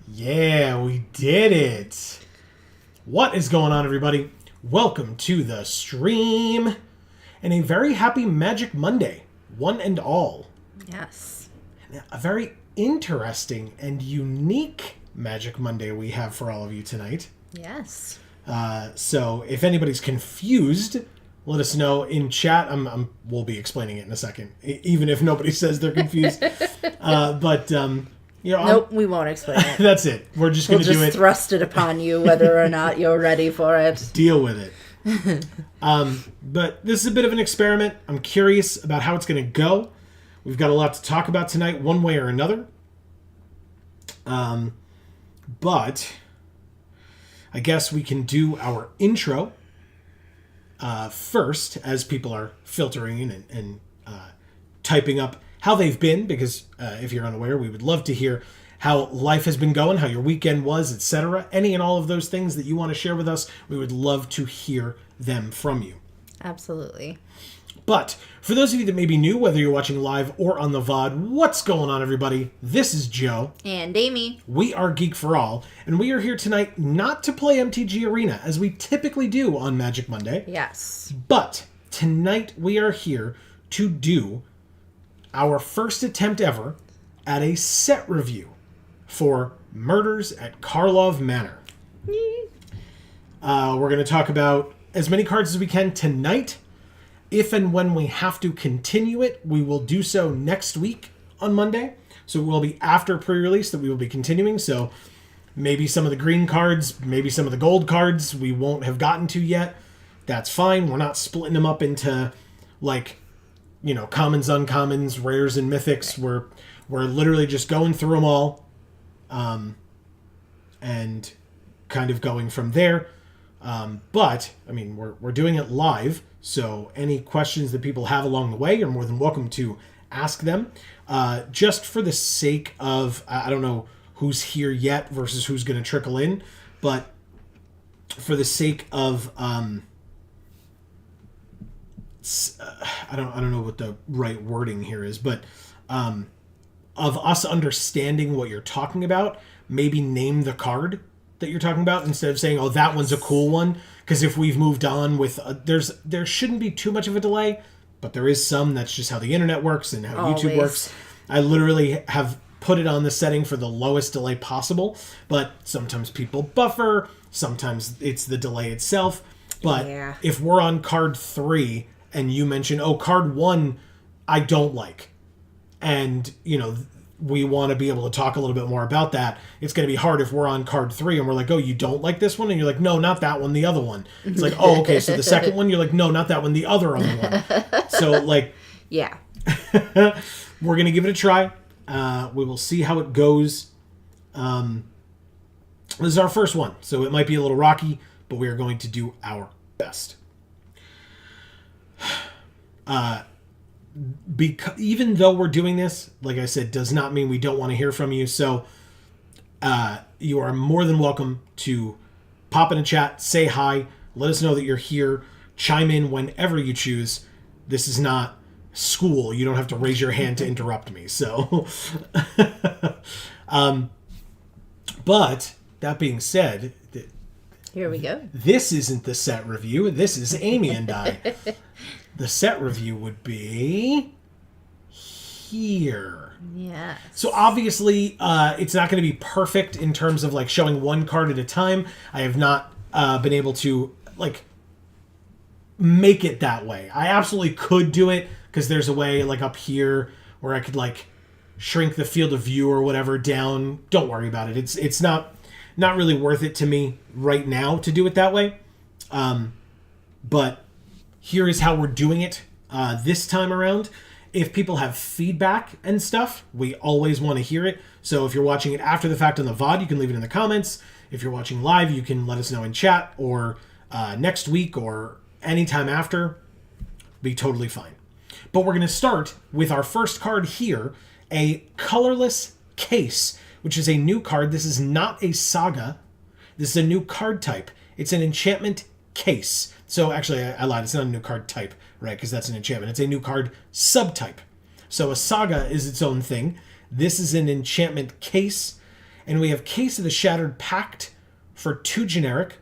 Yeah, we did it. What is going on, everybody? Welcome to the stream and a very happy Magic Monday, one and all. Yes. A very interesting and unique Magic Monday we have for all of you tonight. Yes. So if anybody's confused, let us know in chat. We'll be explaining it in a second, even if nobody says they're confused. Nope, we won't explain it. That's it. We're just going to do it. Thrust it upon you, whether or not you're ready for it. Deal with it. But this is a bit of an experiment. I'm curious about how it's going to go. We've got a lot to talk about tonight, one way or another. But I guess we can do our intro first, as people are filtering in and typing up how they've been, because if you're unaware, we would love to hear how life has been going, how your weekend was, etc. Any and all of those things that you want to share with us, we would love to hear them from you. Absolutely. But for those of you that may be new, whether you're watching live or on the VOD, what's going on, everybody? This is Joe. And Amy. We are Geek for All, and we are here tonight not to play MTG Arena, as we typically do on Magic Monday. Yes. But tonight we are here to do our first attempt ever at a set review for Murders at Karlov Manor. We're going to talk about as many cards as we can tonight. If and when we have to continue it, we will do so next week on Monday. So it will be after pre-release that we will be continuing. So maybe some of the green cards, maybe some of the gold cards we won't have gotten to yet. That's fine. We're not splitting them up into commons, uncommons, rares, and mythics. We're literally just going through them all, and kind of going from there. But I mean, we're doing it live, so any questions that people have along the way, you're more than welcome to ask them. Just for the sake of, I don't know who's here yet versus who's going to trickle in, but for the sake of I don't know what the right wording here is, but of us understanding what you're talking about, maybe name the card that you're talking about instead of saying, oh, that one's a cool one. Because if we've moved on with, there shouldn't be too much of a delay, but there is some. That's just how the internet works and how YouTube works. I literally have put it on the setting for the lowest delay possible, but sometimes people buffer, sometimes it's the delay itself. But if we're on card 3 and you mention, oh, card 1 I don't like, and we want to be able to talk a little bit more about that, it's going to be hard if we're on card 3 and we're like, oh, you don't like this one? And you're like, no, not that one, the other one. It's like, oh, okay, so the second one, you're like, no, not that one, the other one. So, yeah. We're going to give it a try. We will see how it goes. This is our first one, so it might be a little rocky, but we are going to do our best. Because even though we're doing this, like I said, does not mean we don't want to hear from you. So you are more than welcome to pop in a chat, say hi, let us know that you're here, chime in whenever you choose. This is not school. You don't have to raise your hand to interrupt me. So, but that being said, here we go. This isn't the set review. This is Amy and I. The set review would be here. Yes. So obviously, it's not going to be perfect in terms of showing one card at a time. I have not been able to make it that way. I absolutely could do it because there's a way up here where I could shrink the field of view or whatever down. Don't worry about it. It's not really worth it to me right now to do it that way. But here is how we're doing it this time around. If people have feedback and stuff, we always want to hear it. So if you're watching it after the fact on the VOD, you can leave it in the comments. If you're watching live, you can let us know in chat or next week or anytime after. Be totally fine. But we're going to start with our first card here, a colorless case, which is a new card. This is not a saga. This is a new card type. It's an enchantment case. So actually, I lied. It's not a new card type, right? Because that's an enchantment. It's a new card subtype. So a saga is its own thing. This is an enchantment case. And we have Case of the Shattered Pact for 2 generic.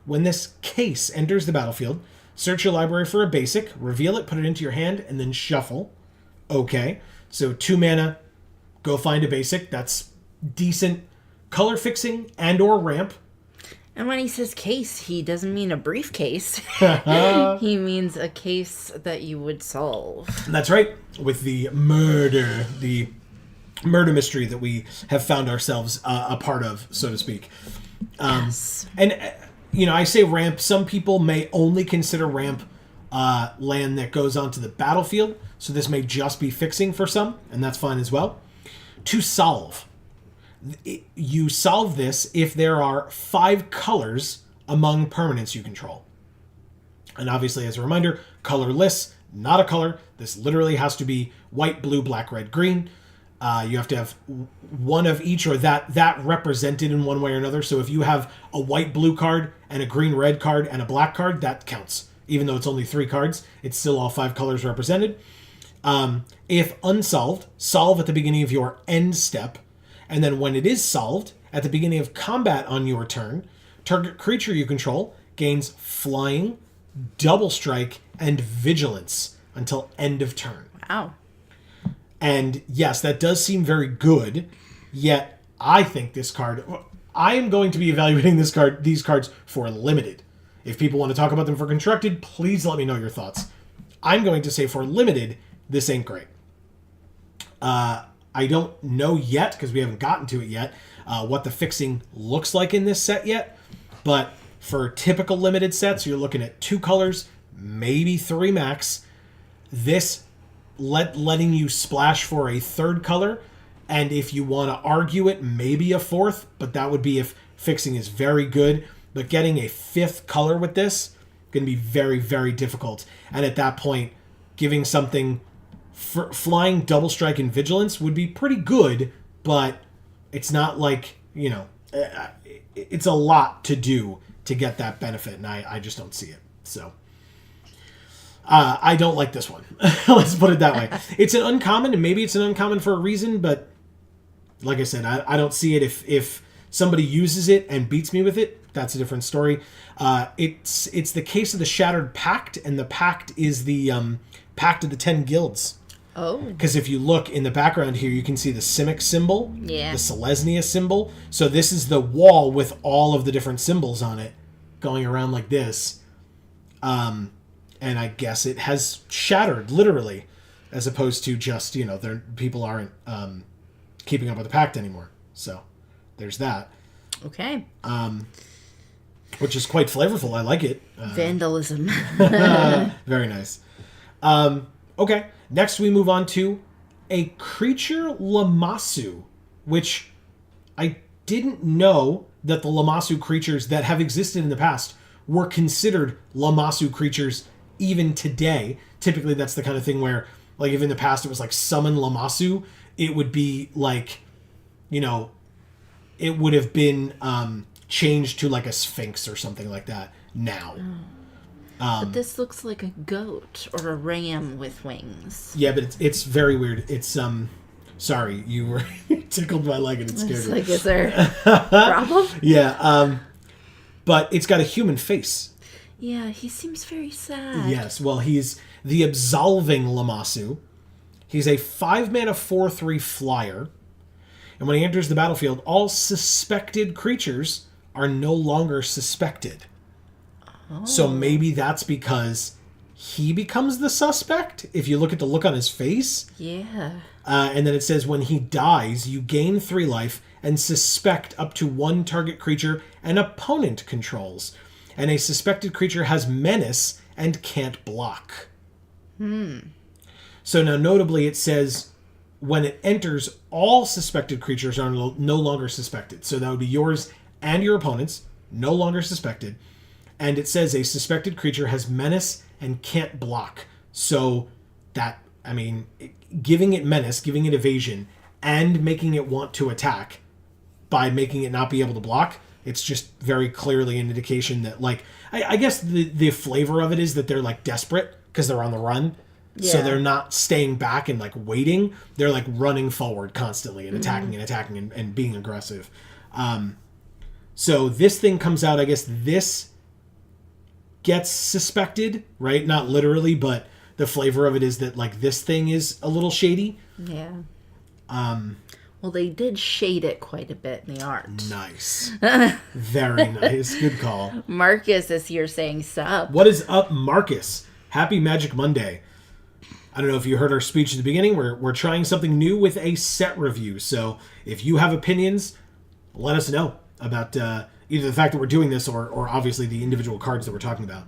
When this case enters the battlefield, search your library for a basic, reveal it, put it into your hand, and then shuffle. Okay. So 2 mana, go find a basic. That's decent color fixing and or ramp. And when he says case, he doesn't mean a briefcase. He means a case that you would solve. That's right. With the murder mystery that we have found ourselves a part of, so to speak. Yes. And, I say ramp. Some people may only consider ramp land that goes onto the battlefield. So this may just be fixing for some, and that's fine as well. To solve. You solve this if there are 5 colors among permanents you control. And obviously, as a reminder, colorless, not a color. This literally has to be white, blue, black, red, green. You have to have one of each, or that represented in one way or another. So if you have a white blue card and a green red card and a black card, that counts. Even though it's only 3 cards, it's still all 5 colors represented. If unsolved, solve at the beginning of your end step. And then when it is solved, at the beginning of combat on your turn, target creature you control gains flying, double strike, and vigilance until end of turn. Wow. And yes, that does seem very good, yet I think this card... I am going to be evaluating these cards for limited. If people want to talk about them for constructed, please let me know your thoughts. I'm going to say for limited, this ain't great. I don't know yet, because we haven't gotten to it yet, what the fixing looks like in this set yet. But for typical limited sets, you're looking at 2 colors, maybe 3 max. This letting you splash for a 3rd color, and if you want to argue it, maybe a 4th, but that would be if fixing is very good. But getting a 5th color with this going to be very, very difficult. And at that point, giving something flying, double strike, and vigilance would be pretty good, but it's not like, it's a lot to do to get that benefit, and I just don't see it. So I don't like this one. Let's put it that way. It's an uncommon, and maybe it's an uncommon for a reason, but like I said, I don't see it. If somebody uses it and beats me with it, that's a different story. It's the Case of the Shattered Pact, and the Pact is the Pact of the 10 Guilds. Oh. Because if you look in the background here, you can see the Simic symbol, Yeah. the Selesnya symbol. So this is the wall with all of the different symbols on it going around like this. And I guess it has shattered, literally, as opposed to just, people aren't keeping up with the Pact anymore. So there's that. Okay. Which is quite flavorful. I like it. Vandalism. Very nice. Okay. Next, we move on to a creature Lamassu, which I didn't know that the Lamassu creatures that have existed in the past were considered Lamassu creatures even today. Typically, that's the kind of thing where, like, if in the past it was like summon Lamassu, it would be like, it would have been changed to like a Sphinx or something like that now. But this looks like a goat or a ram with wings. Yeah, but it's very weird. It's sorry, you were tickled my leg and it scared It's me. like, is there a problem? Yeah, but it's got a human face. Yeah, he seems very sad. Yes, well, he's the Absolving Lamassu. He's a 5-mana 4/3 flyer, and when he enters the battlefield, all suspected creatures are no longer suspected. So maybe that's because he becomes the suspect, if you look at the look on his face. Yeah. And then it says, when he dies, you gain 3 life and suspect up to 1 target creature an opponent controls. And a suspected creature has menace and can't block. So now notably it says, when it enters, all suspected creatures are no longer suspected. So that would be yours and your opponent's, no longer suspected. And it says a suspected creature has menace and can't block. So that, giving it menace, giving it evasion, and making it want to attack by making it not be able to block, It's just very clearly an indication that, like, I guess the flavor of it is that they're, like, desperate because they're on the run. Yeah. So they're not staying back and, like, waiting. They're, like, running forward constantly and attacking and attacking and being aggressive. So this thing comes out, I guess this gets suspected, right? Not literally, but the flavor of it is that, like, this thing is a little shady. Yeah. Well, they did shade it quite a bit in the art. Nice. Very nice. Good call. Marcus is here saying sup. What is up, Marcus? Happy Magic Monday. I don't know if you heard our speech at the beginning. We're trying something new with a set review. So if you have opinions, let us know about either the fact that we're doing this or obviously the individual cards that we're talking about.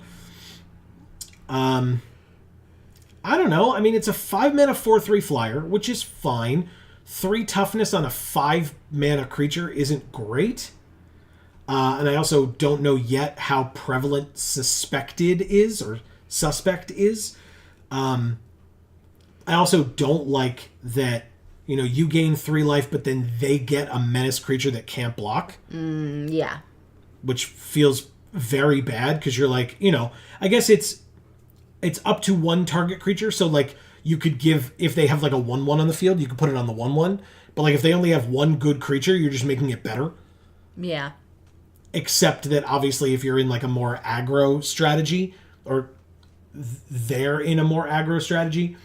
I don't know. I mean, it's a 5-mana 4/3 flyer, which is fine. 3 toughness on a 5-mana creature isn't great. And I also don't know yet how prevalent suspected is or suspect is. I also don't like that, you know, you gain 3 life, but then they get a menace creature that can't block. Yeah. Which feels very bad because you're like, you know, I guess it's up to 1 target creature. So, like, you could give, if they have like a 1/1 on the field, you could put it on the 1/1. But like if they only have 1 good creature, you're just making it better. Yeah. Except that obviously if you're in like a more aggro strategy, or they're in a more aggro strategy.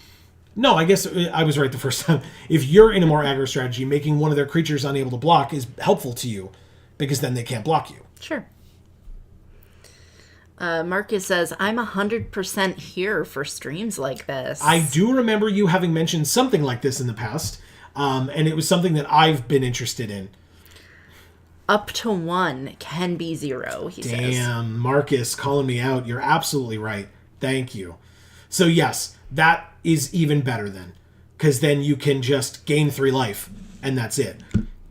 No, I guess I was right the first time. If you're in a more aggro strategy, making one of their creatures unable to block is helpful to you because then they can't block you. Sure. Marcus says, I'm 100% here for streams like this. I do remember you having mentioned something like this in the past, and it was something that I've been interested in. Up to 1 can be 0, he says. Damn, Marcus calling me out. You're absolutely right. Thank you. So yes, that is even better then, because then you can just gain 3 life, and that's it.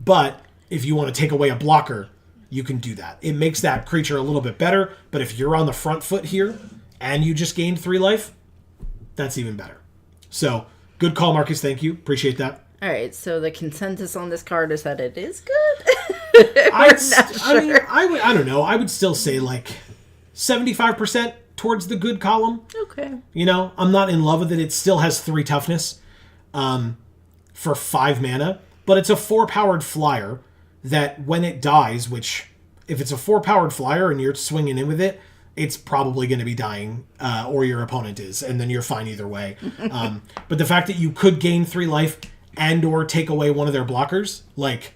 But if you want to take away a blocker, you can do that. It makes that creature a little bit better, but if you're on the front foot here and you just gained 3 life, that's even better. So, good call, Marcus. Thank you. Appreciate that. All right, so the consensus on this card is that it is good? I don't know. I would still say like 75% towards the good column. Okay. You know, I'm not in love with it. It still has 3 toughness for 5 mana, but it's a 4-powered flyer that when it dies, which if it's a 4-powered flyer and you're swinging in with it, it's probably going to be dying, or your opponent is, and then you're fine either way. But the fact that you could gain 3 life and or take away one of their blockers, like,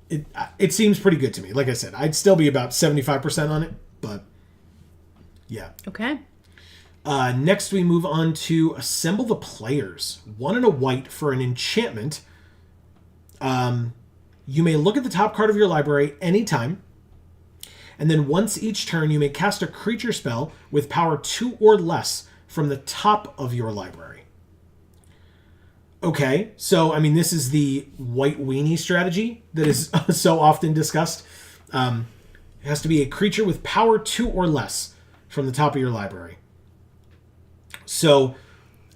it seems pretty good to me. Like I said, I'd still be about 75% on it, but yeah. Okay. Next we move on to Assemble the Players. 1 and a white for an enchantment. You may look at the top card of your library anytime, and then once each turn you may cast a creature spell with power 2 or less from the top of your library. Okay, so I mean this is the white weenie strategy that is so often discussed. It has to be a creature with power 2 or less from the top of your library. So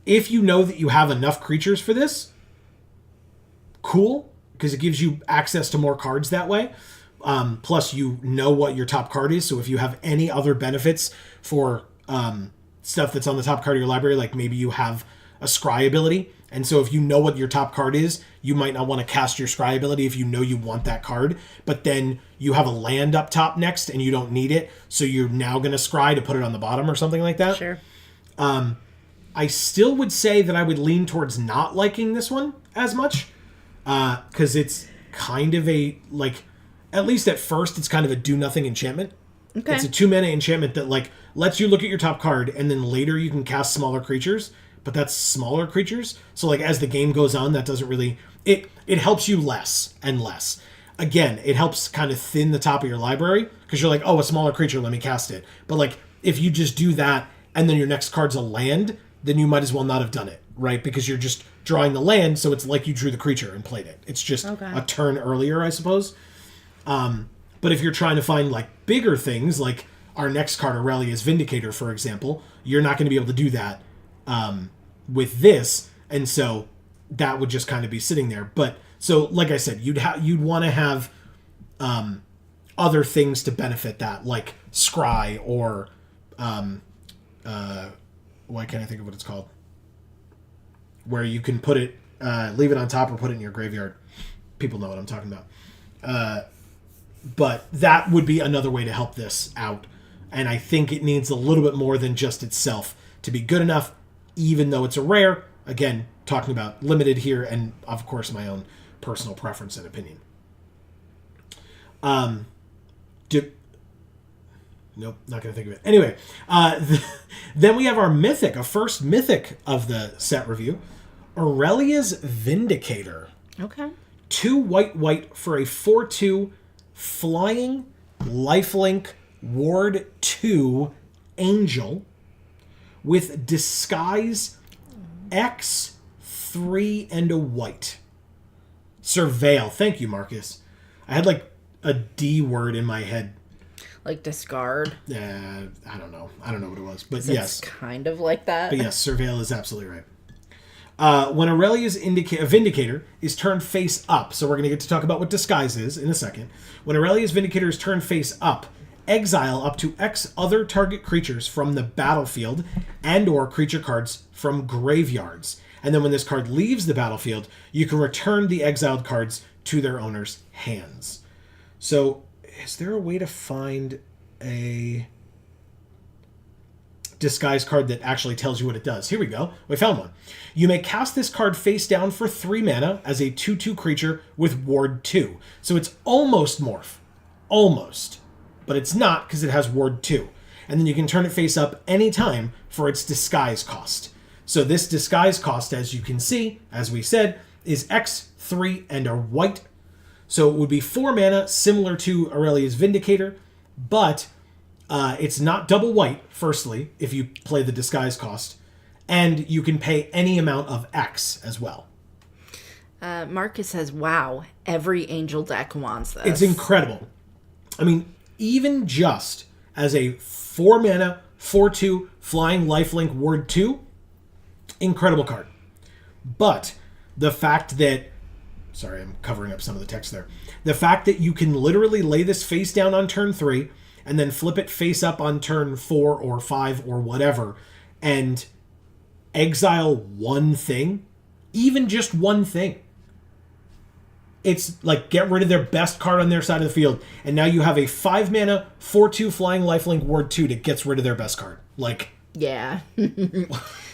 if you know that you have enough creatures for this, cool, because it gives you access to more cards that way. Plus, you know what your top card is, so if you have any other benefits for stuff that's on the top card of your library, like maybe you have a scry ability, and so if you know what your top card is, you might not want to cast your scry ability if you know you want that card, but then you have a land up top next and you don't need it, so you're now going to scry to put it on the bottom or something like that. Sure. I still would say that I would lean towards not liking this one as much, because it's kind of a, like, at least at first, it's kind of a do-nothing enchantment. Okay. It's a 2-mana enchantment that, like, lets you look at your top card, and then later you can cast smaller creatures, but that's smaller creatures. So, like, as the game goes on, that doesn't really... It helps you less and less. Again, it helps kind of thin the top of your library, because you're like, oh, a smaller creature, let me cast it. But, like, if you just do that, and then your next card's a land, then you might as well not have done it, right? Because you're just drawing the land, so it's like you drew the creature and played it. It's just a turn earlier, I suppose. But if you're trying to find, like, bigger things, like our next card, Aurelia's Vindicator, for example, you're not going to be able to do that with this, and so that would just kind of be sitting there. But so, like I said, you'd want to have other things to benefit that, like scry or why can't I think of what it's called? Where you can put it, leave it on top or put it in your graveyard. People know what I'm talking about. But that would be another way to help this out. And I think it needs a little bit more than just itself to be good enough, even though it's a rare. Again, talking about limited here, and of course my own personal preference and opinion. Nope, not going to think of it. Anyway, then we have our mythic, a first mythic of the set review, Aurelia's Vindicator. Okay. 2 white for a 4/2 flying lifelink ward 2 angel with disguise X 3 and a white. Surveil. Thank you, Marcus. I had like a D word in my head. Like discard. I don't know. I don't know what it was, but It's yes, kind of like that. but yes, Surveil is absolutely right. When Aurelia's Vindicator is turned face up, so we're going to get to talk about what disguise is in a second. When Aurelia's Vindicator is turned face up, exile up to X other target creatures from the battlefield and or creature cards from graveyards. And then when this card leaves the battlefield, you can return the exiled cards to their owner's hands. So, is there a way to find a disguise card that actually tells you what it does? Here we go. We found one. You may cast this card face down for 3 mana as a 2/2 creature with Ward 2. So it's almost morph. Almost. But it's not because it has Ward 2. And then you can turn it face up anytime for its disguise cost. So this disguise cost, as you can see, as we said, is X, 3, and a white. So it would be 4 mana, similar to Aurelia's Vindicator, but it's not double white, firstly, if you play the disguise cost, and you can pay any amount of X as well. Marcus says, wow, every Angel deck wants this. It's incredible. I mean, even just as a 4 mana, 4/2 flying lifelink ward 2, incredible card. But the fact that, sorry, I'm covering up some of the text there. The fact that you can literally lay this face down on turn 3 and then flip it face up on turn 4 or 5 or whatever and exile one thing, even just one thing. It's like get rid of their best card on their side of the field, and now you have a 5 mana, 4/2 flying lifelink ward 2 that gets rid of their best card. Like, yeah.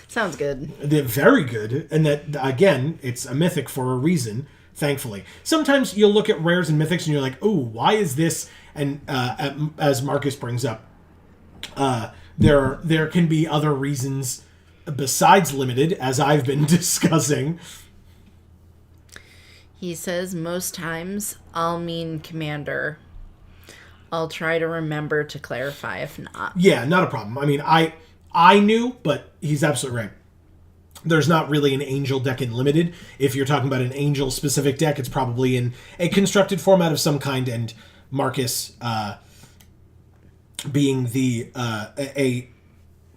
Sounds good. They're very good, and that, again, it's a mythic for a reason, thankfully. Sometimes you'll look at rares and mythics and you're like, ooh, why is this? And as Marcus brings up, there can be other reasons besides limited, as I've been discussing. He says, most times I'll mean commander. I'll try to remember to clarify if not. Yeah, not a problem. I mean, I knew, but he's absolutely right. There's not really an angel deck in limited. If you're talking about an angel specific deck, it's probably in a constructed format of some kind, and Marcus being a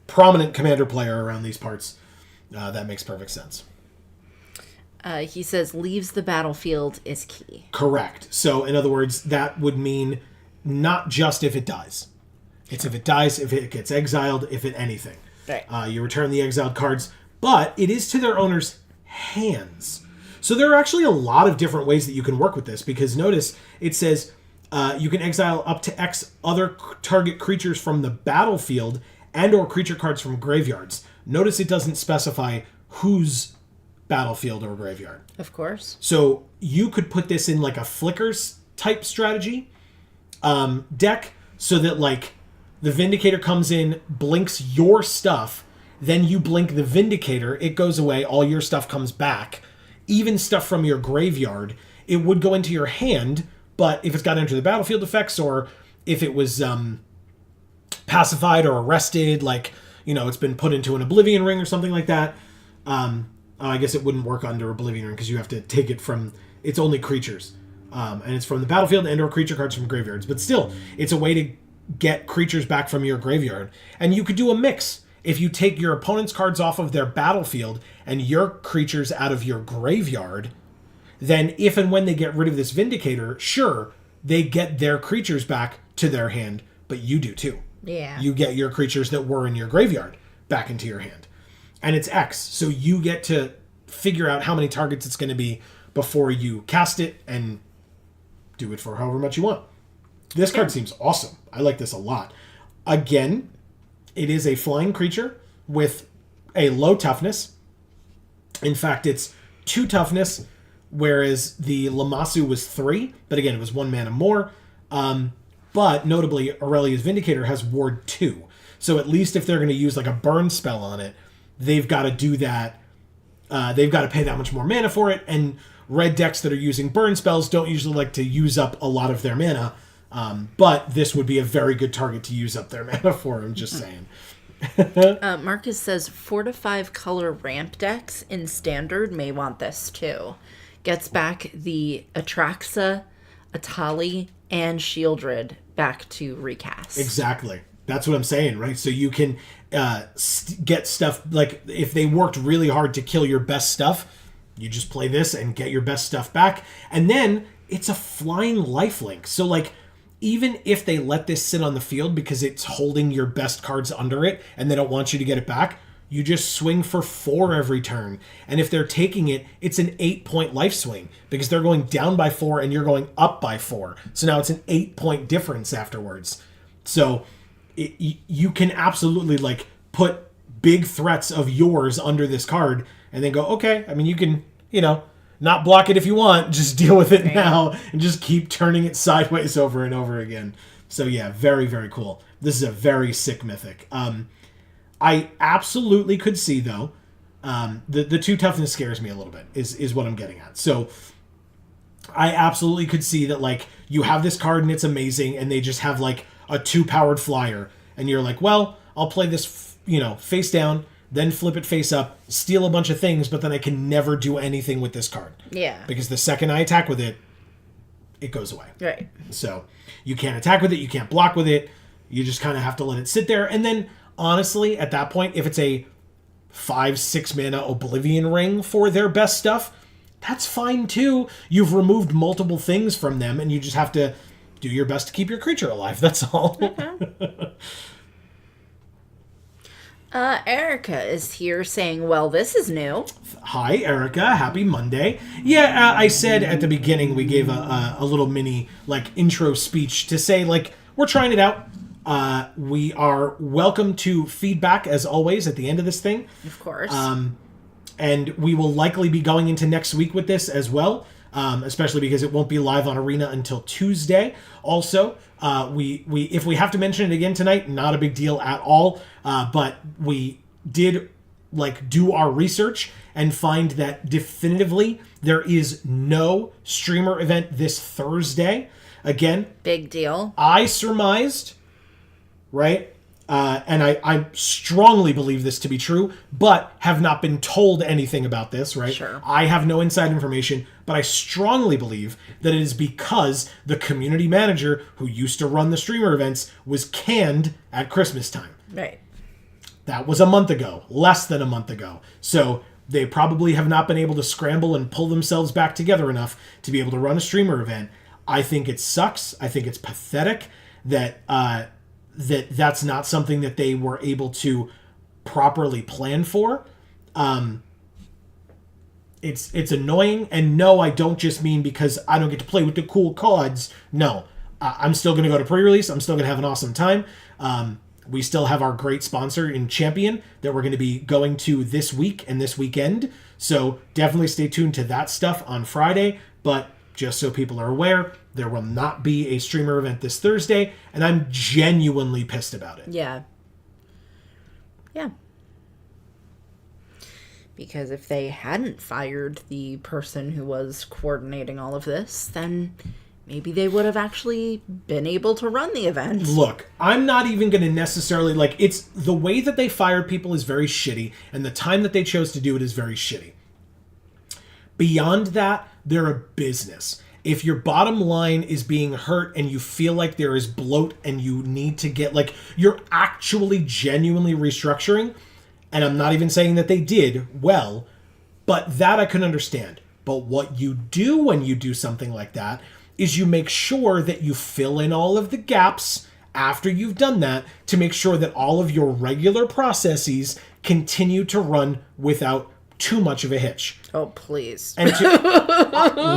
prominent commander player around these parts, that makes perfect sense. He says, leaves the battlefield is key. Correct. So, in other words, that would mean not just if it dies. It's if it dies, if it gets exiled, if it anything. Right. You return the exiled cards, but it is to their owner's hands. So there are actually a lot of different ways that you can work with this, because notice it says you can exile up to X other target creatures from the battlefield and or creature cards from graveyards. Notice it doesn't specify whose battlefield or graveyard. Of course. So you could put this in like a flickers type strategy deck, so that like the Vindicator comes in, blinks your stuff, then you blink the Vindicator, it goes away, all your stuff comes back. Even stuff from your graveyard, it would go into your hand, but if it's got to enter the battlefield effects, or if it was pacified or arrested, like, you know, it's been put into an Oblivion Ring or something like that, I guess it wouldn't work under Oblivion Ring because you have to take it from, it's only creatures. And it's from the battlefield and or creature cards from graveyards. But still, it's a way to get creatures back from your graveyard. And you could do a mix. If you take your opponent's cards off of their battlefield and your creatures out of your graveyard, then if and when they get rid of this Vindicator, sure, they get their creatures back to their hand, but you do too. Yeah. You get your creatures that were in your graveyard back into your hand. And it's X, so you get to figure out how many targets it's going to be before you cast it and do it for however much you want. This card seems awesome. I like this a lot. Again, it is a flying creature with a low toughness. In fact, it's 2 toughness, whereas the Lamassu was 3. But again, it was 1 mana more. But notably, Aurelia's Vindicator has Ward 2. So at least if they're going to use like a burn spell on it, they've got to do that. They've got to pay that much more mana for it. And red decks that are using burn spells don't usually like to use up a lot of their mana. But this would be a very good target to use up their mana for, I'm just saying. Marcus says 4 to 5 color ramp decks in Standard may want this too. Gets back the Atraxa, Atali, and Shieldred back to recast. Exactly. That's what I'm saying, right? So you can get stuff, like if they worked really hard to kill your best stuff, you just play this and get your best stuff back. And then it's a flying lifelink. So like, even if they let this sit on the field because it's holding your best cards under it and they don't want you to get it back, you just swing for 4 every turn. And if they're taking it, it's an 8-point life swing because they're going down by 4 and you're going up by 4. So now it's an 8-point difference afterwards. So you can absolutely like put big threats of yours under this card and then go, okay, I mean, you can, not block it if you want, just deal with it now and just keep turning it sideways over and over again. So yeah, very, very cool. This is a very sick mythic. I absolutely could see though, the 2 toughness scares me a little bit is what I'm getting at. So I absolutely could see that like you have this card and it's amazing and they just have like a 2 powered flyer and you're like, well, I'll play this, face down, then flip it face up, steal a bunch of things, but then I can never do anything with this card. Yeah. Because the second I attack with it, it goes away. Right. So you can't attack with it, you can't block with it, you just kind of have to let it sit there. And then, honestly, at that point, if it's a 5-6 mana Oblivion Ring for their best stuff, that's fine too. You've removed multiple things from them, and you just have to do your best to keep your creature alive. That's all. Okay. Erica is here saying, well, this is new. Hi, Erica. Happy Monday. Yeah, I said at the beginning we gave a little mini, intro speech to say, we're trying it out. We are welcome to feedback, as always, at the end of this thing. Of course. And we will likely be going into next week with this as well, especially because it won't be live on Arena until Tuesday. Also, we if we have to mention it again tonight, not a big deal at all. But we did do our research and find that definitively there is no streamer event this Thursday. Again, big deal. I surmised, right? And I strongly believe this to be true, but have not been told anything about this, right? Sure. I have no inside information, but I strongly believe that it is because the community manager who used to run the streamer events was canned at Christmas time. Right. That was a month ago, less than a month ago. So they probably have not been able to scramble and pull themselves back together enough to be able to run a streamer event. I think it sucks. I think it's pathetic that that's not something that they were able to properly plan for. It's annoying, and no, I don't just mean because I don't get to play with the cool cards. No, I'm still going to go to pre-release. I'm still going to have an awesome time. We still have our great sponsor in Champion that we're going to be going to this week and this weekend. So definitely stay tuned to that stuff on Friday. But just so people are aware, there will not be a streamer event this Thursday, and I'm genuinely pissed about it. Yeah. Yeah. Because if they hadn't fired the person who was coordinating all of this, then maybe they would have actually been able to run the event. Look, I'm not even going to necessarily, it's the way that they fired people is very shitty, and the time that they chose to do it is very shitty. Beyond that, they're a business. If your bottom line is being hurt and you feel like there is bloat and you need to get, you're actually genuinely restructuring, and I'm not even saying that they did well, but that I can understand. But what you do when you do something like that is you make sure that you fill in all of the gaps after you've done that to make sure that all of your regular processes continue to run without too much of a hitch. Oh, please. And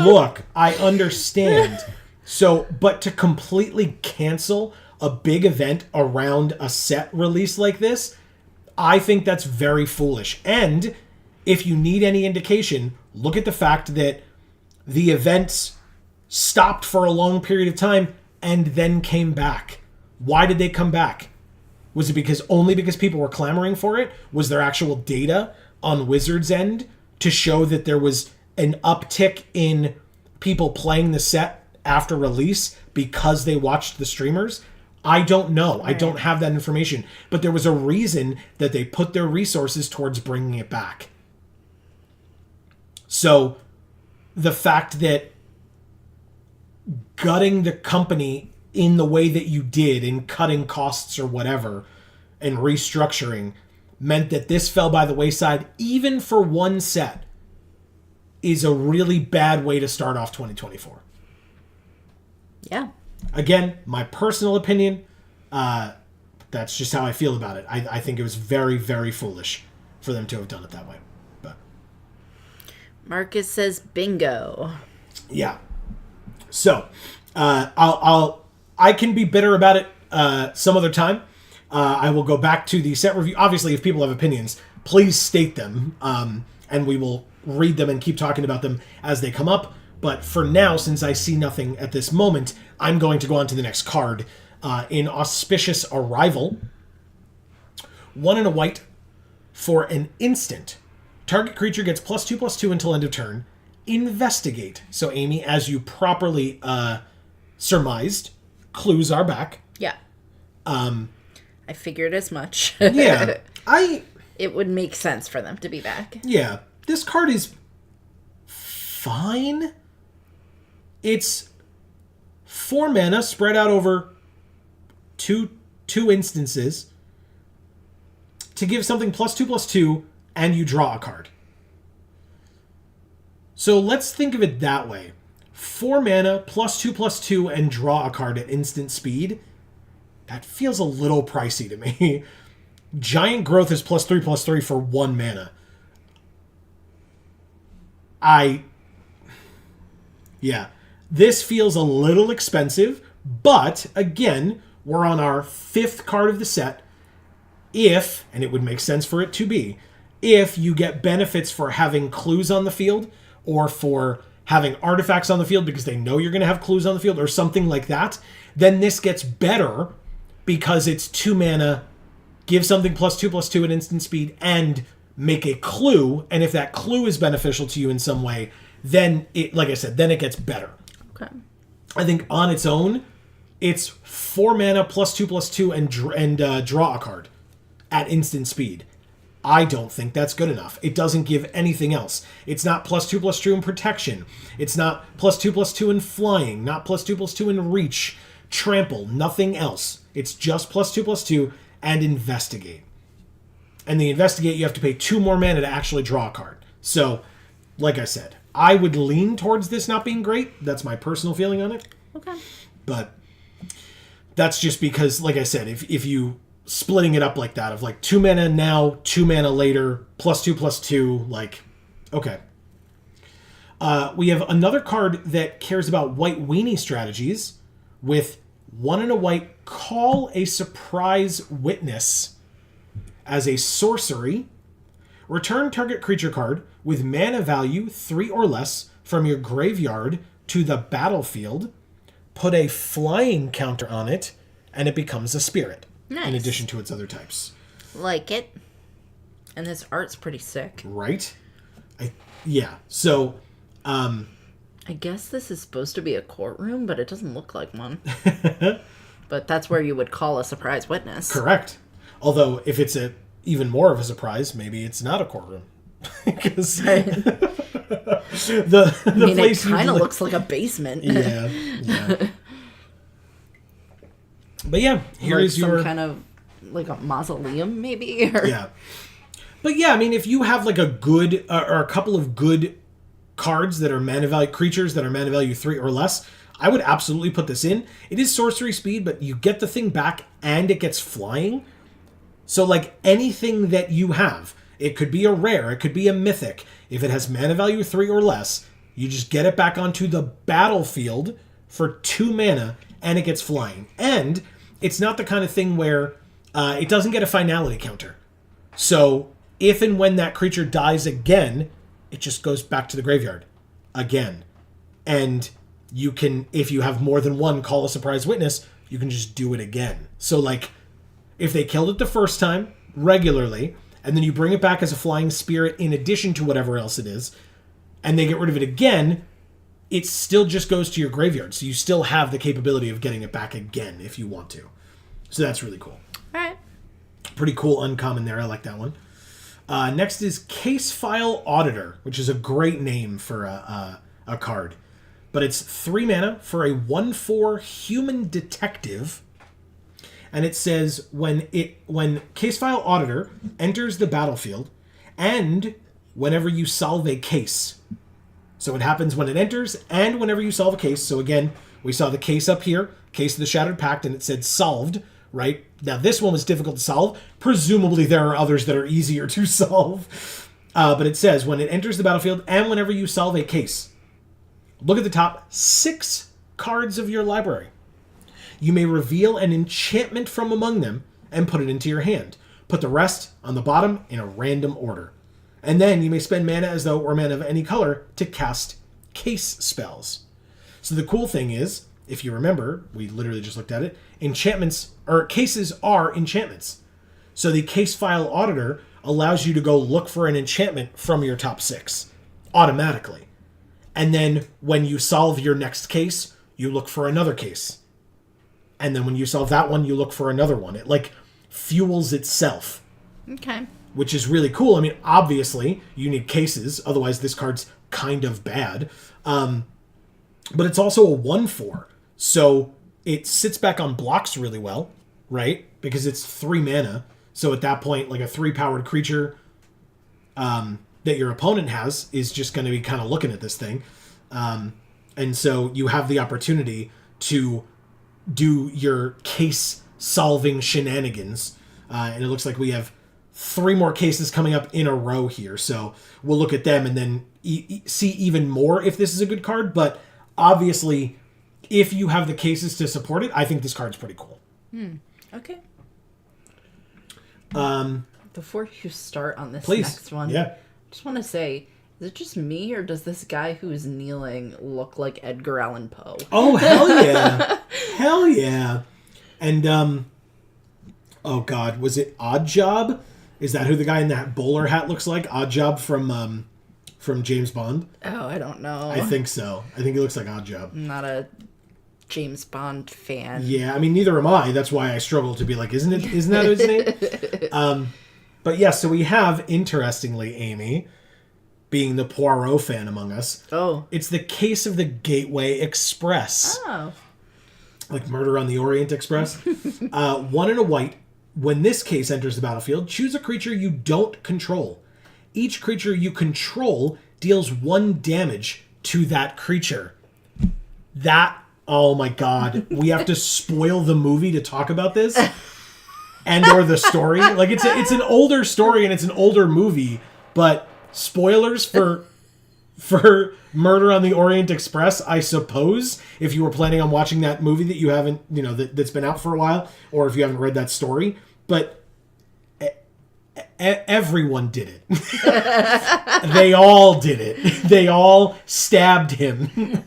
look, I understand. So, but to completely cancel a big event around a set release like this, I think that's very foolish. And if you need any indication, look at the fact that the events stopped for a long period of time and then came back. Why did they come back? Was it only because people were clamoring for it? Was there actual data on Wizards' end to show that there was an uptick in people playing the set after release because they watched the streamers? I don't know. I don't have that information. But there was a reason that they put their resources towards bringing it back. So the fact that gutting the company in the way that you did, in cutting costs or whatever, and restructuring, meant that this fell by the wayside, even for one set, is a really bad way to start off 2024. Yeah. Again, my personal opinion, that's just how I feel about it. I think it was very, very foolish for them to have done it that way. But Marcus says bingo. yeah. So, I can be bitter about it some other time. I will go back to the set review. Obviously, if people have opinions, please state them, and we will read them and keep talking about them as they come up. But for now, since I see nothing at this moment, I'm going to go on to the next card. In Auspicious Arrival, 1 and a white for an instant. Target creature gets +2/+2 until end of turn. Investigate. So, Amy, as you properly surmised, clues are back. Yeah. I figured as much. Yeah. It would make sense for them to be back. Yeah. This card is fine. It's 4 mana spread out over two instances to give something +2/+2, and you draw a card. So let's think of it that way. 4 mana, +2/+2, and draw a card at instant speed. That feels a little pricey to me. Giant Growth is +3/+3 for 1 mana. Yeah. This feels a little expensive, but again, we're on our 5th card of the set. If, and it would make sense for it to be, if you get benefits for having clues on the field, or for having artifacts on the field because they know you're going to have clues on the field, or something like that, then this gets better because it's 2 mana, give something +2/+2 at instant speed, and make a clue, and if that clue is beneficial to you in some way, then it, like I said, then it gets better. Okay. I think on its own, it's 4 mana +2/+2 and draw a card at instant speed. I don't think that's good enough. It doesn't give anything else. It's not +2/+2 in protection. It's not +2/+2 in flying. Not +2/+2 in reach, trample. Nothing else. It's just +2/+2 and investigate. And the investigate, you have to pay 2 more mana to actually draw a card. So, like I said, I would lean towards this not being great. That's my personal feeling on it. Okay. But that's just because, like I said, if you splitting it up like that, of like 2 mana now, 2 mana later, +2/+2, like, okay. We have another card that cares about white weenie strategies with 1 and a white, call a surprise witness. As a sorcery, return target creature card with mana value 3 or less from your graveyard to the battlefield, put a flying counter on it, and it becomes a spirit. Nice. In addition to its other types. Like it. And this art's pretty sick. Right? Yeah. So, I guess this is supposed to be a courtroom, but it doesn't look like one. But that's where you would call a surprise witness. correct. Although, if it's even more of a surprise, maybe it's not a courtroom. Because the place it kind of looks like a basement. Yeah. But yeah, here is some your kind of like a mausoleum, maybe. Or... Yeah. But yeah, I mean, if you have like a good or a couple of good cards that are mana value creatures that are mana value 3 or less, I would absolutely put this in. It is sorcery speed, but you get the thing back and it gets flying. So, like, anything that you have, it could be a rare, it could be a mythic. If it has mana value 3 or less, you just get it back onto the battlefield for 2 mana, and it gets flying. And it's not the kind of thing where it doesn't get a finality counter. So, if and when that creature dies again, it just goes back to the graveyard again. And you can, if you have more than one Call a Surprise Witness, you can just do it again. So, like, if they killed it the first time, regularly, and then you bring it back as a flying spirit in addition to whatever else it is, and they get rid of it again, it still just goes to your graveyard. So you still have the capability of getting it back again if you want to. So that's really cool. All right. Pretty cool uncommon there. I like that one. Next is Case File Auditor, which is a great name for a card. But it's 3 mana for a 1/4 human detective. And it says when Case File Auditor enters the battlefield and whenever you solve a case. So it happens when it enters and whenever you solve a case. So again, we saw the case up here, Case of the Shattered Pact, and it said solved, right? Now this one was difficult to solve. Presumably there are others that are easier to solve. But it says when it enters the battlefield and whenever you solve a case. Look at the top 6 cards of your library. You may reveal an enchantment from among them and put it into your hand. Put the rest on the bottom in a random order. And then you may spend mana as though it were mana of any color to cast case spells. So the cool thing is, if you remember, we literally just looked at it, enchantments, or cases are enchantments. So the Case File Auditor allows you to go look for an enchantment from your top 6 automatically. And then when you solve your next case, you look for another case. And then when you solve that one, you look for another one. It, like, fuels itself. Okay. Which is really cool. I mean, obviously, you need cases. Otherwise, this card's kind of bad. But it's also a 1/4. So it sits back on blocks really well, right? Because it's 3 mana. So at that point, like, a 3-powered creature that your opponent has is just going to be kind of looking at this thing. And so you have the opportunity to do your case-solving shenanigans. And it looks like we have 3 more cases coming up in a row here. So we'll look at them and then see even more if this is a good card. But obviously, if you have the cases to support it, I think this card's pretty cool. Okay. Before you start on this please, next one, yeah. I just want to say, is it just me, or does this guy who's kneeling look like Edgar Allan Poe? Oh, hell yeah. Hell yeah. And, oh God, was it Odd Job? Is that who the guy in that bowler hat looks like? Odd Job from James Bond? Oh, I don't know. I think so. I think he looks like Odd Job. I'm not a James Bond fan. Yeah, I mean, neither am I. That's why I struggle to be like, isn't that his name? But yeah, so we have, interestingly, Amy, being the Poirot fan among us. Oh. It's the Case of the Gateway Express. Oh. Like Murder on the Orient Express. 1 and a white. When this case enters the battlefield, choose a creature you don't control. Each creature you control deals 1 damage to that creature. That, oh my God. We have to spoil the movie to talk about this? And or the story. Like, it's an older story and it's an older movie, but spoilers for Murder on the Orient Express, I suppose, if you were planning on watching that movie that you haven't, that's been out for a while, or if you haven't read that story. But everyone did it. They all did it. They all stabbed him.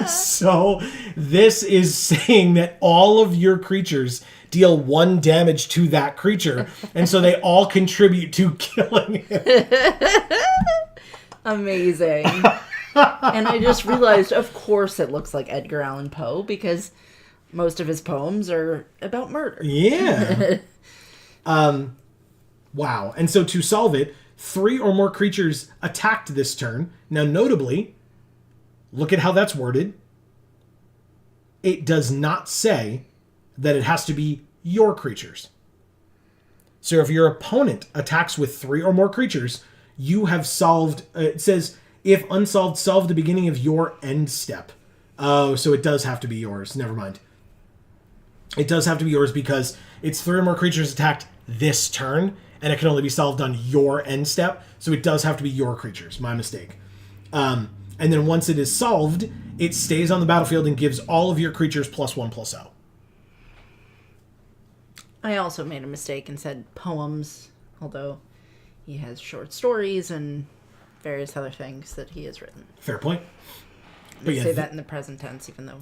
So this is saying that all of your creatures deal 1 damage to that creature, and so they all contribute to killing him. Amazing. And I just realized, of course it looks like Edgar Allan Poe, because most of his poems are about murder. Yeah. Wow. And so to solve it, 3 or more creatures attacked this turn. Now, notably, look at how that's worded. It does not say that it has to be your creatures. So if your opponent attacks with 3 or more creatures, you have solved, it says, if unsolved, solve the beginning of your end step. Oh, so it does have to be yours. Never mind. It does have to be yours because it's 3 or more creatures attacked this turn, and it can only be solved on your end step. So it does have to be your creatures. My mistake. And then once it is solved, it stays on the battlefield and gives all of your creatures +1/+0. I also made a mistake and said poems, although he has short stories and various other things that he has written. Fair point. They say that in the present tense, even though,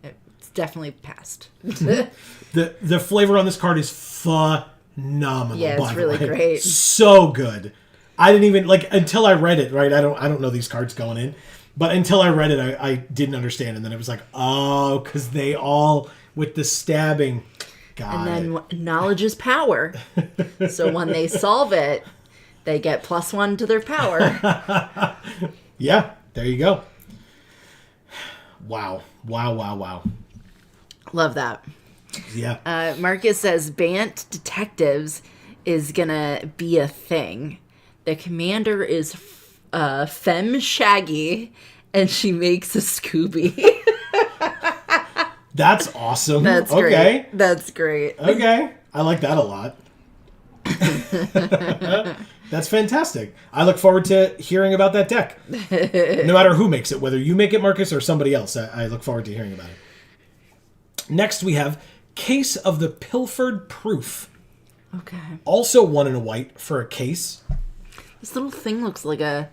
it's definitely past. The flavor on this card is phenomenal. Yeah, it's really great. So good. I didn't even, until I read it, right? I don't know these cards going in. But until I read it, I didn't understand. And then it was like, oh, because they all, with the stabbing. Got and then knowledge is power. So when they solve it, they get +1 to their power. Yeah, there you go. Wow. Love that. Yeah. Marcus says Bant Detectives is gonna be a thing. The commander is Femme Shaggy, and she makes a Scooby. That's awesome. That's okay. Great. That's great. Okay. I like that a lot. That's fantastic. I look forward to hearing about that deck. No matter who makes it, whether you make it, Marcus, or somebody else, I look forward to hearing about it. Next, we have Case of the Pilfered Proof. Okay. Also 1 and a white for a case. This little thing looks like an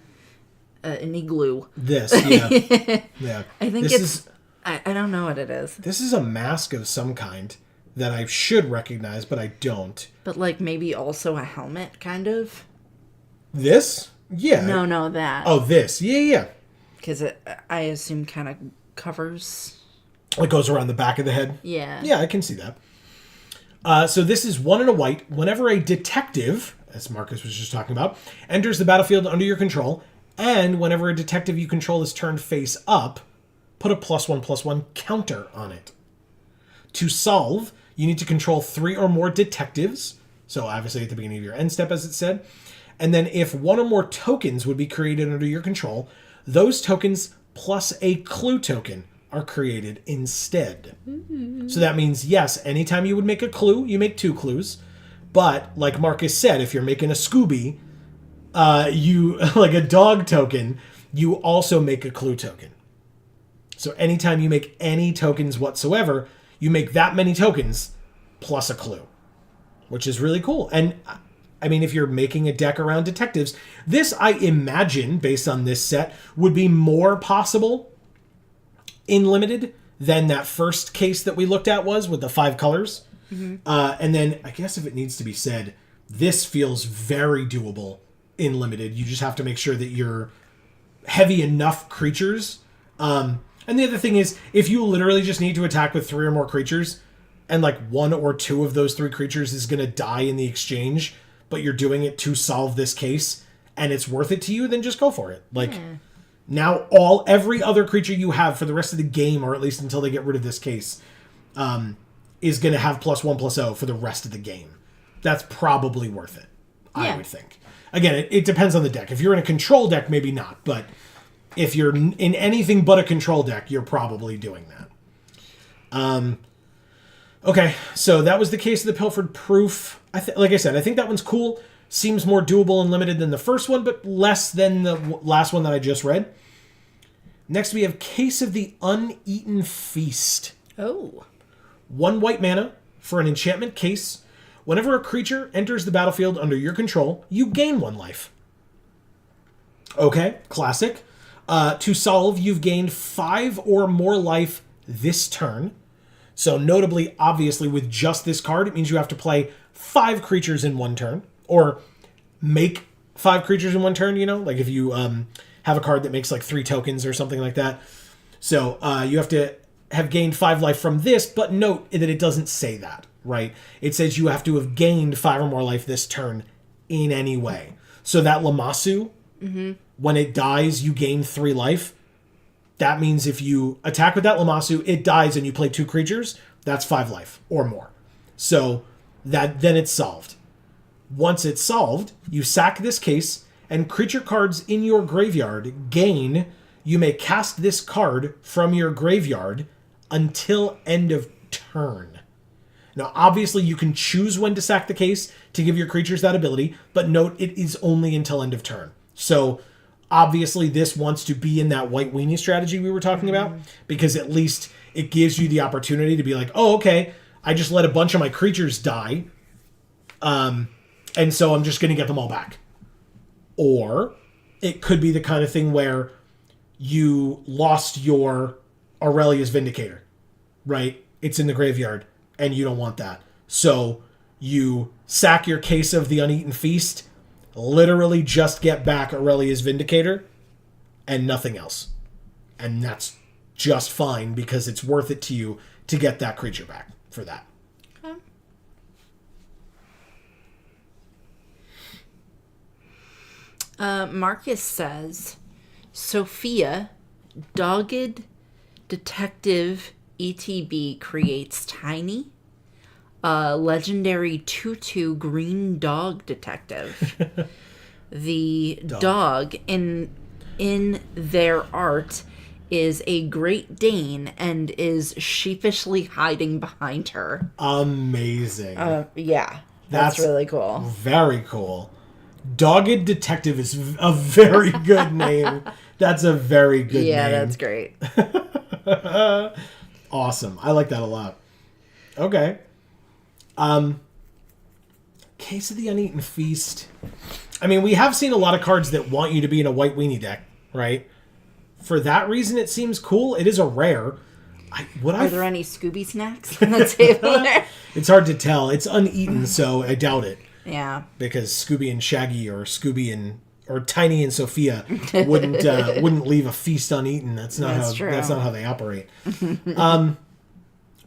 igloo. This, yeah. Yeah. I think this it's... I don't know what it is. This is a mask of some kind that I should recognize, but I don't. But maybe also a helmet, kind of? This? Yeah. No, that. Oh, this. Yeah. Because I assume kind of covers... It goes around the back of the head? Yeah. Yeah, I can see that. So this is 1 and a white. Whenever a detective, as Marcus was just talking about, enters the battlefield under your control, and whenever a detective you control is turned face up, put a +1/+1 counter on it. To solve, you need to control 3 or more detectives. So obviously at the beginning of your end step, as it said. And then if 1 or more tokens would be created under your control, those tokens plus a clue token are created instead. Mm-hmm. So that means, yes, anytime you would make a clue, you make 2 clues. But like Marcus said, if you're making a Scooby, you like a dog token, you also make a clue token. So anytime you make any tokens whatsoever, you make that many tokens plus a clue, which is really cool. And I mean, if you're making a deck around detectives, this, I imagine, based on this set, would be more possible in Limited than that first case that we looked at was with the 5 colors. Mm-hmm. And then I guess if it needs to be said, this feels very doable in Limited. You just have to make sure that you're heavy enough creatures. And the other thing is, if you literally just need to attack with 3 or more creatures, and 1 or 2 of those 3 creatures is going to die in the exchange, but you're doing it to solve this case, and it's worth it to you, then just go for it. Now every other creature you have for the rest of the game, or at least until they get rid of this case, is going to have +1/+0 for the rest of the game. That's probably worth it, I would think. Again, it depends on the deck. If you're in a control deck, maybe not, but if you're in anything but a control deck, you're probably doing that. Okay, so that was the Case of the Pilfered Proof. Like I said, I think that one's cool. Seems more doable and limited than the first one, but less than the last one that I just read. Next, we have Case of the Uneaten Feast. Oh. 1 white mana for an enchantment case. Whenever a creature enters the battlefield under your control, you gain 1 life. Okay, classic. To solve, you've gained 5 or more life this turn. So notably, obviously, with just this card, it means you have to play 5 creatures in 1 turn. Or make 5 creatures in 1 turn, if you have a card that makes 3 tokens or something like that. So you have to have gained 5 life from this, but note that it doesn't say that, right? It says you have to have gained 5 or more life this turn in any way. So that Lamassu, when it dies, you gain 3 life. That means if you attack with that Lamassu, it dies and you play 2 creatures, that's 5 life or more. So then it's solved. Once it's solved, you sack this case, and creature cards in your graveyard gain You may cast this card from your graveyard until end of turn. Now, obviously, you can choose when to sack the case to give your creatures that ability, but note it is only until end of turn. So, obviously, this wants to be in that white weenie strategy we were talking about, because at least it gives you the opportunity to be like, oh, okay, I just let a bunch of my creatures die, and so I'm just going to get them all back. Or it could be the kind of thing where you lost your Aurelia's Vindicator, right? It's in the graveyard, and you don't want that. So you sack your case of the Uneaten Feast, literally just get back Aurelia's Vindicator, and nothing else. And that's just fine, because it's worth it to you to get that creature back for that. Marcus says, Sophia, dogged detective ETB creates Tiny, a legendary 2/2 green dog detective. The dog in their art is a Great Dane and is sheepishly hiding behind her. Amazing. Yeah, that's really cool. Very cool. Dogged Detective is a very good name. That's a very good name. Yeah, that's great. Awesome. I like that a lot. Okay. Case of the Uneaten Feast. I mean, we have seen a lot of cards that want you to be in a white weenie deck, right? For that reason, it seems cool. It is a rare. Are there any Scooby snacks on the table there? It's hard to tell. It's uneaten, so I doubt it. Yeah. Because Scooby and Shaggy or Tiny and Sophia wouldn't leave a feast uneaten. That's not how they operate.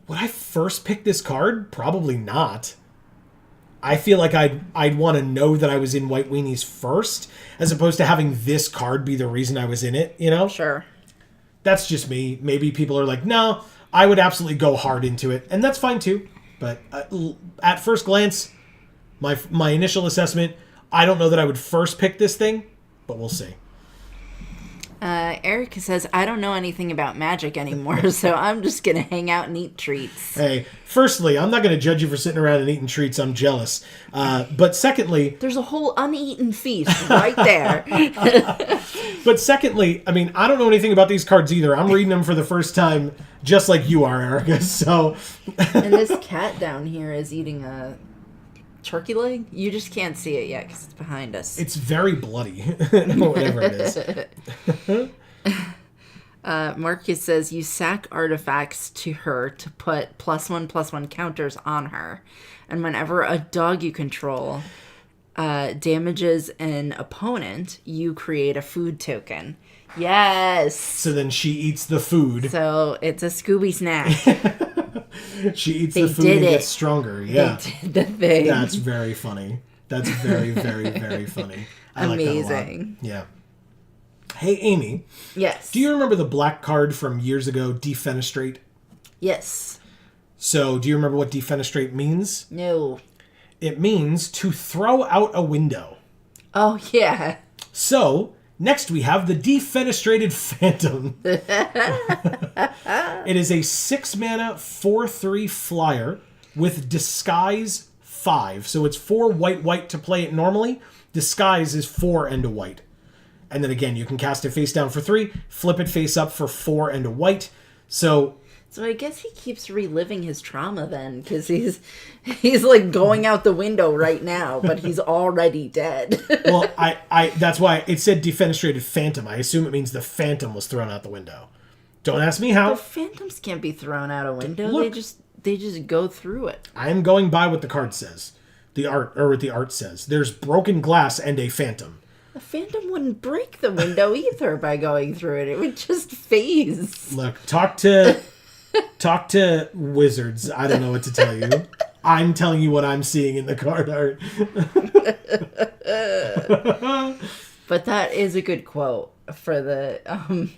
Would I first pick this card? Probably not. I feel like I'd want to know that I was in White Weenies first, as opposed to having this card be the reason I was in it, you know? Sure. That's just me. Maybe people are like, no, I would absolutely go hard into it, and that's fine too. But at first glance, my initial assessment, I don't know that I would first pick this thing, but we'll see. Erica says, I don't know anything about magic anymore, so I'm just going to hang out and eat treats. Hey, firstly, I'm not going to judge you for sitting around and eating treats. I'm jealous. But secondly... There's a whole uneaten feast right there. But secondly, I mean, I don't know anything about these cards either. I'm reading them for the first time, just like you are, Erica, so... And this cat down here is eating a turkey leg? You just can't see it yet because it's behind us. It's very bloody. Whatever it is. Marcus says, you sack artifacts to her to put +1/+1 counters on her. And whenever a dog you control damages an opponent, you create a food token. Yes! So then she eats the food. So it's a Scooby snack. She eats the food and gets stronger. Yeah. They did the thing. That's very funny. That's very, very, very funny. I Amazing. like that a lot. Yeah. Hey, Amy. Yes. Do you remember the black card from years ago, Defenestrate? Yes. So, do you remember what Defenestrate means? No. It means to throw out a window. Oh, yeah. So, next we have the Defenestrated Phantom. It is a 6-mana, 4/3 flyer with Disguise 5. So it's 4 white to play it normally. Disguise is 4 and a white. And then again, you can cast it face down for 3, flip it face up for 4 and a white. So I guess he keeps reliving his trauma then, because he's like going out the window right now, but he's already dead. Well, I that's why it said Defenestrated Phantom. I assume it means the Phantom was thrown out the window. Don't ask me how. The phantoms can't be thrown out a window. Look, they just go through it. I am going by what the card says. What the art says. There's broken glass and a phantom. A phantom wouldn't break the window either by going through it. It would just phase. Look, talk to wizards. I don't know what to tell you. I'm telling you what I'm seeing in the card art. But that is a good quote for the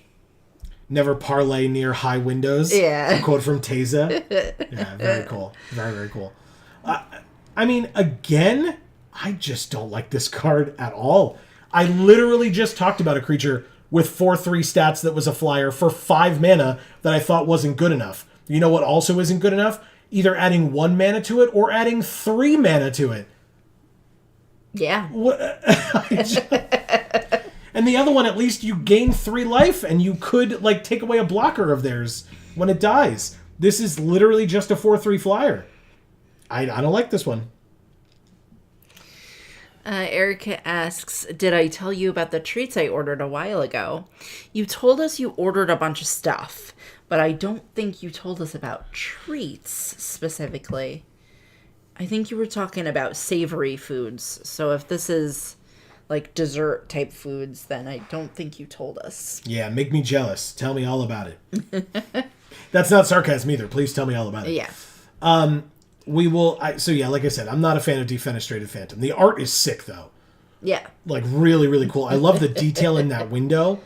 Never parlay near high windows. Yeah. It's a quote from Taza. Yeah, very cool. Very, very cool. I mean, again, I just don't like this card at all. I literally just talked about a creature with 4/3 stats that was a flyer for 5 mana that I thought wasn't good enough. You know what also isn't good enough? Either adding 1 mana to it or adding 3 mana to it. Yeah. What? And the other one, at least you gain 3 life and you could like take away a blocker of theirs when it dies. This is literally just a 4/3 flyer. I don't like this one. Erica asks, did I tell you about the treats I ordered a while ago? You told us you ordered a bunch of stuff, but I don't think you told us about treats specifically. I think you were talking about savory foods. So if this is like dessert type foods, then I don't think you told us. Yeah, make me jealous. Tell me all about it. That's not sarcasm either. Please tell me all about it. Yeah. We will. So yeah, like I said, I'm not a fan of Defenestrated Phantom. The art is sick though. Yeah. Like really, really cool. I love the detail in that window.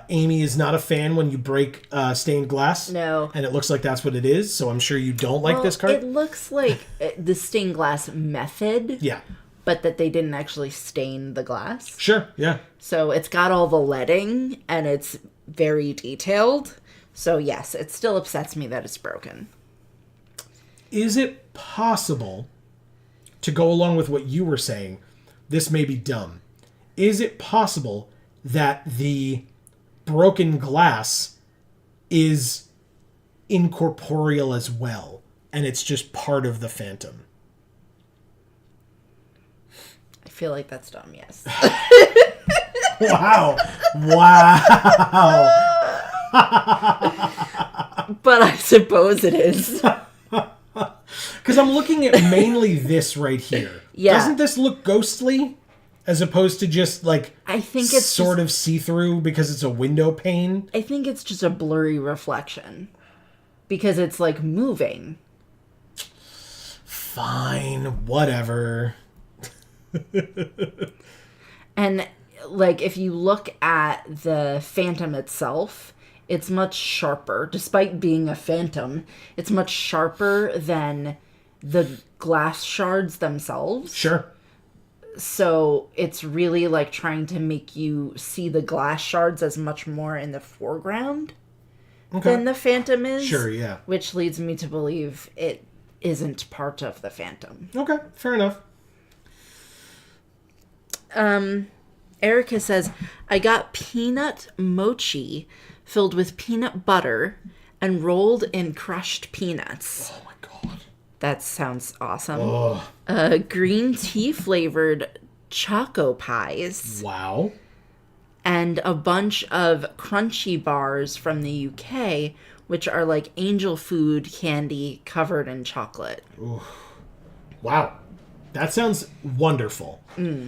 Amy is not a fan when you break stained glass. No. And it looks like that's what it is. So I'm sure you don't like this card. It looks like the stained glass method. Yeah. But that they didn't actually stain the glass. Sure. Yeah. So it's got all the leading and it's very detailed. So yes, it still upsets me that it's broken. Is it possible, to go along with what you were saying, this may be dumb, is it possible that the broken glass is incorporeal as well, and it's just part of the Phantom? I feel like that's dumb, yes. Wow. Wow. But I suppose it is. Because I'm looking at mainly this right here. Yeah. Doesn't this look ghostly? As opposed to just, like, I think it's sort of see-through because it's a window pane? I think it's just a blurry reflection. Because it's, like, moving. Fine. Whatever. And, like, if you look at the Phantom itself, it's much sharper. Despite being a Phantom, it's much sharper than the glass shards themselves. Sure. So it's really like trying to make you see the glass shards as much more in the foreground than the Phantom is. Sure, yeah. Which leads me to believe it isn't part of the Phantom. Okay, fair enough. Erica says, I got peanut mochi filled with peanut butter and rolled in crushed peanuts. Oh my god. That sounds awesome. Green tea flavored choco pies. Wow. And a bunch of crunchy bars from the UK, which are like angel food candy covered in chocolate. Ooh. Wow. That sounds wonderful.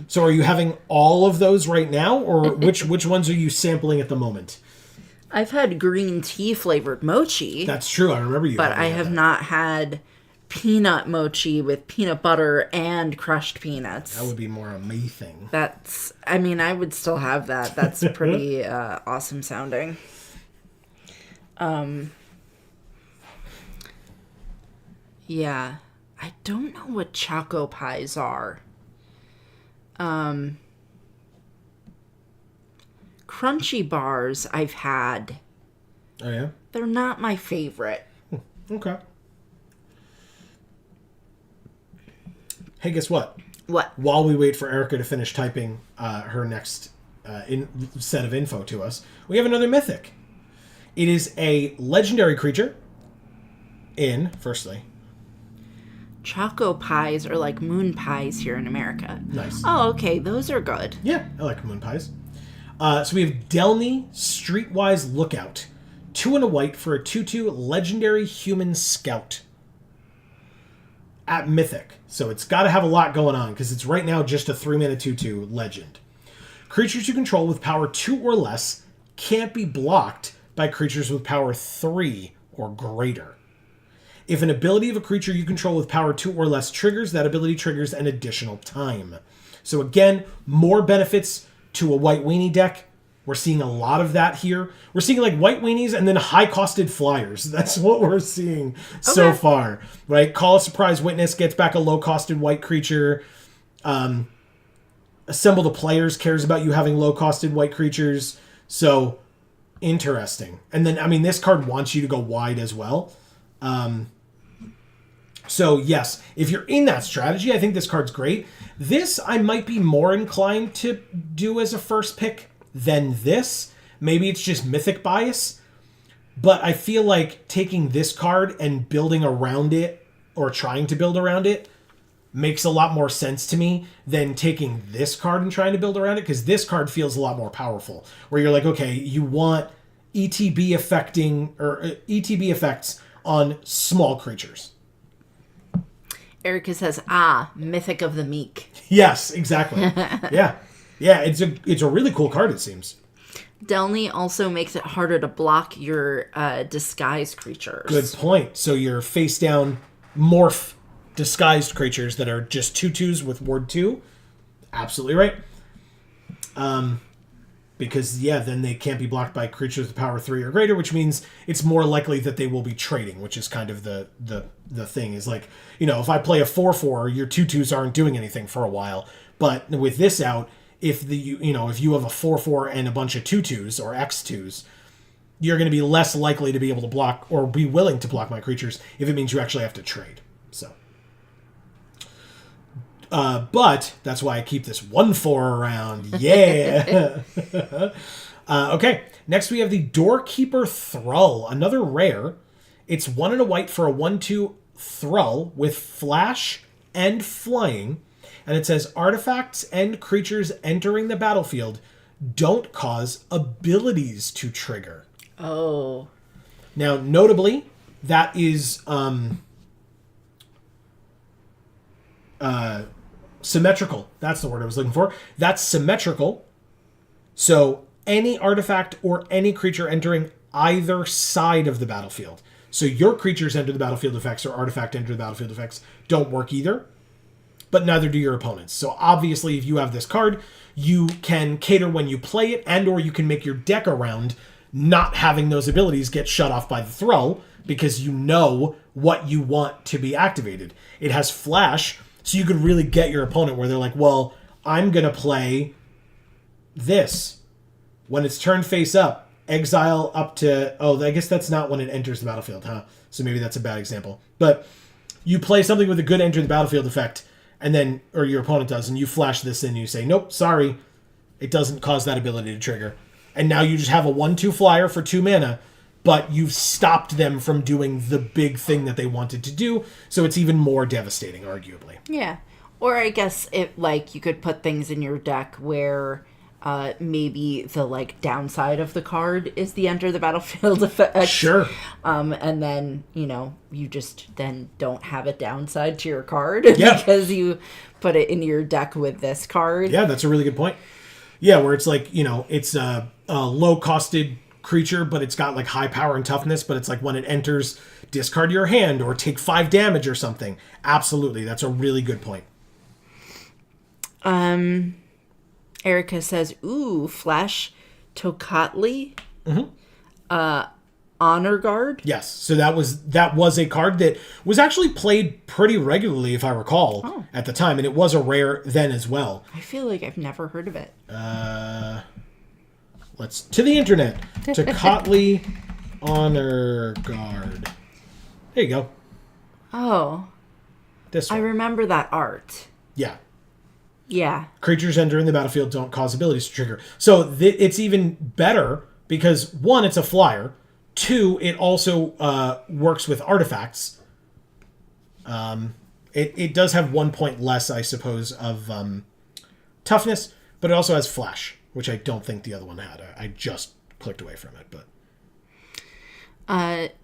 So are you having all of those right now, or which ones are you sampling at the moment? I've had green tea flavored mochi. That's true. I remember you. But I have not had peanut mochi with peanut butter and crushed peanuts. That would be more amazing. That's, I mean, I would still have that. That's pretty awesome sounding. Yeah. I don't know what choco pies are. Crunchy bars I've had. Oh, yeah? They're not my favorite. Okay. Hey, guess what? What? While we wait for Erica to finish typing her next set of info to us, we have another mythic. It is a legendary creature firstly. Choco pies are like moon pies here in America. Nice. Oh, okay. Those are good. Yeah, I like moon pies. So we have Delny, Streetwise Lookout. 2 and a white for a 2/2 legendary human scout. At Mythic. So it's got to have a lot going on because it's right now just a 3-mana 2/2 legend. Creatures you control with power 2 or less can't be blocked by creatures with power 3 or greater. If an ability of a creature you control with power 2 or less triggers, that ability triggers an additional time. So again, more benefits to a white weenie deck. We're seeing a lot of that here. We're seeing like white weenies and then high-costed flyers. That's what we're seeing so far, right? Call a Surprise Witness gets back a low-costed white creature. Assemble the Players cares about you having low-costed white creatures. So, interesting. And then, I mean, this card wants you to go wide as well. So, yes, if you're in that strategy, I think this card's great. This, I might be more inclined to do as a first pick than this. Maybe it's just Mythic bias. But I feel like taking this card and building around it, or trying to build around it, makes a lot more sense to me than taking this card and trying to build around it, because this card feels a lot more powerful. Where you're like, okay, you want ETB ETB effects on small creatures. Erica says, Mythic of the Meek. Yes, exactly. Yeah. It's a really cool card, it seems. Delney also makes it harder to block your disguised creatures. Good point. So your face down morph disguised creatures that are just 2/2s with ward 2. Absolutely right. Because, then they can't be blocked by creatures with power 3 or greater, which means it's more likely that they will be trading, which is kind of the thing. Is like, if I play a 4/4, your 2/2s aren't doing anything for a while. But with this out, if if you have a 4/4 and a bunch of 2/2s or X2s, you're going to be less likely to be able to block or be willing to block my creatures if it means you actually have to trade. So, but that's why I keep this 1/4 around. Yeah. Okay. Next we have the Doorkeeper Thrall, another rare. It's 1 and a white for a 1/2 Thrall with flash and flying. And it says, artifacts and creatures entering the battlefield don't cause abilities to trigger. Oh. Now, notably, that is symmetrical. That's the word I was looking for. That's symmetrical. So any artifact or any creature entering either side of the battlefield. So your creatures enter the battlefield effects or artifact enter the battlefield effects don't work either. But neither do your opponents. So obviously, if you have this card, you can cater when you play it, and or you can make your deck around not having those abilities get shut off by the Thrall, because you know what you want to be activated. It has flash, so you could really get your opponent where they're like, well, I'm going to play this. When it's turned face up, exile up to... Oh, I guess that's not when it enters the battlefield, huh? So maybe that's a bad example. But you play something with a good enter the battlefield effect, and then, or your opponent does, and you flash this in and you say, nope, sorry, it doesn't cause that ability to trigger. And now you just have a 1/2 flyer for 2 mana, but you've stopped them from doing the big thing that they wanted to do, so it's even more devastating, arguably. Yeah. Or I guess you could put things in your deck where maybe the downside of the card is the enter the battlefield effect. Sure. And then, you just then don't have a downside to your card because you put it in your deck with this card. Yeah, that's a really good point. Yeah, where it's it's a low-costed creature, but it's got high power and toughness, but it's when it enters, discard your hand or take 5 damage or something. Absolutely, that's a really good point. Erica says, ooh, Flash Tocatli. Mm-hmm. Honor Guard. Yes, so that was a card that was actually played pretty regularly, if I recall, at the time, and it was a rare then as well. I feel like I've never heard of it. Let's to the internet. Tocatli Honor Guard. There you go. Oh, this one. I remember that art. Yeah. Yeah. Creatures entering the battlefield don't cause abilities to trigger. So it's even better because, 1, it's a flyer. 2, it also works with artifacts. It does have 1 point less, I suppose, of toughness, but it also has flash, which I don't think the other one had. I just clicked away from it, but...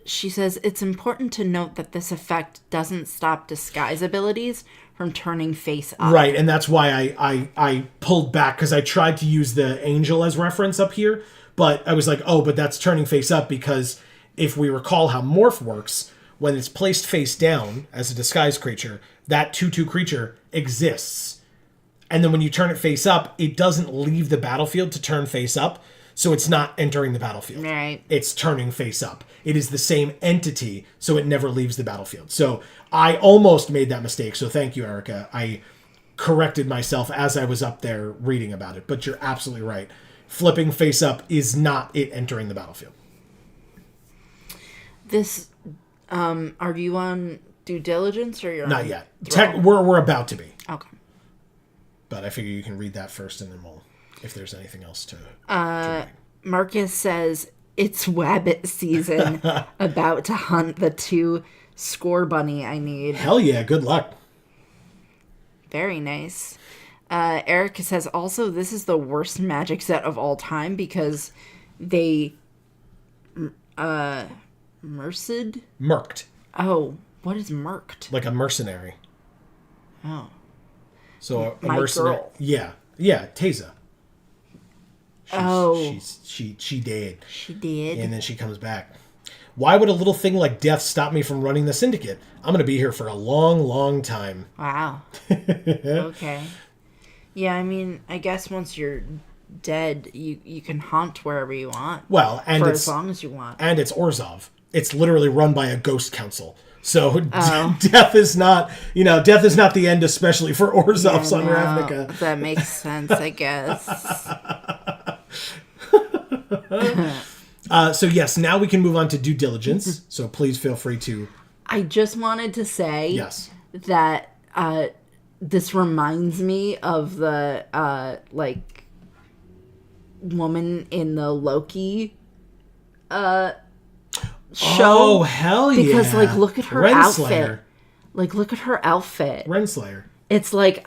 She says, it's important to note that this effect doesn't stop disguise abilities from turning face up. Right, and that's why I pulled back, because I tried to use the angel as reference up here, but I was like, oh, but that's turning face up, because if we recall how Morph works, when it's placed face down as a disguised creature, that 2/2 creature exists. And then when you turn it face up, it doesn't leave the battlefield to turn face up, so it's not entering the battlefield. Right. It's turning face up. It is the same entity, so it never leaves the battlefield. So I almost made that mistake, so thank you, Erica. I corrected myself as I was up there reading about it. But you're absolutely right. Flipping face up is not it entering the battlefield. This, are you on due diligence or you're Not on yet. throw? We're about to be. Okay. But I figure you can read that first, and then we'll, if there's anything else to read. Marcus says it's Wabbit season, about to hunt the 2 score bunny I need. Hell yeah, good luck. Very nice. Erica says also this is the worst magic set of all time because they Merked. Oh, what is merked? Like a mercenary. Oh. So a My mercenary. girl. Yeah, Taza. She did. She did. And then she comes back. Why would a little thing like death stop me from running the syndicate? I'm going to be here for a long, long time. Wow. Okay. Yeah, I mean, I guess once you're dead, you can haunt wherever you want. Well, and for it's, as long as you want. And it's Orzhov. It's literally run by a ghost council. So death is not, death is not the end, especially for Orzhovs on Ravnica. That makes sense, I guess. So yes, now we can move on to due diligence. So please feel free to. I just wanted to say Yes. that this reminds me of the woman in the Loki show. Oh, hell yeah. Because look at her Renslayer. outfit. Look at her outfit. Renslayer. It's like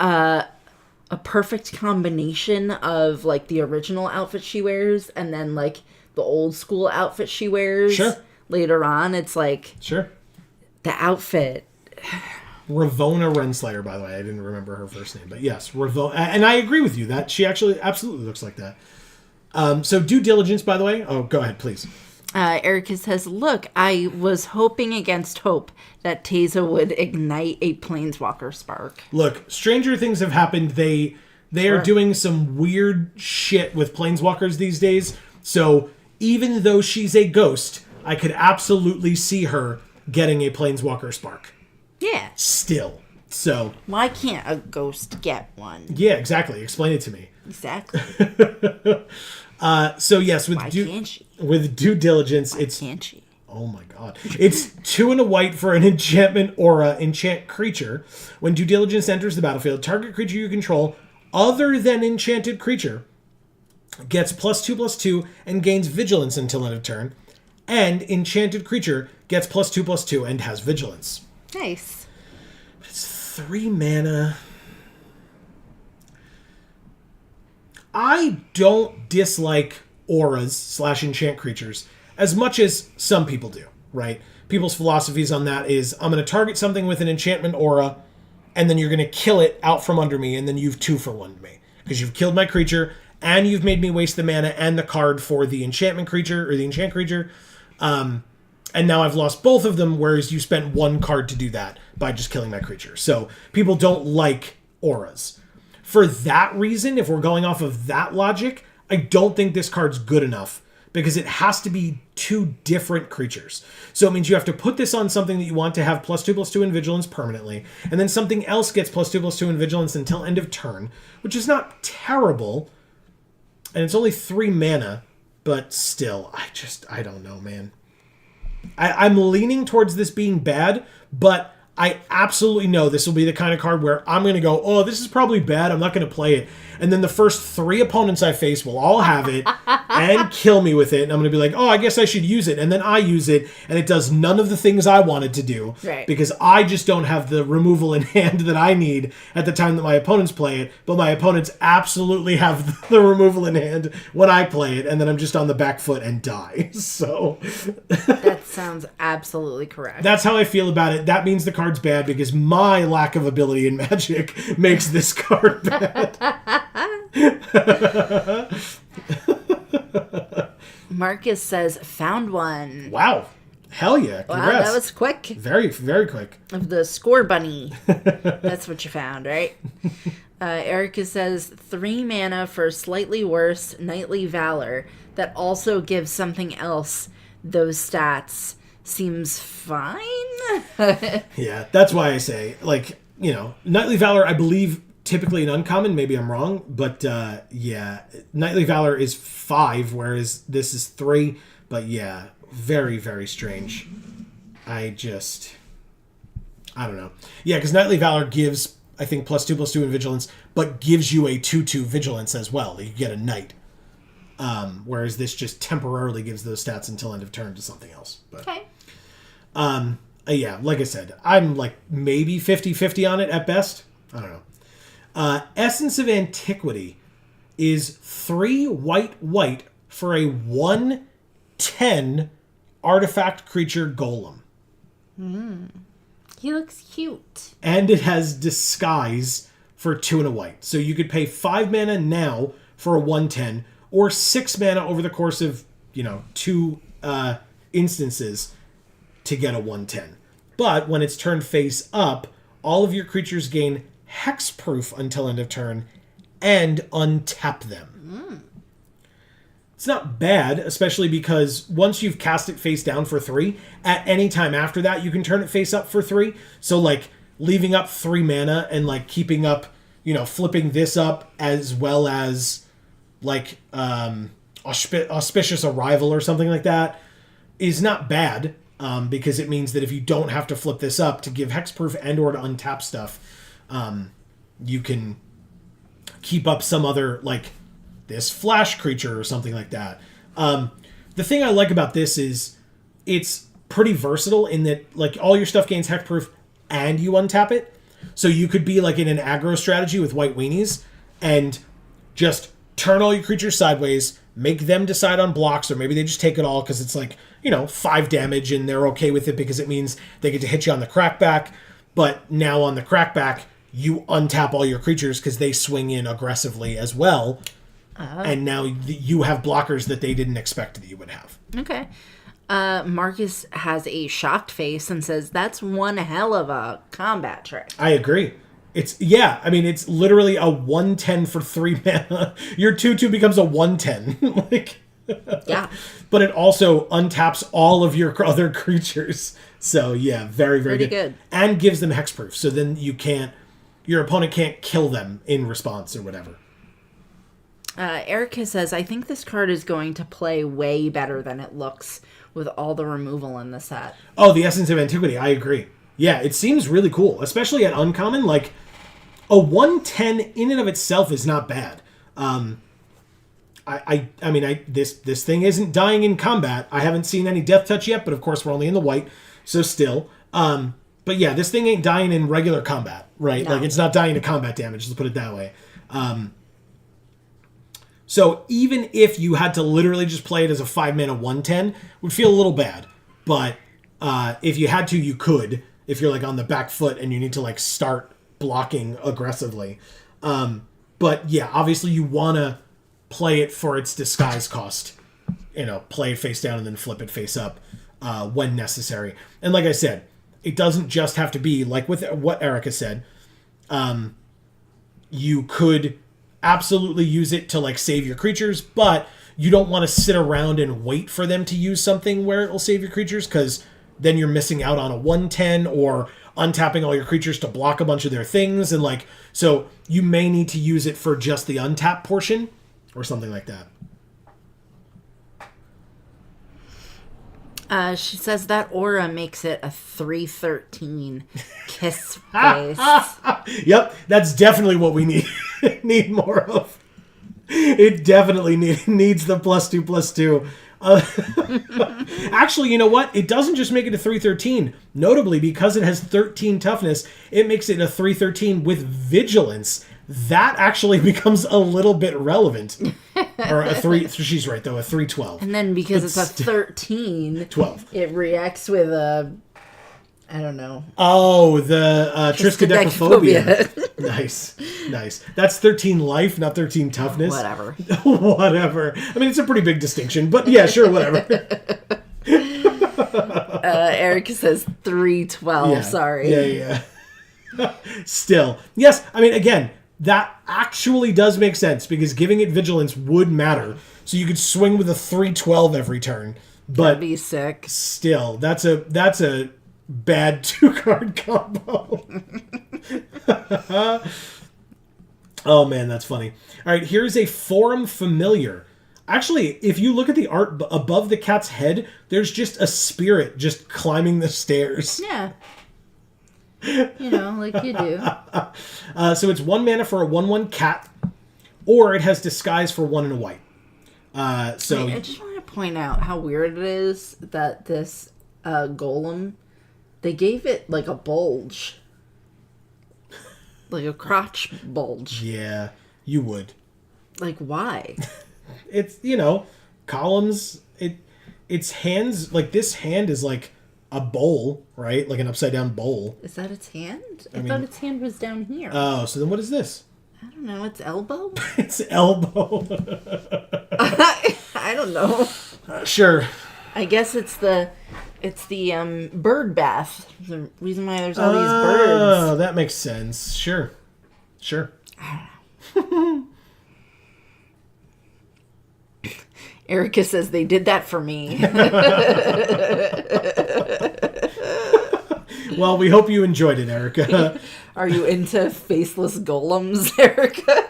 a perfect combination of the original outfit she wears and then the old school outfit she wears. Sure. Later on. It's Sure. the outfit. Ravonna Renslayer, by the way. I didn't remember her first name, but yes, Ravonna. And I agree with you that she actually absolutely looks like that. So due diligence, by the way. Oh, go ahead, please. Erica says, look, I was hoping against hope that Taza would ignite a planeswalker spark. Look, stranger things have happened. They are doing some weird shit with planeswalkers these days. So even though she's a ghost, I could absolutely see her getting a planeswalker spark. Yeah. Still. So. Why can't a ghost get one? Yeah, exactly. Explain it to me. Exactly. So yes, with can't she? With due diligence, Can't she? Oh my god. It's 2 and a white for an enchantment aura enchant creature. When due diligence enters the battlefield, target creature you control other than enchanted creature gets +2/+2 and gains vigilance until end of turn. And enchanted creature gets +2/+2 and has vigilance. Nice. It's 3 mana. I don't dislike auras / enchant creatures as much as some people do, right? People's philosophies on that is, I'm going to target something with an enchantment aura, and then you're going to kill it out from under me, and then you've 2-for-1'd me. Because you've killed my creature, and you've made me waste the mana and the card for the enchantment creature, or the enchant creature. And now I've lost both of them, whereas you spent 1 card to do that by just killing my creature. So people don't like auras. For that reason, if we're going off of that logic, I don't think this card's good enough because it has to be 2 different creatures. So it means you have to put this on something that you want to have +2/+2 in vigilance permanently, and then something else gets +2/+2 in vigilance until end of turn, which is not terrible, and it's only 3 mana, but still, I don't know, man. I'm leaning towards this being bad, but I absolutely know this will be the kind of card where I'm going to go, oh, this is probably bad, I'm not going to play it. And then the first 3 opponents I face will all have it and kill me with it. And I'm going to be like, oh, I guess I should use it. And then I use it, and it does none of the things I wanted to do. Right. Because I just don't have the removal in hand that I need at the time that my opponents play it. But my opponents absolutely have the removal in hand when I play it. And then I'm just on the back foot and die. So that sounds absolutely correct. That's how I feel about it. That means the card's bad because my lack of ability in Magic makes this card bad. Marcus says, found one. Wow. Hell yeah. Congrats. Wow, that was quick. Very, very quick. Of the score bunny. That's what you found, right? Erica says, 3 mana for slightly worse Knightly Valor that also gives something else those stats. Seems fine. Yeah, that's why I say, Knightly Valor, I believe, typically an uncommon. Maybe I'm wrong, but Knightly Valor is 5, whereas this is 3. But yeah, very, very strange. I don't know. Yeah, because Knightly Valor gives, I think, +2/+2 in Vigilance, but gives you a 2/2 Vigilance as well. You get a Knight. Whereas this just temporarily gives those stats until end of turn to something else. But, Okay. Yeah, like I said, I'm like maybe 50-50 on it at best. I don't know. Essence of Antiquity is 3 white for a 1/10 artifact creature golem. He looks cute. And it has Disguise for 2 and a white. So you could pay 5 mana now for a 1/10, or 6 mana over the course of, 2 instances to get a 1/10. But when it's turned face up, all of your creatures gain hexproof until end of turn and untap them. It's not bad, especially because once you've cast it face down for 3, at any time after that, you can turn it face up for 3. So, like, leaving up 3 mana and, like, keeping up, flipping this up as well as, like, Auspicious Arrival or something like that is not bad, because it means that if you don't have to flip this up to give hexproof and or to untap stuff, you can keep up some other, like, this flash creature or something like that. The thing I like about this is it's pretty versatile in that, like, all your stuff gains hexproof and you untap it. So you could be, like, in an aggro strategy with white weenies and just turn all your creatures sideways, make them decide on blocks, or maybe they just take it all because it's like, 5 damage and they're okay with it because it means they get to hit you on the crackback. But now on the crackback, you untap all your creatures because they swing in aggressively as well. And now you have blockers that they didn't expect that you would have. Okay. Marcus has a shocked face and says, that's one hell of a combat trick. I agree. It's literally a 1/10 for 3 mana. Your 2/2 becomes a 1/10. Yeah. But it also untaps all of your other creatures. So yeah, very, very good. And gives them hexproof. So then your opponent can't kill them in response or whatever. Erica says, I think this card is going to play way better than it looks with all the removal in the set. Oh, the Essence of Antiquity. I agree. Yeah, it seems really cool, especially at uncommon. Like, a 1/10 in and of itself is not bad. This thing isn't dying in combat. I haven't seen any death touch yet, but of course we're only in the white, so still. But yeah, this thing ain't dying in regular combat, right? No. Like, it's not dying to combat damage, let's put it that way. So even if you had to literally just play it as a 5 mana 1/10, would feel a little bad. But if you had to, you could. If you're, like, on the back foot and you need to, like, start blocking aggressively. But yeah, obviously you want to play it for its disguise cost. Play it face down and then flip it face up when necessary. And like I said, it doesn't just have to be, like with what Erica said, you could absolutely use it to, like, save your creatures, but you don't want to sit around and wait for them to use something where it will save your creatures, because then you're missing out on a 1/10 or untapping all your creatures to block a bunch of their things. And, like, so you may need to use it for just the untap portion or something like that. She says that aura makes it a 3/13 kiss face. Yep, that's definitely what we need more of. It definitely needs the +2/+2. Actually, you know what? It doesn't just make it a 3/13. Notably, because it has 13 toughness, it makes it a 3/13 with vigilance. That actually becomes a little bit relevant. Or a 3, she's right though, a 3/12. And then because it's a 13, 12. It reacts with a, I don't know. Oh, the triskaidekaphobia. Nice. That's 13 life, not 13 toughness. Whatever. I mean, it's a pretty big distinction, but yeah, sure, whatever. Erica says 3/12. Yeah. Sorry. Yeah. Still, yes. I mean, again, that actually does make sense because giving it vigilance would matter. So you could swing with a 3/12 every turn. But that'd be sick. Still, that's a bad 2-card combo. Oh man, that's funny. All right, here's a forum familiar. Actually, if you look at the art above the cat's head, there's just a spirit just climbing the stairs. Yeah. You know, like you do. So it's 1 mana for a 1/1 cat, or it has disguise for 1 and a white. I just want to point out how weird it is that this golem, they gave it like a bulge. Like a crotch bulge. Yeah, you would. Like, why? It's, columns. Its hands, like this hand is like a bowl, right? Like an upside down bowl. Is that its hand? I thought its hand was down here. Oh, so then what is this? I don't know. Its elbow? It's elbow. I don't know. Sure. I guess it's the bird bath. The reason why there's all these birds. Oh, that makes sense. Sure. I don't know. Erica says they did that for me. Well, we hope you enjoyed it, Erica. Are you into faceless golems, Erica?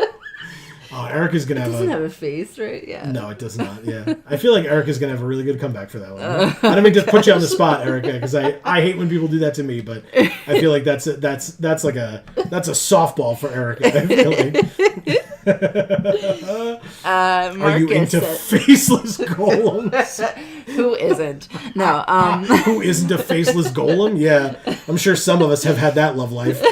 Oh, Erica's going to have It doesn't have a face, right? Yeah. No, it does not, yeah. I feel like Erica's going to have a really good comeback for that one. I don't mean to put you on the spot, Erica, because I hate when people do that to me, but I feel like that's a softball for Erica, I feel like. Are you into faceless golems? Who isn't? No. Who isn't a faceless golem? Yeah, I'm sure some of us have had that love life.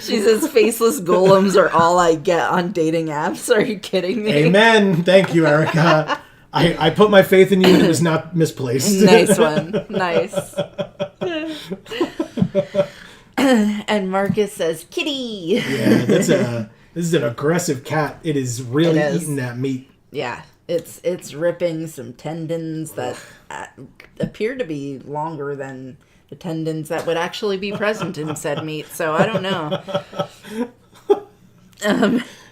She says faceless golems are all I get on dating apps. Are you kidding me? Amen. Thank you, Erica. I put my faith in you and it was not misplaced. Nice one. Nice. And Marcus says, kitty. Yeah, this is an aggressive cat. It is really eating that meat. Yeah, it's ripping some tendons that appear to be longer than the tendons that would actually be present in said meat. So I don't know.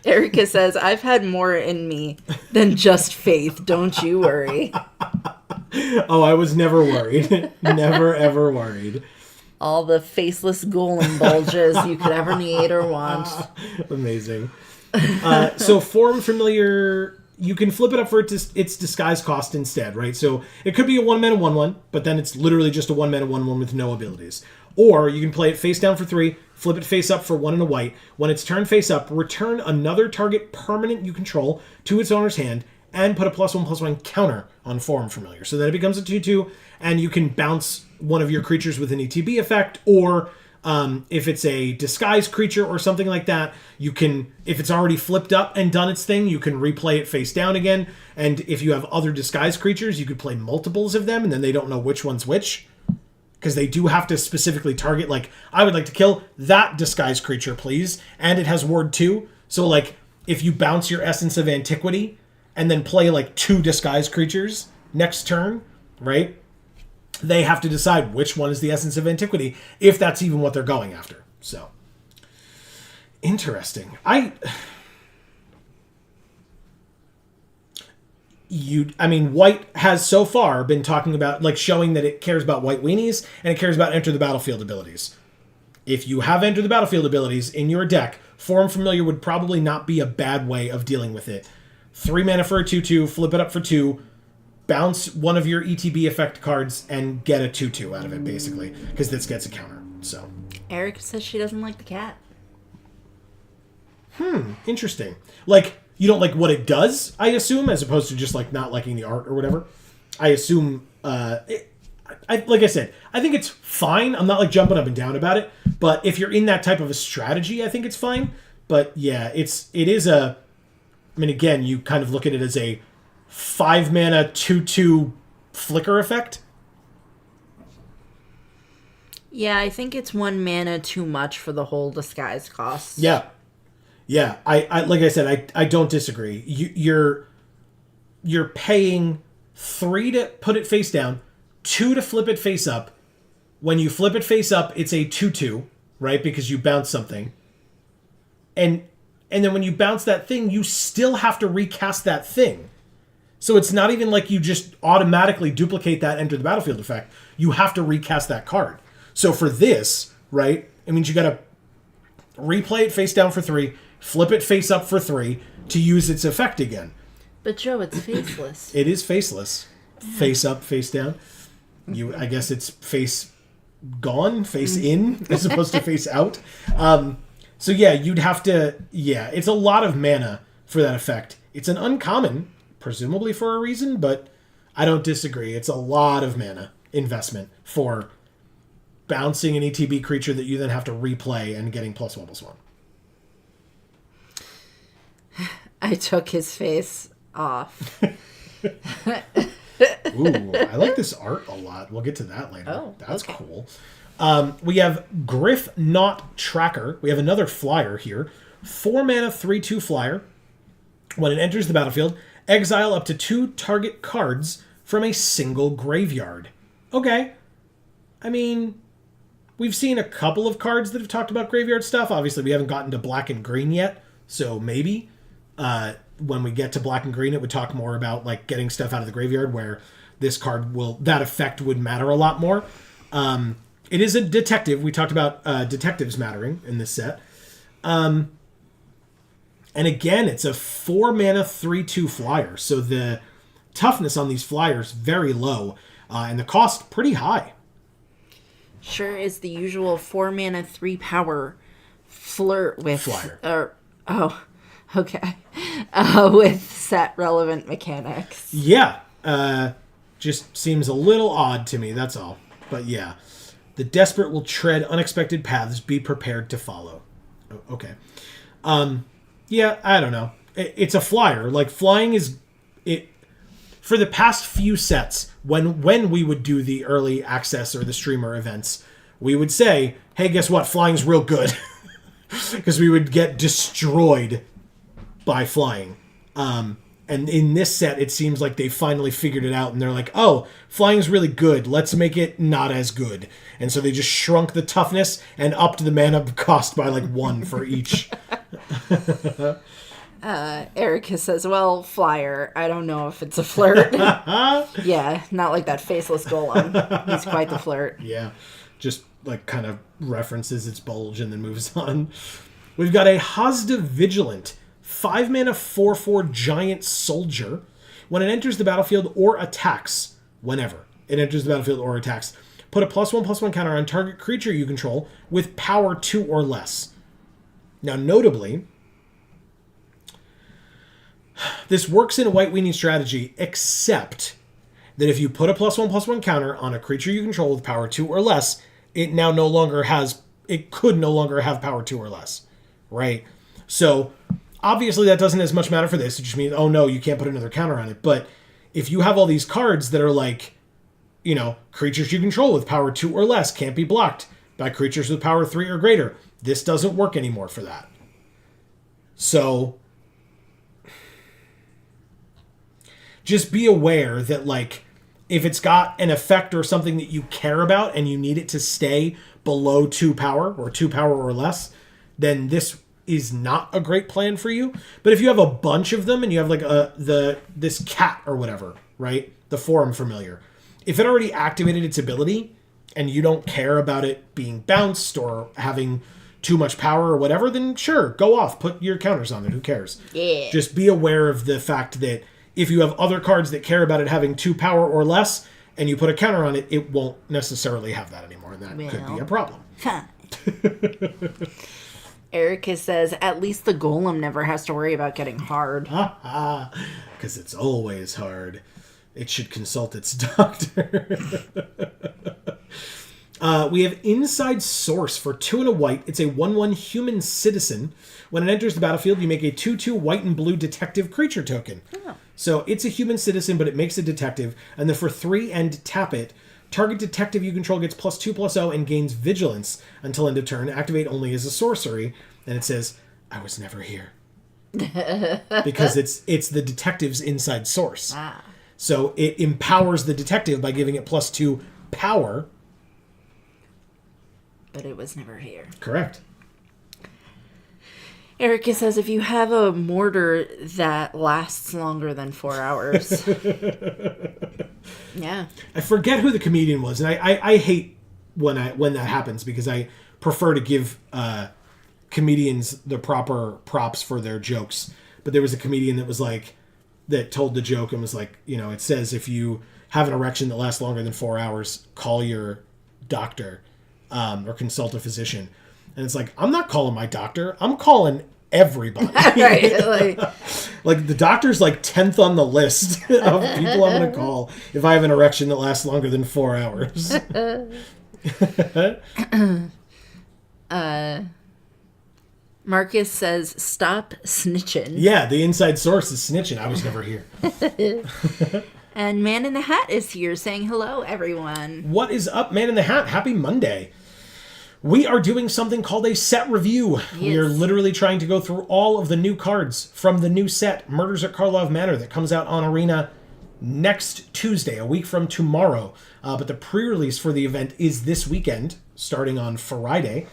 Erica says, I've had more in me than just faith. Don't you worry. Oh, I was never worried. Never, ever worried. All the faceless golem bulges you could ever need or want. Amazing. So form familiar, you can flip it up for its disguise cost instead, right? So it could be a 1 mana 1/1, but then it's literally just a 1 mana 1/1 with no abilities. Or you can play it face down for 3, flip it face up for 1 and a white. When it's turned face up, return another target permanent you control to its owner's hand and put a +1/+1 counter on form familiar. So then it becomes a 2/2, and you can bounce one of your creatures with an ETB effect, or if it's a disguise creature or something like that, you can, if it's already flipped up and done its thing, you can replay it face down again. And if you have other disguise creatures, you could play multiples of them, and then they don't know which one's which. Because they do have to specifically target, like, I would like to kill that disguise creature, please. And it has ward 2. So, like, if you bounce your Essence of Antiquity and then play, like, 2 disguise creatures next turn, right? They have to decide which one is the Essence of Antiquity, if that's even what they're going after. So, interesting. White has so far been talking about, like, showing that it cares about white weenies, and it cares about enter the battlefield abilities. If you have enter the battlefield abilities in your deck, Form Familiar would probably not be a bad way of dealing with it. 3 mana for a 2/2, flip it up for 2, bounce one of your ETB effect cards, and get a 2/2 out of it, basically, because this gets a counter. So, Eric says she doesn't like the cat. Interesting. Like, you don't like what it does, I assume, as opposed to just, like, not liking the art or whatever. I assume, like I said, I think it's fine. I'm not, like, jumping up and down about it. But if you're in that type of a strategy, I think it's fine. But, yeah, it is a... I mean, again, you kind of look at it as a 5 mana 2/2 flicker effect. Yeah, I think it's 1 mana too much for the whole disguise cost. Yeah. Yeah, I like I said, I don't disagree. You're paying 3 to put it face down, 2 to flip it face up. When you flip it face up, it's a 2/2, right? Because you bounce something. And then when you bounce that thing, you still have to recast that thing. So it's not even like you just automatically duplicate that enter the battlefield effect. You have to recast that card. So for this, right, It means you got to replay it face down for 3, flip it face up for 3 to use its effect again. But Joe, it's faceless. It is faceless. Face up, face down. I guess it's face gone, face in, as opposed to face out. So yeah, you'd have to... Yeah, it's a lot of mana for that effect. It's an uncommon, presumably for a reason, but I don't disagree. It's a lot of mana investment for bouncing an ETB creature that you then have to replay and getting +1/+1. I took his face off. Ooh, I like this art a lot. We'll get to that later. Oh, that's okay. cool. We have Griff Knot Tracker. We have another flyer here. 4 mana, 3/2 flyer. When it enters the battlefield, exile up to 2 target cards from a single graveyard. Okay. I mean, we've seen a couple of cards that have talked about graveyard stuff. Obviously, we haven't gotten to black and green yet, so maybe when we get to black and green, it would talk more about like getting stuff out of the graveyard, where this card that effect would matter a lot more. It is a detective. We talked about detectives mattering in this set. And again, it's a 4 mana 3/2 flyer, so the toughness on these flyers very low, and the cost pretty high. Sure is the usual 4 mana 3 power flirt with flyer. Okay. With set relevant mechanics. Yeah. Just seems a little odd to me, that's all. But yeah. The desperate will tread unexpected paths, be prepared to follow. Oh, okay. Yeah, I don't know. It's a flyer. Like, flying is... For the past few sets, when we would do the early access or the streamer events, we would say, hey, guess what? Flying's real good. Because we would get destroyed by flying. And in this set, it seems like they finally figured it out, and they're like, oh, flying's really good. Let's make it not as good. And so they just shrunk the toughness and upped the mana cost by like 1 for each. Erica says, well, flyer. I don't know if it's a flirt. Yeah, not like that faceless golem. He's quite the flirt. Yeah, just like kind of references its bulge and then moves on. We've got a Hazda Vigilant, 5 mana 4/4 giant soldier. When it enters the battlefield or attacks, whenever it enters the battlefield or attacks, put a +1/+1 counter on target creature you control with power 2 or less. Now, notably, this works in a white weenie strategy, except that if you put a +1/+1 counter on a creature you control with power 2 or less, it could no longer have power 2 or less, right? So obviously that doesn't as much matter for this. It just means, oh no, you can't put another counter on it. But if you have all these cards that are like, you know, creatures you control with power 2 or less can't be blocked by creatures with power 3 or greater, this doesn't work anymore for that. So just be aware that, like, if it's got an effect or something that you care about and you need it to stay below 2 power or 2 power or less, then this is not a great plan for you. But if you have a bunch of them and you have like this cat or whatever, right? The Forum Familiar. If it already activated its ability and you don't care about it being bounced or having too much power or whatever, then sure, go off. Put your counters on it. Who cares? Yeah. Just be aware of the fact that if you have other cards that care about it having 2 power or less and you put a counter on it, it won't necessarily have that anymore. And that could be a problem. Erica says, at least the golem never has to worry about getting hard. Because it's always hard. It should consult its doctor. We have Inside Source for 2 and a white. It's a 1/1 human citizen. When it enters the battlefield, you make a 2/2 white and blue detective creature token. Oh. So it's a human citizen, but it makes a detective. And then for 3 and tap it, target detective you control gets +2/+0 and gains vigilance until end of turn. Activate only as a sorcery. And it says, I was never here. Because it's the detective's inside source. Ah. So it empowers the detective by giving it +2 power. But it was never here. Correct. Erica says, if you have a mortar that lasts longer than 4 hours. Yeah. I forget who the comedian was, and I hate when that happens, because I prefer to give comedians the proper props for their jokes. But there was a comedian that was like, that told the joke and was like, you know, it says if you have an erection that lasts longer than 4 hours, call your doctor or consult a physician. And it's like, I'm not calling my doctor. I'm calling everybody. Right, like the doctor's like 10th on the list of people I'm going to call if I have an erection that lasts longer than 4 hours. Marcus says, stop snitching. Yeah, the inside source is snitching. I was never here. And Man in the Hat is here saying hello, everyone. What is up, Man in the Hat? Happy Monday. We are doing something called a set review. Yes. We are literally trying to go through all of the new cards from the new set, Murders at Karlov Manor, that comes out on Arena next Tuesday, a week from tomorrow. But the pre-release for the event is this weekend, starting on Friday.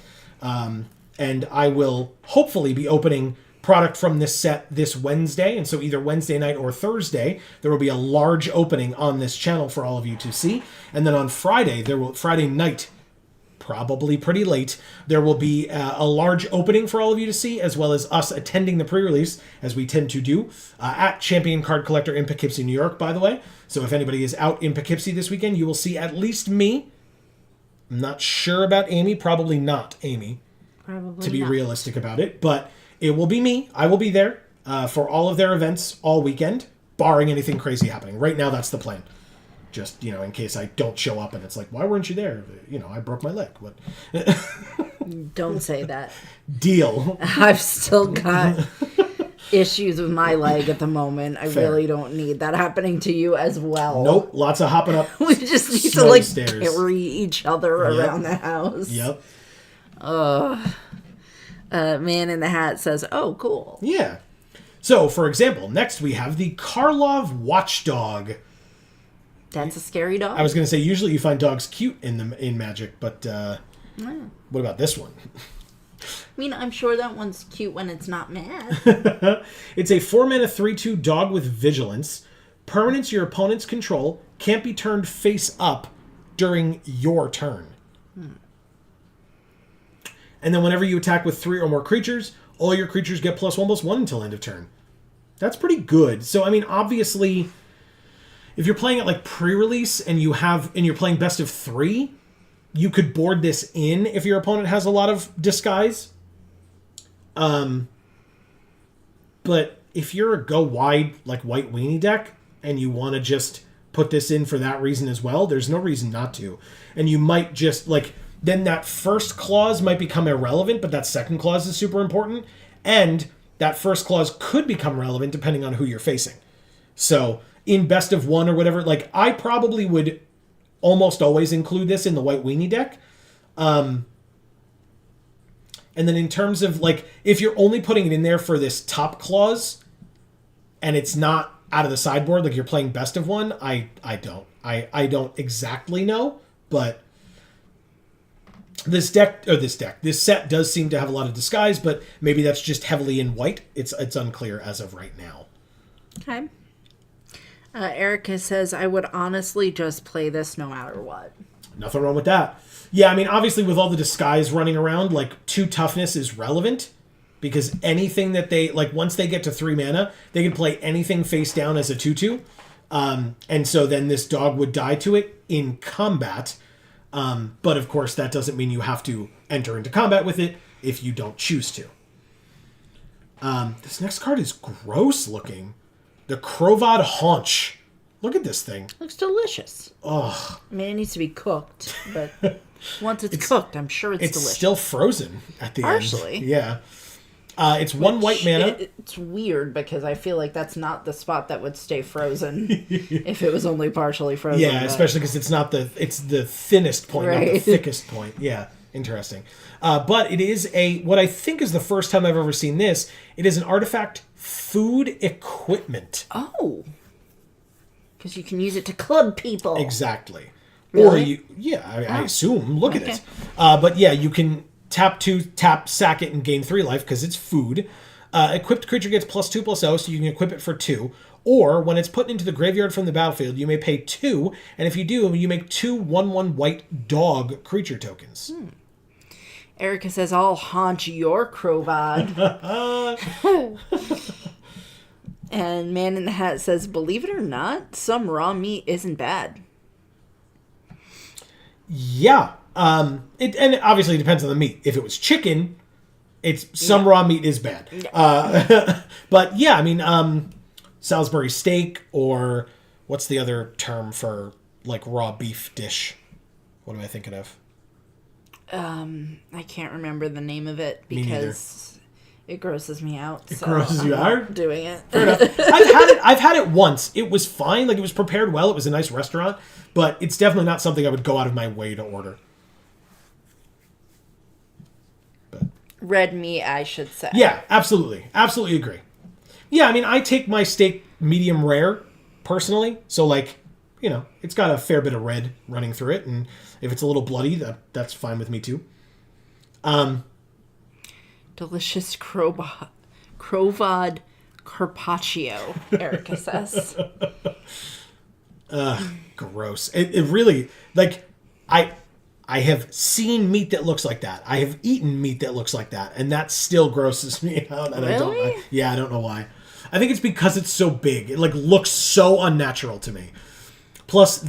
And I will hopefully be opening product from this set this Wednesday. And so either Wednesday night or Thursday, there will be a large opening on this channel for all of you to see. And then on Friday, Friday night, probably pretty late, there will be a large opening for all of you to see, as well as us attending the pre-release, as we tend to do, at Champion Card Collector in Poughkeepsie, New York, by the way. So if anybody is out in Poughkeepsie this weekend, you will see at least me. I'm not sure about Amy. Probably not Amy. Probably to be not. Realistic about it, but it will be me. I will be there for all of their events all weekend, barring anything crazy happening. Right now, that's the plan. Just, you know, in case I don't show up and it's like, why weren't you there? You know, I broke my leg. What? Don't say that. Deal. I've still got issues with my leg at the moment. I Fair. really don't need that happening to you as well. Nope. Lots of hopping up. We just need to, like, carry each other around the house. Yep. Man in the Hat says, oh, cool. Yeah. So, for example, next we have the Karlov Watchdog. That's a scary dog. I was going to say, usually you find dogs cute in Magic, but what about this one? I mean, I'm sure that one's cute when it's not mad. It's a 4-mana 3/2 dog with vigilance. Permanents your opponent's control can't be turned face up during your turn. And then whenever you attack with 3 or more creatures, all your creatures get +1/+1 until end of turn. That's pretty good. So, I mean, obviously, if you're playing it like pre-release and you're playing best of 3, you could board this in if your opponent has a lot of disguise. But if you're a go wide like white weenie deck and you want to just put this in for that reason as well, there's no reason not to. And you might just like, then that first clause might become irrelevant, but that second clause is super important. And that first clause could become relevant depending on who you're facing. So in best of 1 or whatever, like I probably would almost always include this in the white weenie deck. And then in terms of like, if you're only putting it in there for this top clause and it's not out of the sideboard, like you're playing best of 1, I don't exactly know, but this set does seem to have a lot of disguise, but maybe that's just heavily in white. It's unclear as of right now. Okay. Erica says, I would honestly just play this no matter what. Nothing wrong with that. Yeah, I mean, obviously with all the disguise running around, like 2 toughness is relevant because anything that they, like once they get to 3 mana, they can play anything face down as a 2/2. And so then this dog would die to it in combat. But of course, that doesn't mean you have to enter into combat with it if you don't choose to. This next card is gross looking. The Crovad Haunch. Look at this thing. Looks delicious. Ugh. I mean, it needs to be cooked, but once it's cooked, I'm sure it's delicious. It's still frozen at the Partially. end. Yeah. It's 1 white mana. It's weird because I feel like that's not the spot that would stay frozen if it was only partially frozen. Yeah, especially because it's the thinnest point, not the thickest point. Yeah, interesting. But it is what I think is the first time I've ever seen this. It is an artifact food equipment. Oh. Because you can use it to club people. Exactly. Really? Or I assume. Look at it. But yeah, you can tap 2, sack it, and gain 3 life because it's food. Equipped creature gets +2/+0, so you can equip it for 2. Or when it's put into the graveyard from the battlefield, you may pay 2, and if you do, you make 2 1/1 white dog creature tokens. Erica says, I'll haunt your Krovod. And Man in the Hat says, believe it or not, some raw meat isn't bad. Yeah. And it obviously depends on the meat. If it was chicken, some raw meat is bad. Yeah. But yeah, I mean, Salisbury steak, or what's the other term for like raw beef dish? What am I thinking of? I can't remember the name of it because it grosses me out. It grosses you out? Doing it. Fair enough. I've had it once. It was fine. Like, it was prepared well. It was a nice restaurant, but it's definitely not something I would go out of my way to order. But, red meat, I should say. yeah, absolutely. Absolutely agree. Yeah, I mean, I take my steak medium rare, personally. So, like, you know, it's got a fair bit of red running through it, and if it's a little bloody, that's fine with me too. Delicious Krovod carpaccio, Erica says. Gross. It really, like, I have seen meat that looks like that. I have eaten meat that looks like that, and that still grosses me out. And Really? I don't know why. I think it's because it's so big. It like looks so unnatural to me. Plus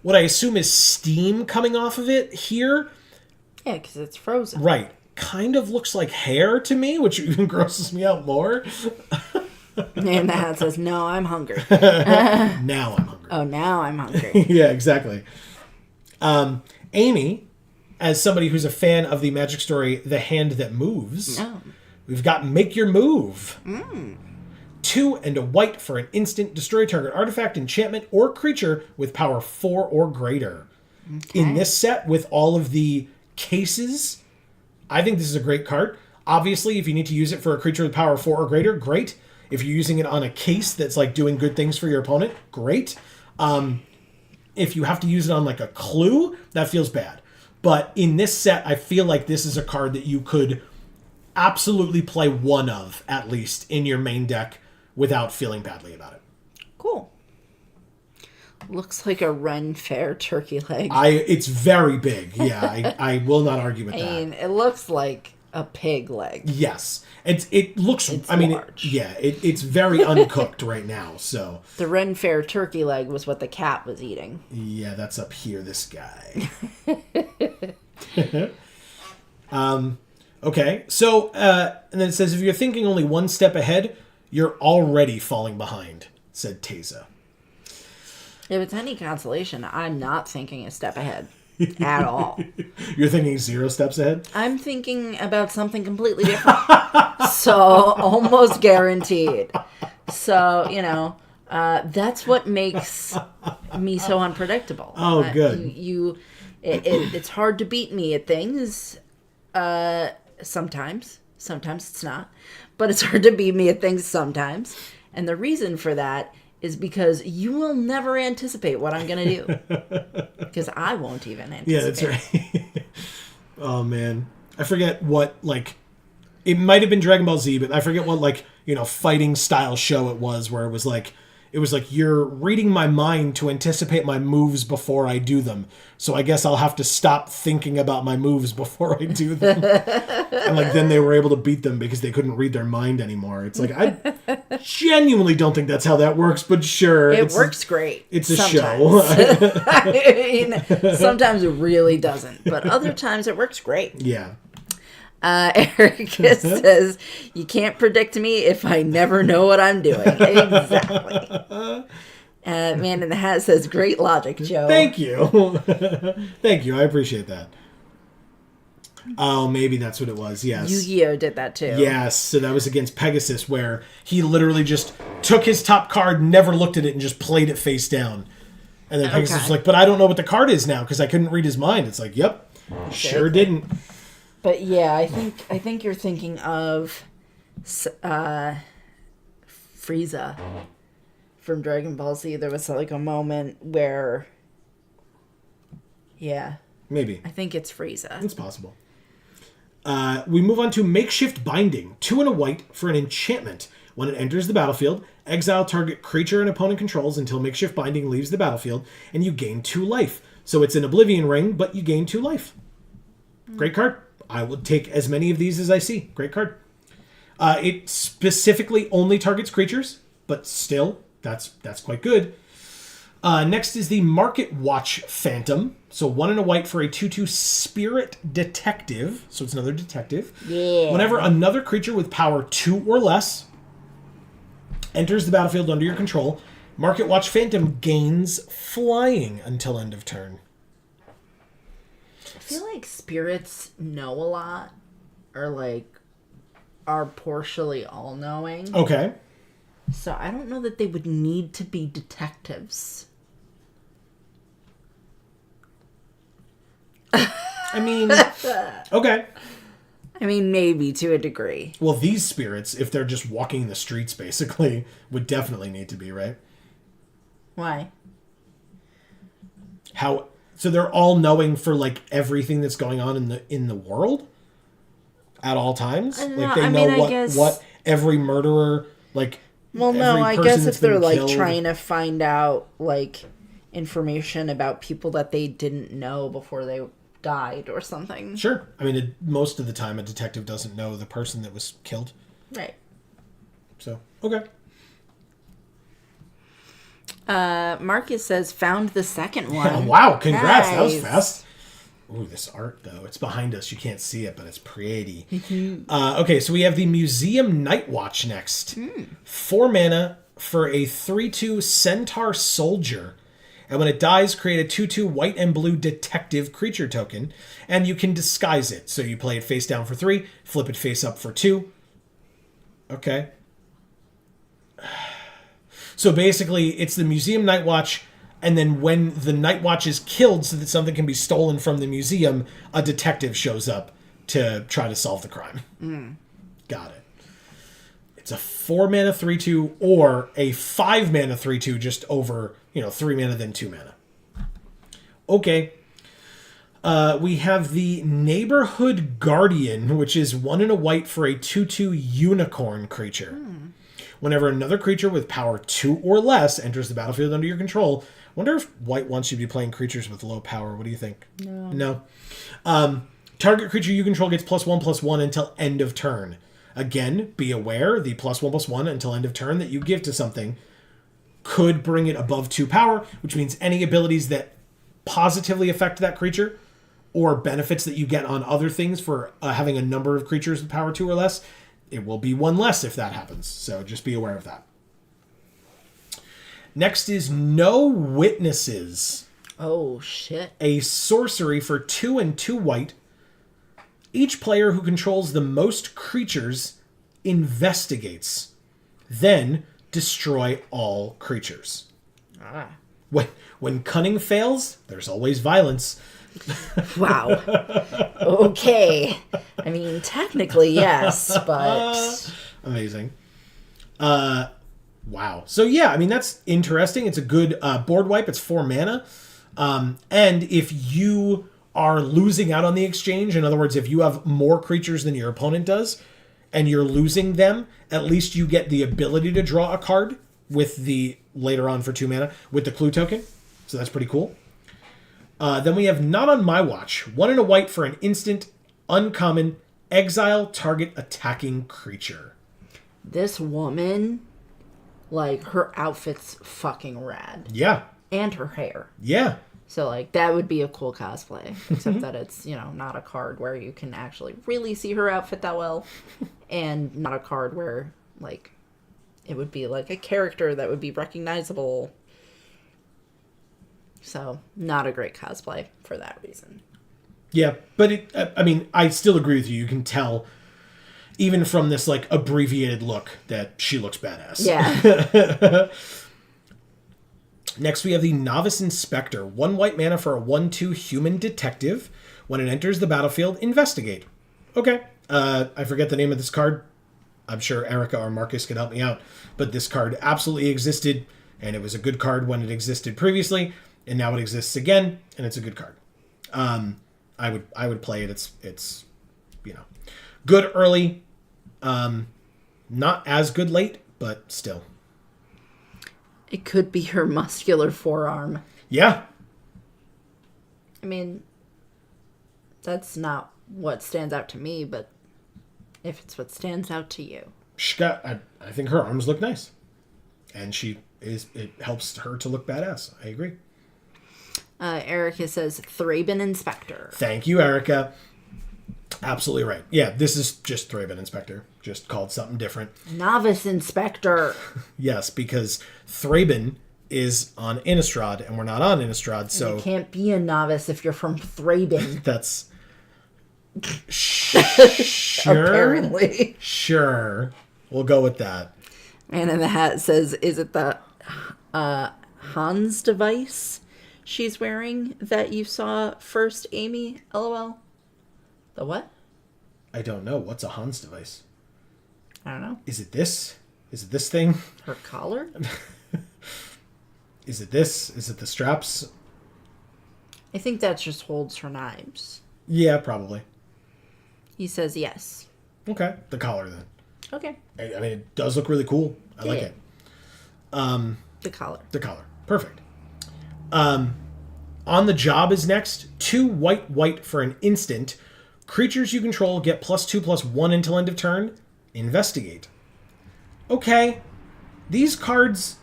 what I assume is steam coming off of it here. Yeah, because it's frozen. Right. Kind of looks like hair to me, which even grosses me out more. And the Hat says, no, I'm hungry. Now I'm hungry. Oh, now I'm hungry. Yeah, exactly. Amy, as somebody who's a fan of the magic story The Hand That Moves, we've got Make Your Move. 2 and a white for an instant. Destroy target artifact, enchantment, or creature with power 4 or greater. Okay. In this set, with all of the cases, I think this is a great card. Obviously, if you need to use it for a creature with power 4 or greater, great. If you're using it on a case that's like doing good things for your opponent, great. If you have to use it on like a clue, that feels bad. But in this set, I feel like this is a card that you could absolutely play one of, at least, in your main deck without feeling badly about it. Cool. Looks like a Ren Fair turkey leg. It's very big. Yeah, I will not argue with that. I mean, it looks like a pig leg. Yes. It looks, it's large. It's very uncooked right now, so. The Ren Fair turkey leg was what the cat was eating. Yeah, that's up here, this guy. Okay, so, and then it says, if you're thinking only one step ahead, you're already falling behind, said Teza. If it's any consolation, I'm not thinking a step ahead at all. You're thinking 0 steps ahead? I'm thinking about something completely different. So, almost guaranteed. So, you know, that's what makes me so unpredictable. Oh, good. It's hard to beat me at things. Sometimes it's not, but it's hard to beat me at things sometimes. And the reason for that is because you will never anticipate what I'm going to do. Because I won't even anticipate. Yeah, that's right. Oh, man. I forget what, like, it might have been Dragon Ball Z, but I forget what, like, you know, fighting style show it was, where it was like, you're reading my mind to anticipate my moves before I do them. So I guess I'll have to stop thinking about my moves before I do them. And like then they were able to beat them because they couldn't read their mind anymore. It's like, I genuinely don't think that's how that works, but sure. It works great. It's a show. I mean, sometimes it really doesn't, but other times it works great. Yeah. Erica says, you can't predict me if I never know what I'm doing. Exactly. Man in the Hat says, great logic, Joe. Thank you. Thank you. I appreciate that. Oh, maybe that's what it was. Yes. Yu-Gi-Oh! Did that too. Yes. So that was against Pegasus, where he literally just took his top card, never looked at it, and just played it face down. And then Pegasus was like, but I don't know what the card is now because I couldn't read his mind. It's like, yep, sure didn't. But yeah, I think you're thinking of Frieza from Dragon Ball Z. There was like a moment where, yeah, maybe I think it's Frieza. It's possible. We move on to Makeshift Binding. 2 and a white for an enchantment. When it enters the battlefield, exile target creature an opponent controls until Makeshift Binding leaves the battlefield, and you gain 2 life. So it's an Oblivion Ring, but you gain 2 life. Great card. I will take as many of these as I see. Great card. It specifically only targets creatures, but still, that's quite good. Next is the Market Watch Phantom. So 1 and a white for a 2/2 Spirit Detective. So it's another detective. Yeah. Whenever another creature with power 2 or less enters the battlefield under your control, Market Watch Phantom gains flying until end of turn. I feel like spirits know a lot, or like are partially all-knowing. Okay. So I don't know that they would need to be detectives. I mean, okay. I mean, maybe to a degree. Well, these spirits, if they're just walking the streets, basically, would definitely need to be, right? Why? So they're all knowing for like everything that's going on in the world at all times. Like they know what every murderer like. Well, no, I guess if they're like killed. trying to find out like information about people that they didn't know before they died or something. Sure. I mean, most of the time, a detective doesn't know the person that was killed. Right. So, okay. Marcus says, found the second one. Wow, congrats. Nice. That was fast. Ooh, this art, though. It's behind us. You can't see it, but it's pretty. Okay, so we have the Museum Night Watch next. 4 mana for a 3/2 Centaur Soldier. And when it dies, create a 2/2 white and blue detective creature token. And you can disguise it. So you play it face down for 3, flip it face up for 2. Okay. So basically, it's the Museum Night Watch, and then when the Night Watch is killed so that something can be stolen from the museum, a detective shows up to try to solve the crime. Got it. It's a 4 mana 3/2 or a 5 mana 3/2, just over 3 mana then 2 mana. Okay. We have the Neighborhood Guardian, which is 1 and a white for a 2/2 unicorn creature. Whenever another creature with power 2 or less enters the battlefield under your control, wonder if white wants you to be playing creatures with low power. What do you think? No. Target creature you control gets +1/+1 until end of turn. Again, be aware the +1/+1 until end of turn that you give to something could bring it above 2 power, which means any abilities that positively affect that creature or benefits that you get on other things for having a number of creatures with power 2 or less, it will be 1 less if that happens. So just be aware of that. Next is No Witnesses. Oh, shit. A sorcery for 2 and 2 white. Each player who controls the most creatures investigates. Then destroy all creatures. When cunning fails, there's always violence. Wow. Okay. I mean, technically, yes, but... Amazing. Wow. So, yeah, I mean, that's interesting. It's a good board wipe. It's 4 mana. And if you are losing out on the exchange, in other words, if you have more creatures than your opponent does, and you're losing them, at least you get the ability to draw a card with the, later on for 2 mana, with the clue token. So that's pretty cool. Then we have Not on My Watch. 1 and a white for an instant, uncommon, exile target attacking creature. This woman, like, her outfit's fucking rad. Yeah. And her hair. Yeah. So, like, that would be a cool cosplay. Except that it's, not a card where you can actually really see her outfit that well. And not a card where, like, it would be, like, a character that would be recognizable. So, not a great cosplay for that reason. Yeah, but I still agree with you. You can tell, even from this, like, abbreviated look, that she looks badass. Yeah. Next, we have the Novice Inspector. 1 white mana for a 1/2 human detective. When it enters the battlefield, investigate. Okay. I forget the name of this card. I'm sure Erica or Marcus could help me out. But this card absolutely existed, and it was a good card when it existed previously, and now it exists again, and it's a good card. I would play it. It's good early, not as good late, but still. It could be her muscular forearm. Yeah. I mean, that's not what stands out to me, but if it's what stands out to you. I think her arms look nice. And it helps her to look badass. I agree. Erica says, Thraben Inspector. Thank you, Erica. Absolutely right. Yeah, this is just Thraben Inspector. Just called something different. Novice Inspector. Yes, because Thraben is on Innistrad, and we're not on Innistrad, so... You can't be a novice if you're from Thraben. That's... Sure? Apparently. Sure. We'll go with that. Man in the Hat says, is it the Hans device she's wearing that you saw first, Amy? LOL. The what? I don't know. What's a Hans device? I don't know. Is it this? Is it this thing? Her collar? Is it this? Is it the straps? I think that just holds her knives. Yeah, probably. He says yes. Okay. The collar, then. Okay. I mean, it does look really cool. I like it. The collar. The collar. Perfect. On the Job is next. 2 white for an instant. Creatures you control get +2/+1 until end of turn. Investigate. Okay. These cards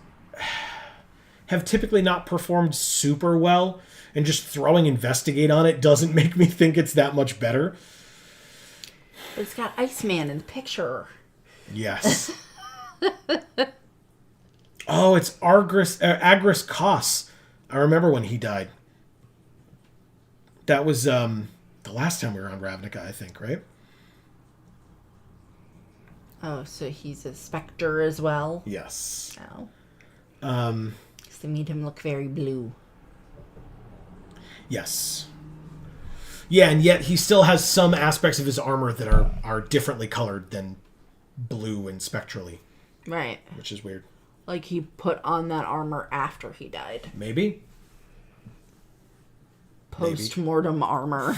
have typically not performed super well, and just throwing Investigate on it doesn't make me think it's that much better. But it's got Iceman in the picture. Yes. Oh, it's Agris Kos. I remember when he died. That was the last time we were on Ravnica, I think, right? Oh, so he's a specter as well? Yes. Oh. Because they made him look very blue. Yes. Yeah, and yet he still has some aspects of his armor that are differently colored than blue and spectrally. Right. Which is weird. Like he put on that armor after he died. Maybe. Post-mortem armor.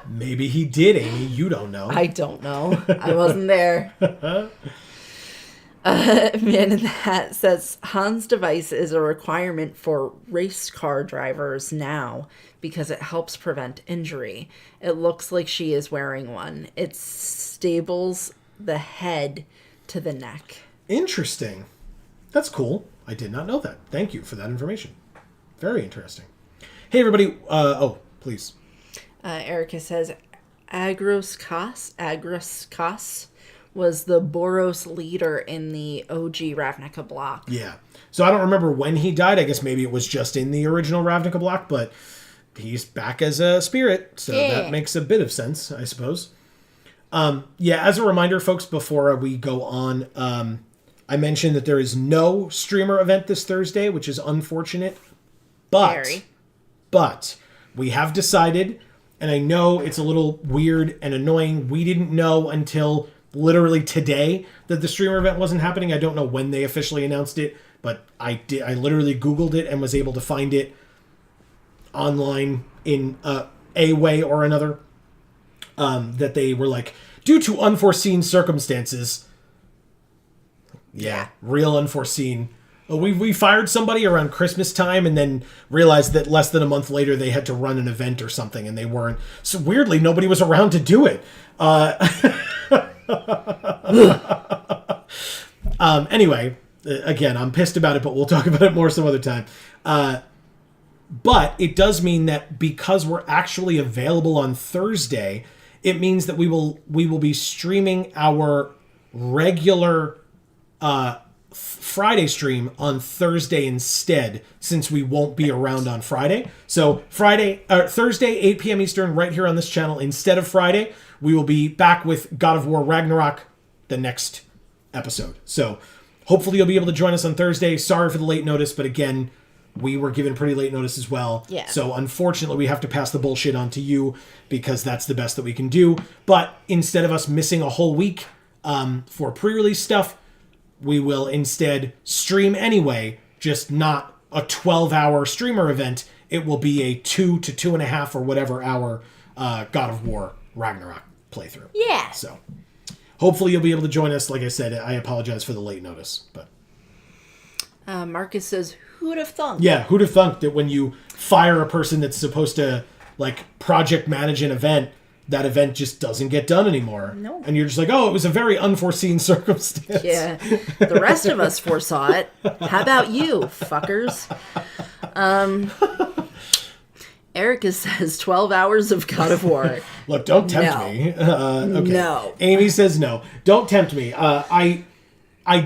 Maybe he did, Amy. You don't know. I don't know. I wasn't there. Man in the Hat says, Hans device is a requirement for race car drivers now because it helps prevent injury. It looks like she is wearing one. It stables the head to the neck. Interesting. That's cool. I did not know that. Thank you for that information. Very interesting. Hey, everybody. Please. Erica says, Agros Kos was the Boros leader in the OG Ravnica block. Yeah. So I don't remember when he died. I guess maybe it was just in the original Ravnica block, but he's back as a spirit, so that makes a bit of sense, I suppose. As a reminder, folks, before we go on, I mentioned that there is no streamer event this Thursday, which is unfortunate, but we have decided, and I know it's a little weird and annoying, we didn't know until literally today that the streamer event wasn't happening. I don't know when they officially announced it, but I literally Googled it and was able to find it online in a way or another, that they were like, due to unforeseen circumstances. Yeah, real unforeseen. We fired somebody around Christmas time and then realized that less than a month later they had to run an event or something and they weren't. So weirdly, nobody was around to do it. Anyway, again, I'm pissed about it, but we'll talk about it more some other time. But it does mean that because we're actually available on Thursday, it means that we will be streaming our regular Friday stream on Thursday instead, since we won't be around on Friday. So Thursday, 8 p.m. Eastern, right here on this channel. Instead of Friday, we will be back with God of War Ragnarok the next episode. So hopefully you'll be able to join us on Thursday. Sorry for the late notice, but again, we were given pretty late notice as well. Yeah. So unfortunately, we have to pass the bullshit on to you because that's the best that we can do. But instead of us missing a whole week for pre-release stuff, we will instead stream anyway, just not a 12-hour streamer event. It will be a 2 to 2.5 or whatever hour God of War Ragnarok playthrough. Yeah. So hopefully you'll be able to join us. Like I said, I apologize for the late notice, but Marcus says, who'd have thunk? Yeah, who'd have thunk that when you fire a person that's supposed to like project manage an event, that event just doesn't get done anymore. No. And you're just like, oh, it was a very unforeseen circumstance. Yeah. The rest of us foresaw it. How about you, fuckers? Erica says 12 hours of God of War. Look, don't tempt me. Okay. No. Amy says no. Don't tempt me. I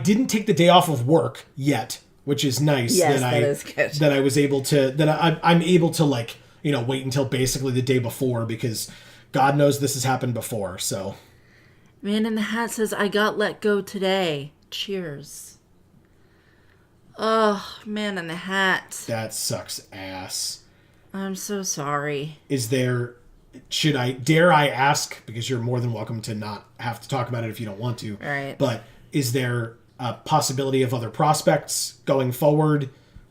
didn't take the day off of work yet, which is nice. Yes, that is good. That I was able to, I'm able to, like, you know, wait until basically the day before, because God knows this has happened before, so. Man in the Hat says, I got let go today. Cheers. Oh, Man in the Hat. That sucks ass. I'm so sorry. Is there, dare I ask, because you're more than welcome to not have to talk about it if you don't want to. Right. But is there a possibility of other prospects going forward,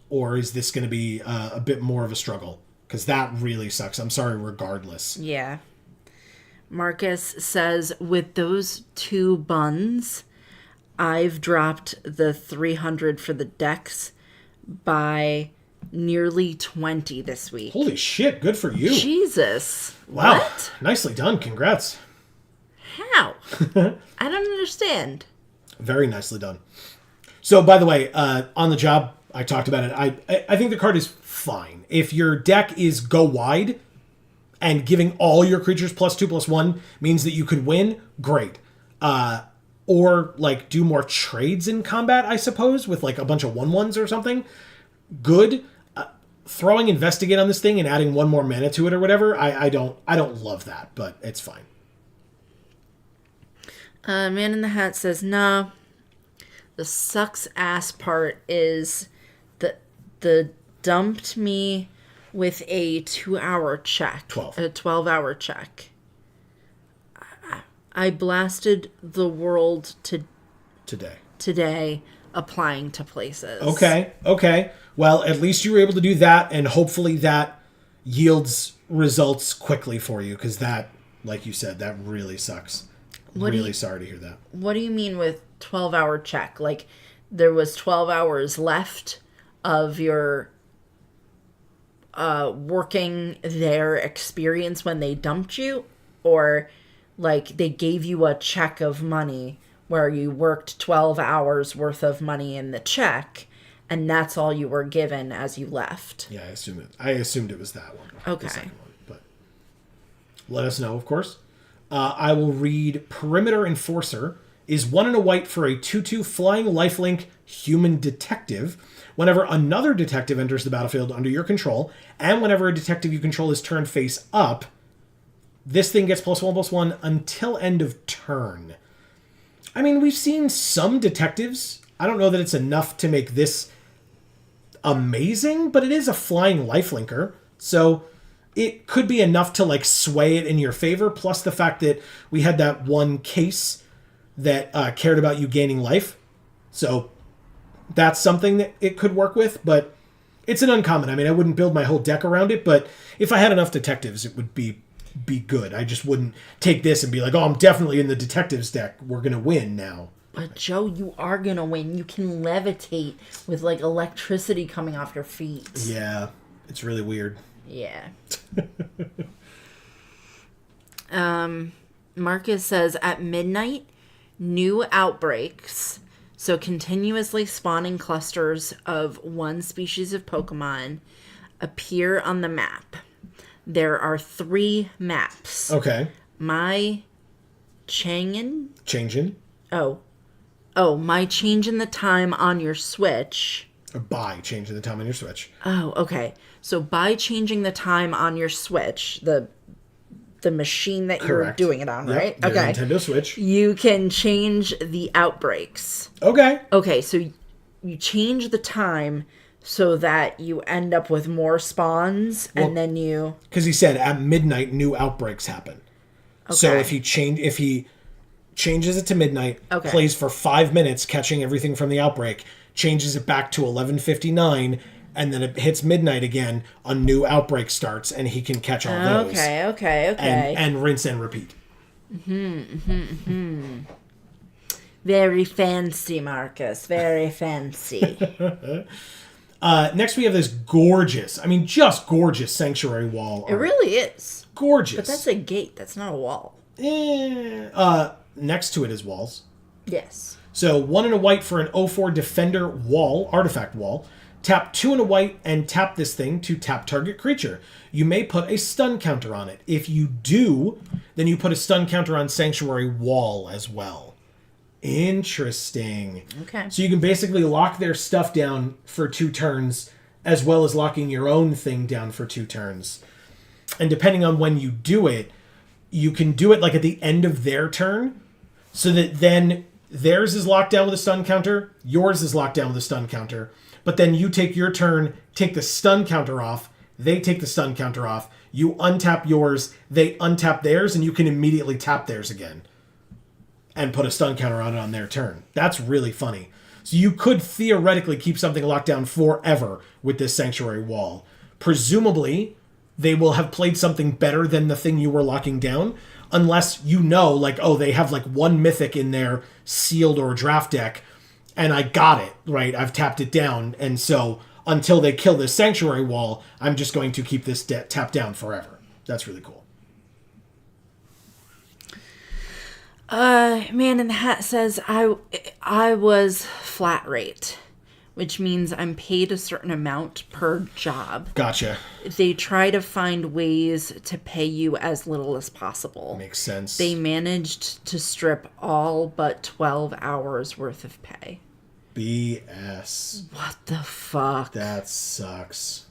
or is this going to be a bit more of a struggle? Because that really sucks. I'm sorry regardless. Yeah. Marcus says, with those 2 buns, I've dropped the 300 for the decks by nearly 20 this week. Holy shit, good for you. Jesus. Wow. What? Nicely done. Congrats. How? I don't understand. Very nicely done. So, by the way, on the job, I talked about it. I think the card is fine. If your deck is go wide and giving all your creatures +2/+1 means that you could win, great. Or, like, do more trades in combat, I suppose, with, like, a bunch of 1/1s or something. Good. Throwing Investigate on this thing and adding 1 more mana to it or whatever, I don't love that, but it's fine. Man in the Hat says, nah. The sucks ass part is the dumped me with a 2-hour check. 12. A 12-hour check. I blasted the world today applying to places. Okay. Well, at least you were able to do that, and hopefully that yields results quickly for you, because that, like you said, that really sucks. Really sorry to hear that. What do you mean with 12-hour check? Like, there was 12 hours left of your working their experience when they dumped you? Or, like, they gave you a check of money where you worked 12 hours worth of money in the check, and that's all you were given as you left? Yeah, I assumed it was that one. Okay. The second one, but let us know, of course. I will read Perimeter Enforcer is 1 and a white for a 2/2 flying lifelink human detective. Whenever another detective enters the battlefield under your control, and whenever a detective you control is turned face up, this thing gets +1/+1 until end of turn. I mean, we've seen some detectives. I don't know that it's enough to make this amazing, but it is a flying lifelinker, so it could be enough to, like, sway it in your favor, plus the fact that we had that one case that cared about you gaining life. So that's something that it could work with, but it's an uncommon. I mean, I wouldn't build my whole deck around it, but if I had enough detectives, it would be good. I just wouldn't take this and be like, oh, I'm definitely in the detectives deck. We're going to win now. But Joe, you are going to win. You can levitate with, like, electricity coming off your feet. Yeah, it's really weird. Yeah. Marcus says, at midnight, new outbreaks, so continuously spawning clusters of one species of Pokemon, appear on the map. There are 3 maps. Okay. My Changin? My change in the time on your Switch. Or by changing the time on your Switch. Oh, okay. So by changing the time on your Switch, the machine that you're doing it on, right? Your Okay. Nintendo Switch. You can change the outbreaks. Okay. Okay, so you change the time so that you end up with more spawns, and then you... Because he said at midnight new outbreaks happen. Okay. So if he changes it to midnight, plays for 5 minutes catching everything from the outbreak, changes it back to 11:59, and then it hits midnight again, a new outbreak starts, and he can catch all those. Okay. And rinse and repeat. Very fancy, Marcus. Very fancy. Next, we have this gorgeous, I mean, just gorgeous sanctuary wall. It really is. Gorgeous. But that's a gate. That's not a wall. Next to it is walls. Yes. So 1 and a white for an 0/4 defender wall, artifact wall. Tap 2 and a white and tap this thing to tap target creature. You may put a stun counter on it. If you do, then you put a stun counter on sanctuary wall as well. Interesting. Okay. So you can basically lock their stuff down for 2 turns, as well as locking your own thing down for 2 turns. And depending on when you do it, you can do it like at the end of their turn, so that then theirs is locked down with a stun counter, yours is locked down with a stun counter, but then you take your turn, take the stun counter off, they take the stun counter off, you untap yours, they untap theirs, and you can immediately tap theirs again and put a stun counter on it on their turn. That's really funny. So you could theoretically keep something locked down forever with this sanctuary wall. Presumably, they will have played something better than the thing you were locking down, unless you know, like, oh, they have like 1 mythic in their sealed or draft deck, and I got it, right? I've tapped it down, and so until they kill this sanctuary wall, I'm just going to keep this tapped down forever. That's really cool. Man in the Hat says I was flat rate, which means I'm paid a certain amount per job. Gotcha. They try to find ways to pay you as little as possible. Makes sense. They managed to strip all but 12 hours worth of pay. BS. What the fuck? That sucks.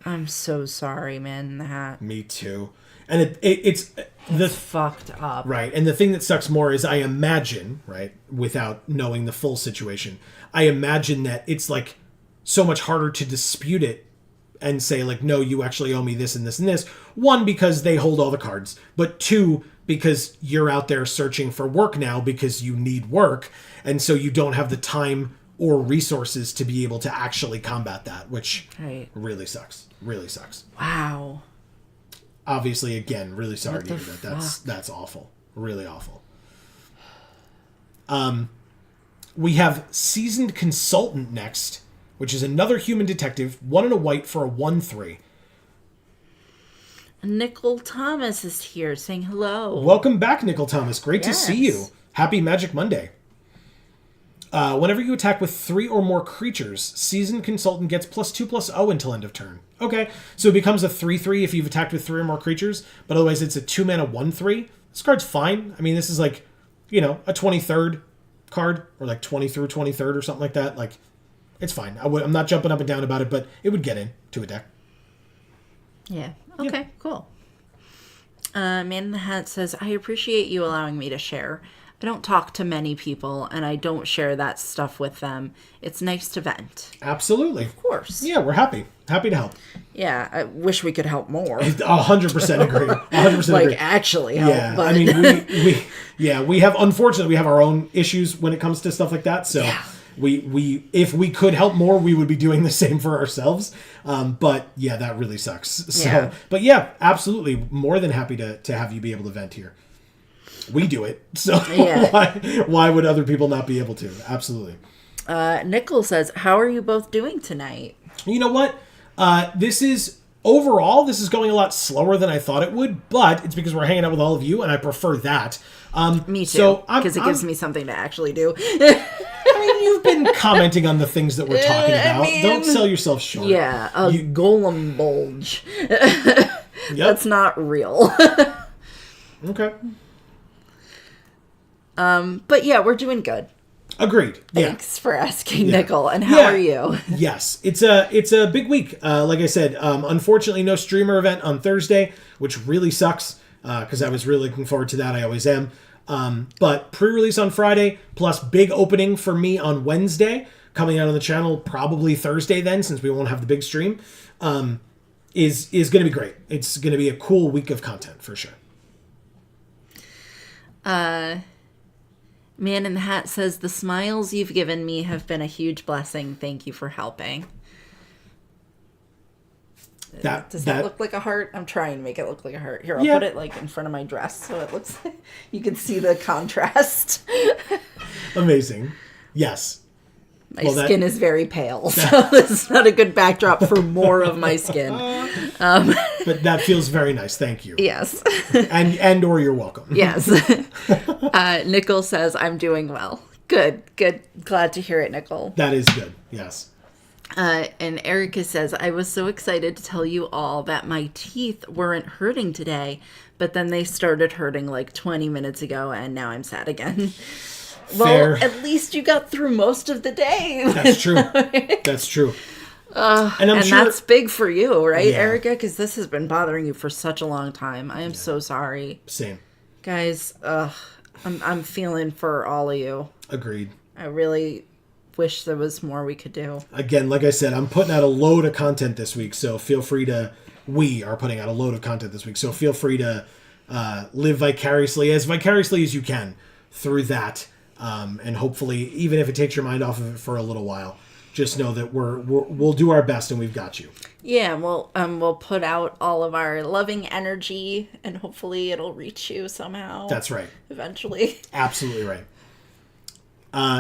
I'm so sorry, Man in the Hat. Me too. And it's the fucked up. Right. And the thing that sucks more is I imagine, right, without knowing the full situation, I imagine that it's like so much harder to dispute it and say like, no, you actually owe me this and this and this. 1, because they hold all the cards, but 2, because you're out there searching for work now because you need work. And so you don't have the time or resources to be able to actually combat that, which really sucks. Really sucks. Wow. Obviously, again, really sorry to hear that. That's awful. Really awful. We have Seasoned Consultant next, which is another human detective, 1 and a white for a 1/3. Nickel Thomas is here saying hello. Welcome back, Nickel Thomas. Great to see you. Happy Magic Monday. Whenever you attack with 3 or more creatures, Seasoned Consultant gets +2/+0 until end of turn. Okay, so it becomes a 3/3 if you've attacked with 3 or more creatures, but otherwise it's a 2-mana 1/3. This card's fine. I mean, this is like, you know, a 23rd card, or like 20 through 23rd or something like that. Like, it's fine. I'm not jumping up and down about it, but it would get into a deck. Yeah. Okay, cool. Man in the Hat says, I appreciate you allowing me to share. I don't talk to many people, and I don't share that stuff with them. It's nice to vent. Absolutely. Of course. Yeah, we're happy. Happy to help. Yeah, I wish we could help more. 100% agree. 100% like, agree. actually help. Yeah, but... I mean, we have, unfortunately, we have our own issues when it comes to stuff like that, so... Yeah. We if we could help more, we would be doing the same for ourselves. But yeah, that really sucks. So, yeah. But yeah, absolutely, more than happy to have you be able to vent here. We do it, so why would other people not be able to? Absolutely. Nickel says, "How are you both doing tonight?" You know what? This is going a lot slower than I thought it would, but it's because we're hanging out with all of you, and I prefer that. Me too, because it gives me something to actually do. I mean, you've been commenting on the things that we're talking about. Don't sell yourself short. Yeah, golem bulge. That's not real. Okay. But yeah, we're doing good. Agreed. Thanks for asking, Nickel. And how are you? Yes, it's a big week. Like I said, unfortunately, no streamer event on Thursday, which really sucks because I was really looking forward to that. I always am. But pre-release on Friday, plus big opening for me on Wednesday, coming out on the channel probably Thursday then, since we won't have the big stream, is going to be great. It's going to be a cool week of content for sure. Man in the Hat says, the smiles you've given me have been a huge blessing. Thank you for helping. Does that look like a heart? I'm trying to make it look like a heart. Here, I'll put it like in front of my dress so it looks like you can see the contrast. Amazing. Yes. My skin is very pale, so this is not a good backdrop for more of my skin. But that feels very nice. Thank you. Yes. and or you're welcome. Yes. Nicole says, I'm doing well. Good. Glad to hear it, Nicole. That is good. Yes. And Erica says, I was so excited to tell you all that my teeth weren't hurting today, but then they started hurting like 20 minutes ago, and now I'm sad again. Fair. Well, at least you got through most of the day. That's true. That's true. And I'm sure that's big for you, right, Yeah. Erica? Because this has been bothering you for such a long time. I am so sorry. Same. Guys, I'm feeling for all of you. Agreed. I really wish there was more we could do. Again, like I said, I'm putting out a load of content this week, so feel free to... We are putting out a load of content this week, so feel free to live vicariously as you can through that. And hopefully, even if it takes your mind off of it for a little while, just know that we'll do our best and we've got you. Yeah, we'll put out all of our loving energy, and hopefully it'll reach you somehow. That's right. Eventually. Absolutely right.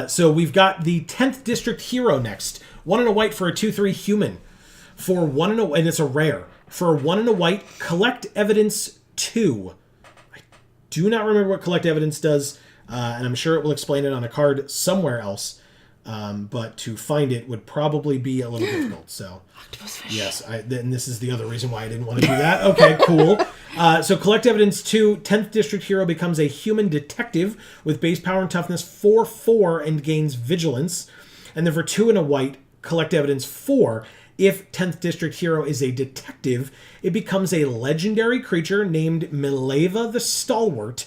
So we've got the 10th District Hero next. 1 and a white for a 2/3 human. For 1 and a... And it's a rare. For 1 and a white, collect evidence 2. I do not remember what collect evidence does. And I'm sure it will explain it on a card somewhere else. But to find it would probably be a little difficult. So, yes, and this is the other reason why I didn't want to do that. Okay, cool. So collect evidence 2. 10th District Hero becomes a human detective with base power and toughness 4/4 and gains vigilance. And then for 2 and a white, collect evidence 4. If 10th District Hero is a detective, it becomes a legendary creature named Mileva the Stalwart.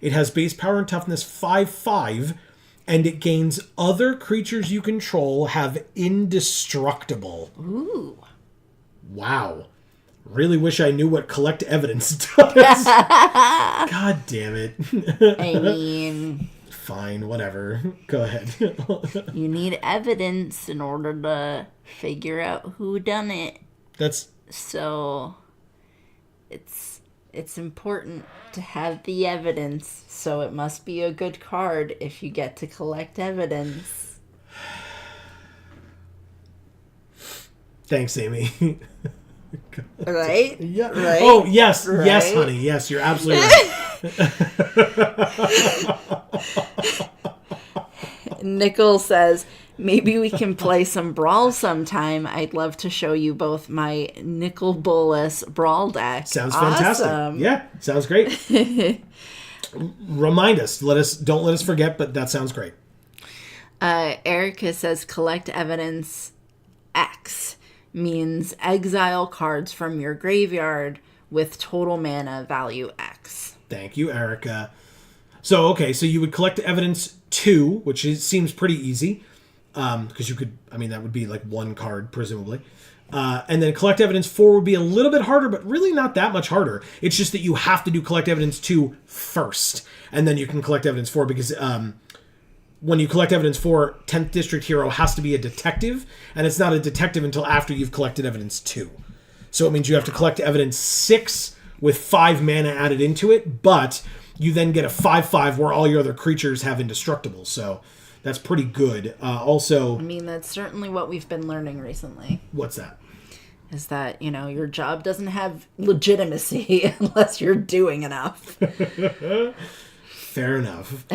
It has base power and toughness 5/5, and it gains other creatures you control have indestructible. Ooh. Wow. Really wish I knew what collect evidence does. God damn it. I mean... Fine, whatever. Go ahead. You need evidence in order to figure out who done it. That's... So... It's important to have the evidence, so it must be a good card if you get to collect evidence. Thanks, Amy. Right? Yeah. Right? Oh, yes. Right? Yes, honey. Yes, you're absolutely right. Nicole says, maybe we can play some Brawl sometime. I'd love to show you both my Nicol Bolas Brawl deck. Sounds fantastic. Awesome. Yeah, sounds great. Remind us. Don't let us forget, but that sounds great. Erica says, collect evidence X means exile cards from your graveyard with total mana value X. Thank you, Erica. So you would collect evidence 2, which seems pretty easy. Because you could, that would be like 1 card, presumably. And then collect evidence 4 would be a little bit harder, but really not that much harder. It's just that you have to do collect evidence 2 first. And then you can collect evidence 4 because when you collect evidence 4, 10th District Hero has to be a detective. And it's not a detective until after you've collected evidence 2. So it means you have to collect evidence 6 with 5 mana added into it. But you then get a 5/5 where all your other creatures have indestructible. So... That's pretty good. Also... that's certainly what we've been learning recently. What's that? Is that, your job doesn't have legitimacy unless you're doing enough. Fair enough.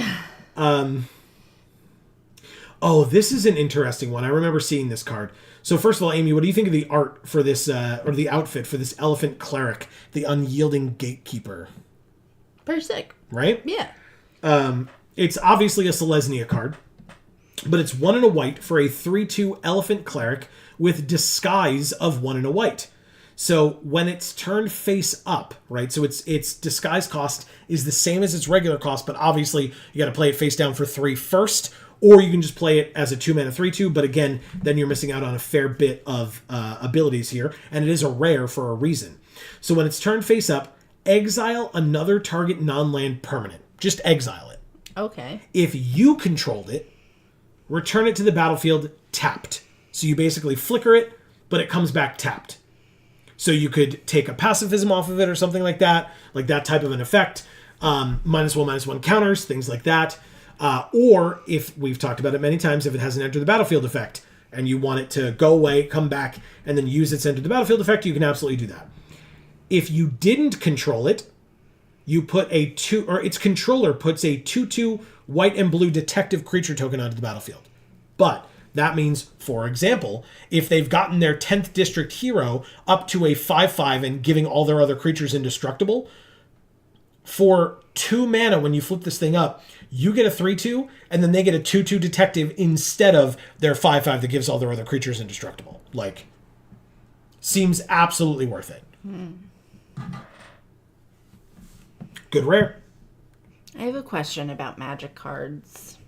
This is an interesting one. I remember seeing this card. So first of all, Amy, what do you think of the art for this, or the outfit for this Elephant Cleric, the Unyielding Gatekeeper? Pretty sick. Right? Yeah. It's obviously a Selesnya card. But it's 1 and a white for a 3/2 Elephant Cleric with Disguise of 1 and a white. So when it's turned face up, right? So its disguise cost is the same as its regular cost, but obviously you got to play it face down for 3 first, or you can just play it as a 2-mana 3/2. But again, then you're missing out on a fair bit of abilities here, and it is a rare for a reason. So when it's turned face up, exile another target non-land permanent. Just exile it. Okay. If you controlled it, return it to the battlefield tapped. So you basically flicker it, but it comes back tapped. So you could take a pacifism off of it or something like that type of an effect. -1/-1 counters, things like that. Or if we've talked about it many times, if it has an enter the battlefield effect and you want it to go away, come back, and then use its enter the battlefield effect, you can absolutely do that. If you didn't control it, you put its controller puts a 2/2 white and blue detective creature token onto the battlefield. But that means, for example, if they've gotten their 10th district hero up to a 5/5 and giving all their other creatures indestructible, for 2 mana when you flip this thing up, you get a 3/2, and then they get a 2/2 detective instead of their 5/5 that gives all their other creatures indestructible. Like, seems absolutely worth it. Good rare. I have a question about magic cards.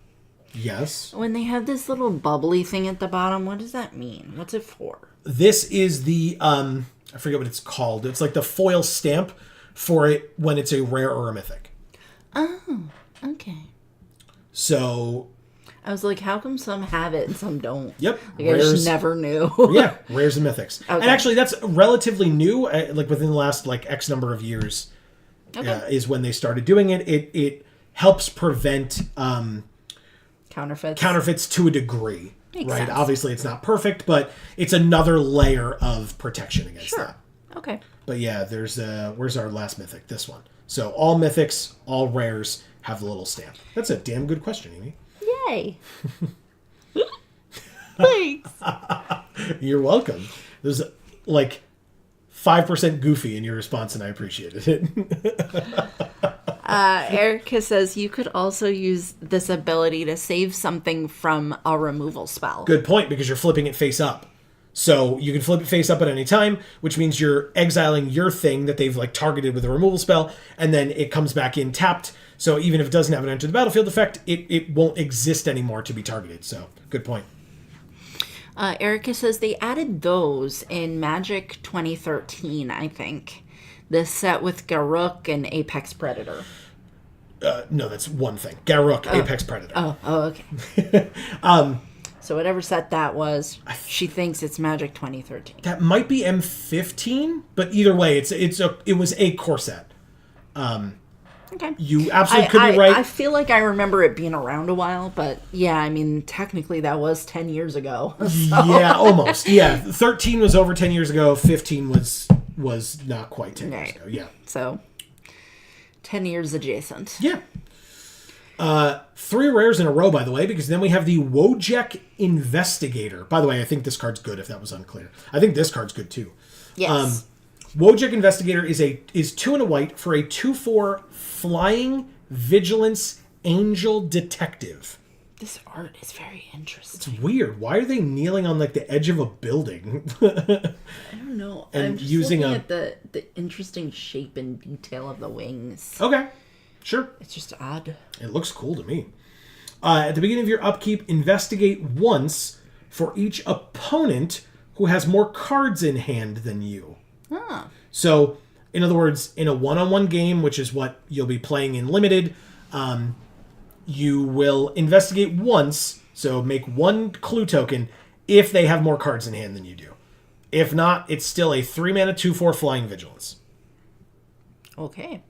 Yes. When they have this little bubbly thing at the bottom, what does that mean? What's it for? This is the, I forget what it's called. It's like the foil stamp for it when it's a rare or a mythic. Oh, okay. So... I was like, how come some have it and some don't? Yep. Like, I just never knew. Yeah, rares and mythics. Okay. And actually, that's relatively new, like within the last like X number of years is when they started doing it. It helps prevent... Counterfeits to a degree. Makes sense. Obviously, it's not perfect, but it's another layer of protection against that. Okay. But yeah, where's our last mythic? This one. So all mythics, all rares have the little stamp. That's a damn good question, Amy. Yay. Thanks. You're welcome. There's like 5% goofy in your response, and I appreciated it. Erica says you could also use this ability to save something from a removal spell. Good point, because you're flipping it face up. So you can flip it face up at any time, which means you're exiling your thing that they've like targeted with a removal spell, and then it comes back in tapped. So even if it doesn't have an enter the battlefield effect, it won't exist anymore to be targeted. So good point. Erica says they added those in Magic 2013, I think. This set with Garruk and Apex Predator. No, that's one thing. Garruk, Apex Predator. Oh, okay. So whatever set that was, she thinks it's Magic 2013. That might be M15, but either way, it was a core set. Okay. You absolutely could be right. I feel like I remember it being around a while, but yeah, I mean, technically that was 10 years ago. So. Yeah, almost. Yeah, 13 was over 10 years ago. 15 was not quite 10 years ago. Yeah. So 10 years adjacent. Yeah. 3 rares in a row, by the way, because then we have the Wojek Investigator. By the way, I think this card's good, if that was unclear. I think this card's good, too. Yes. Wojek Investigator is 2 and a white for a 2/4 flying vigilance angel detective. This art is very interesting. It's weird. Why are they kneeling on like the edge of a building? I don't know. And I'm just using looking at the interesting shape and detail of the wings. Okay. Sure. It's just odd. It looks cool to me. At the beginning of your upkeep, investigate once for each opponent who has more cards in hand than you. Huh. So, in other words, in a one-on-one game, which is what you'll be playing in Limited, you will investigate once, so make 1 clue token if they have more cards in hand than you do. If not, it's still a 3-mana 2/4 flying vigilance. Okay.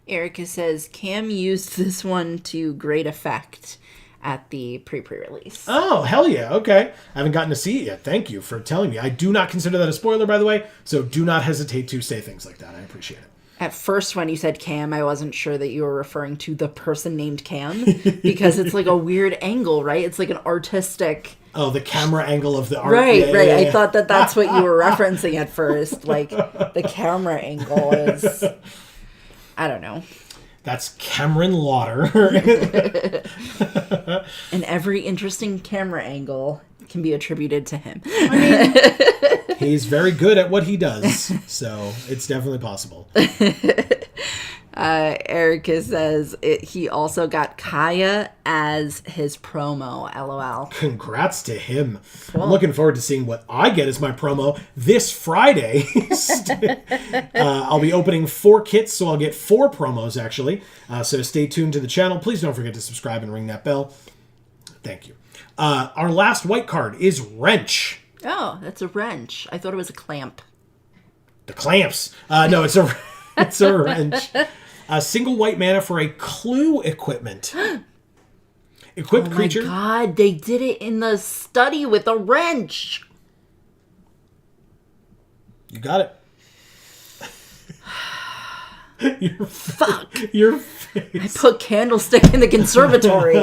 Erica says Cam used this one to great effect at the pre-release. Oh, hell yeah. Okay. I haven't gotten to see it yet. Thank you for telling me. I do not consider that a spoiler, by the way, so do not hesitate to say things like that. I appreciate it. At first, when you said Cam, I wasn't sure that you were referring to the person named Cam, because it's like a weird angle, right? It's like an artistic... Oh, the camera angle of the art. Right, yeah, right. Yeah, yeah. I thought that's what you were referencing at first. Like, the camera angle is... I don't know. That's Cameron Lauder. And every interesting camera angle can be attributed to him. I mean, he's very good at what he does, so it's definitely possible. Erica says he also got Kaya as his promo, LOL. Congrats to him. Cool. I'm looking forward to seeing what I get as my promo this Friday. I'll be opening 4 kits, so I'll get 4 promos, actually. So stay tuned to the channel. Please don't forget to subscribe and ring that bell. Thank you. Our last white card is Wrench. Oh, that's a wrench. I thought it was a clamp. The clamps. No, it's a wrench. A single white mana for a clue equipment. Equipped creature. Oh my god, they did it in the study with a wrench. You got it. Fuck. Your I face. put Candlestick in the conservatory.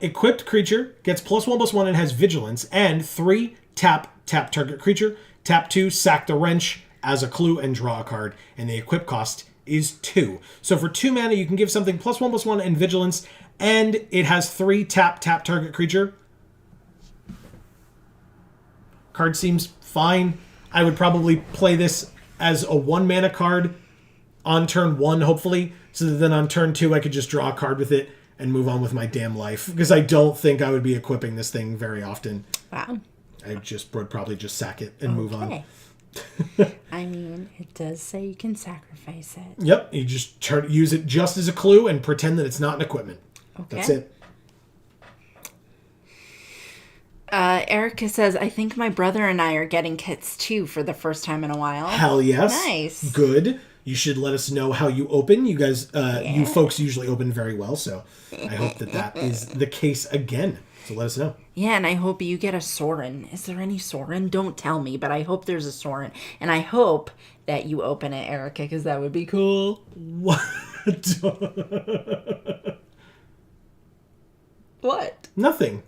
Equipped creature gets +1/+1 and has vigilance, and 3 tap target creature. Tap 2, sack the wrench as a clue and draw a card. And the equip cost is 2. So for 2 mana, you can give something +1/+1 and vigilance, and it has 3 tap target creature. Card seems fine. I would probably play this as a 1 mana card on turn 1, hopefully, so that then on turn 2 I could just draw a card with it and move on with my damn life. Because I don't think I would be equipping this thing very often. Wow. I would probably just sack it and move on. I mean, it does say you can sacrifice it. Yep, you just use it just as a clue and pretend that it's not an equipment. Okay. That's it. Erica says, I think my brother and I are getting kits too for the first time in a while. Hell yes. Nice. Good. You should let us know how you open. You guys, you folks usually open very well, so I hope that is the case again. So let us know. Yeah, and I hope you get a Sorin. Is there any Sorin? Don't tell me, but I hope there's a Sorin. And I hope that you open it, Erica, because that would be cool. What? What? Nothing.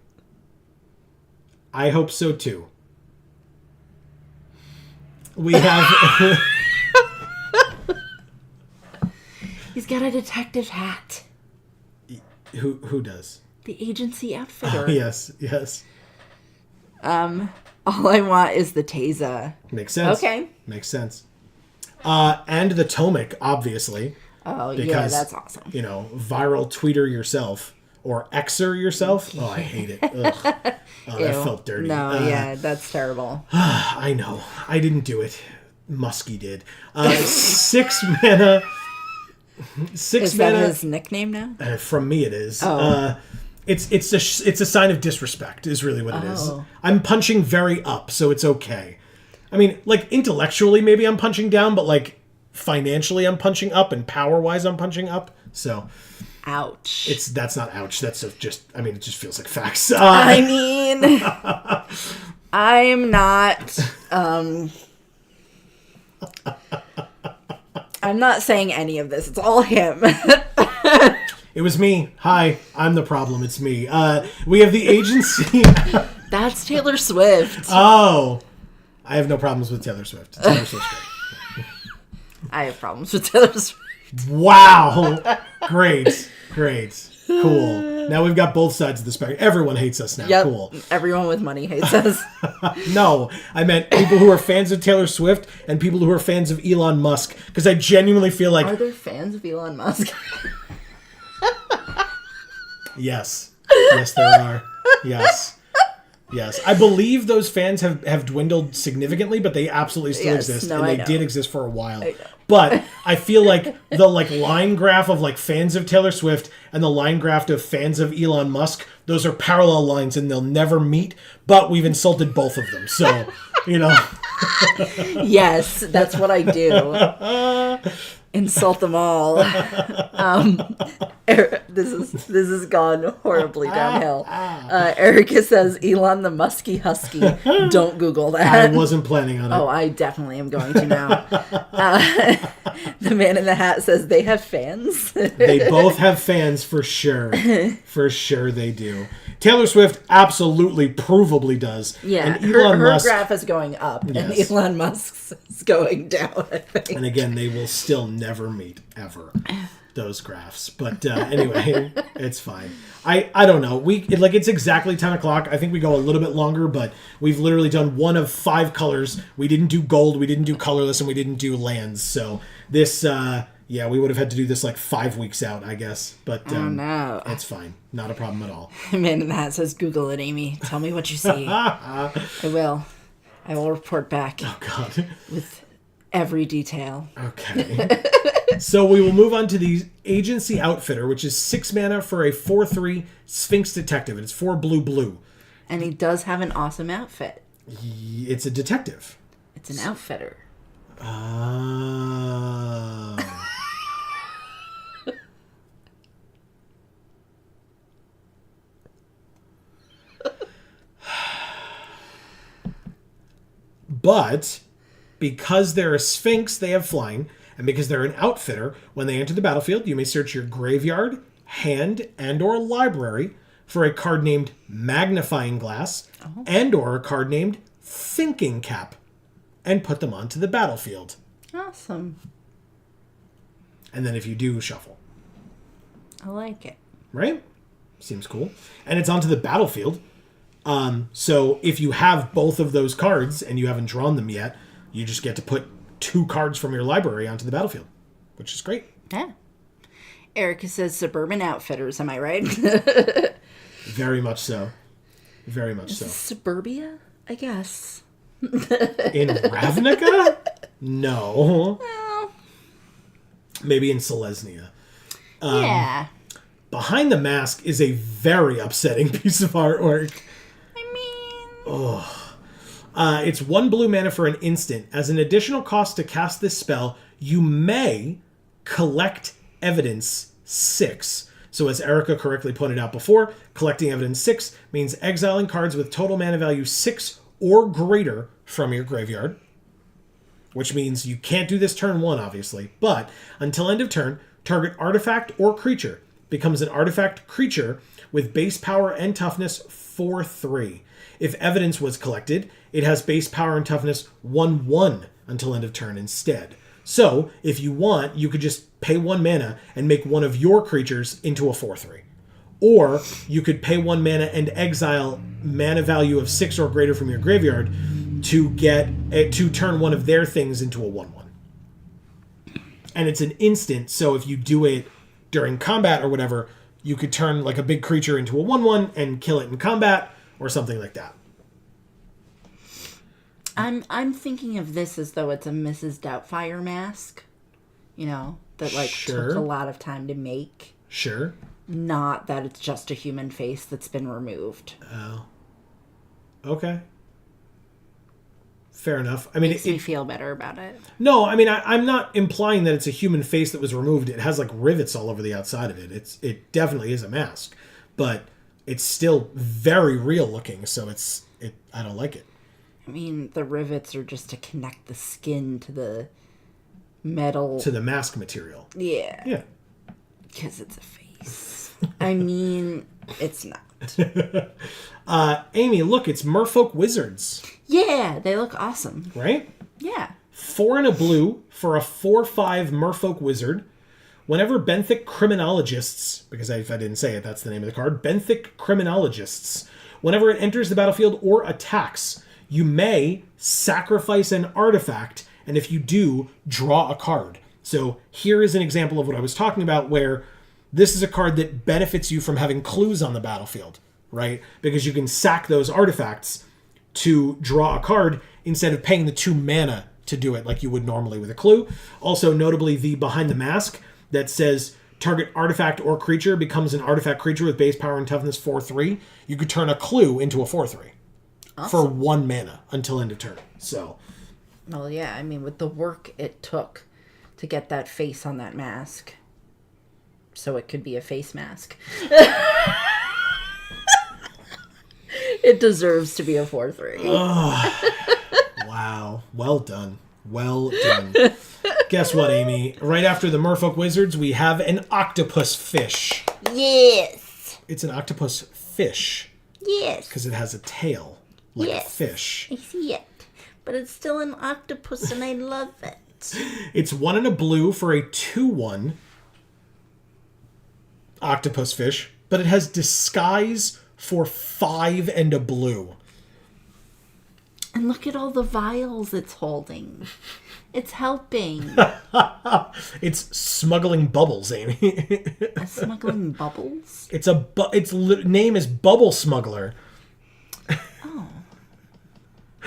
I hope so too. We have... He's got a detective hat. Who does? The agency outfitter. Oh, yes. All I want is the Taser. Makes sense. Okay. Makes sense. And the Tomic, obviously. Oh, because, yeah, that's awesome. You know, viral tweeter yourself. Or Xer yourself. Oh, I hate it. Ugh. Oh, that felt dirty. No, yeah, that's terrible. I know. I didn't do it. Muskie did. 6 mana... Is that his nickname now? From me, it is. Oh. It's a sign of disrespect, is really what it is. I'm punching very up, so it's okay. I mean, like, intellectually, maybe I'm punching down, but, like, financially, I'm punching up, and power-wise, I'm punching up. So, ouch. That's not ouch. That's just. I mean, it just feels like facts. I mean, I'm not. I'm not saying any of this. It's all him. It was me. Hi, I'm the problem. It's me. We have the agency. That's Taylor Swift. Oh, I have no problems with Taylor Swift. Taylor Swift's great. I have problems with Taylor Swift. Wow. Great. Cool. Now we've got both sides of the spectrum. Everyone hates us now. Yep. Cool. Everyone with money hates us. No, I meant people who are fans of Taylor Swift and people who are fans of Elon Musk. Because I genuinely feel like... Are there fans of Elon Musk? Yes. Yes, there are. Yes. I believe those fans have dwindled significantly, but they absolutely still exist. No, and I they know. did exist for a while. But I feel like the line graph of like fans of Taylor Swift and the line graph of fans of Elon Musk, those are parallel lines and they'll never meet, but we've insulted both of them. So, you know. Yes, that's what I do. Insult them all. This has gone horribly downhill. Erica says Elon the Musky Husky. Don't Google that. I wasn't planning on it. Oh, I definitely am going to now. The man in the hat says they have fans. They both have fans for sure. For sure they do. Taylor Swift absolutely, provably does. Yeah, and Elon her Musk, graph is going up, Yes. and Elon Musk's is going down, I think. and again, they will still never meet, ever. Those graphs. But anyway, it's fine. I don't know. It's exactly 10 o'clock. I think we go a little bit longer, but we've literally done one of 5 colors. We didn't do gold, we didn't do colorless, and we didn't do lands. So this, we would have had to do this like 5 weeks out, I guess. But no. It's fine. Not a problem at all. The man in the hat says, Google it, Amy. Tell me what you see. I will. I will report back. Oh, God. With every detail. Okay. So we will move on to the Agency Outfitter, which is 6 mana for a 4/3 Sphinx Detective. And it's 4 blue. And he does have an awesome outfit. It's a detective. It's an outfitter. Oh. But because they're a Sphinx, they have flying. And because they're an outfitter, when they enter the battlefield, you may search your graveyard, hand, and or library for a card named Magnifying Glass and or a card named Thinking Cap and put them onto the battlefield. Awesome. And then if you do, shuffle. I like it. Right? Seems cool. And it's onto the battlefield. So if you have both of those cards and you haven't drawn them yet, you just get to put 2 cards from your library onto the battlefield, which is great. Yeah. Erica says Suburban Outfitters, am I right? Very much so. Very much so. Suburbia, I guess. In Ravnica? No. Well, Maybe in Selesnya. yeah. Behind the Mask is a very upsetting piece of artwork. I mean... It's 1 blue mana for an instant. As an additional cost to cast this spell, you may collect evidence 6. So as Erica correctly pointed out before, collecting evidence 6 means exiling cards with total mana value 6 or greater from your graveyard. Which means you can't do this turn 1, obviously. But until end of turn, target artifact or creature becomes an artifact creature with base power and toughness 4/3. If evidence was collected, it has base power and toughness 1/1 until end of turn instead. So, if you want, you could just pay 1 mana and make one of your creatures into a 4/3. Or you could pay 1 mana and exile mana value of 6 or greater from your graveyard to turn one of their things into a 1/1. And it's an instant, so if you do it during combat or whatever, you could turn like a big creature into a 1/1 and kill it in combat or something like that. I'm thinking of this as though it's a Mrs. Doubtfire mask. You know, that Sure. took a lot of time to make. Sure. Not that it's just a human face that's been removed. Oh. Okay. Fair enough. I mean, Makes me feel better about it. No, I mean, I'm not implying that it's a human face that was removed. It has like rivets all over the outside of it. It definitely is a mask, but it's still very real looking. So I don't like it. I mean, the rivets are just to connect the skin to the metal. To the mask material. Yeah. Yeah. Because it's a face. I mean, it's not. Amy, look, it's Merfolk Wizards. Yeah, they look awesome. Right? Yeah. 4 and a blue for a 4/5 Merfolk Wizard. Whenever Benthic Criminologists, because if I didn't say it, that's the name of the card, Benthic Criminologists, whenever it enters the battlefield or attacks, you may sacrifice an artifact, and if you do, draw a card. So here is an example of what I was talking about, where this is a card that benefits you from having clues on the battlefield, right? Because you can sack those artifacts to draw a card instead of paying the 2 mana to do it like you would normally with a clue. Also, notably, the Behind the Mask that says target artifact or creature becomes an artifact creature with base power and toughness 4/3. You could turn a clue into a 4/3 for 1 mana until end of turn. So, well, yeah, I mean, with the work it took to get that face on that mask, so it could be a face mask. It deserves to be a 4/3. wow. Well done. Well done. Guess what, Amy? Right after the Merfolk Wizards, we have an octopus fish. Yes. It's an octopus fish. Yes. Because it has a tail, like a fish. I see it. But it's still an octopus, and I love it. It's 1 and a blue for a 2/1 octopus fish, but it has disguise for 5 and a blue. And look at all the vials it's holding. It's helping. It's smuggling bubbles, Amy. Smuggling bubbles? Its name is Bubble Smuggler. Oh.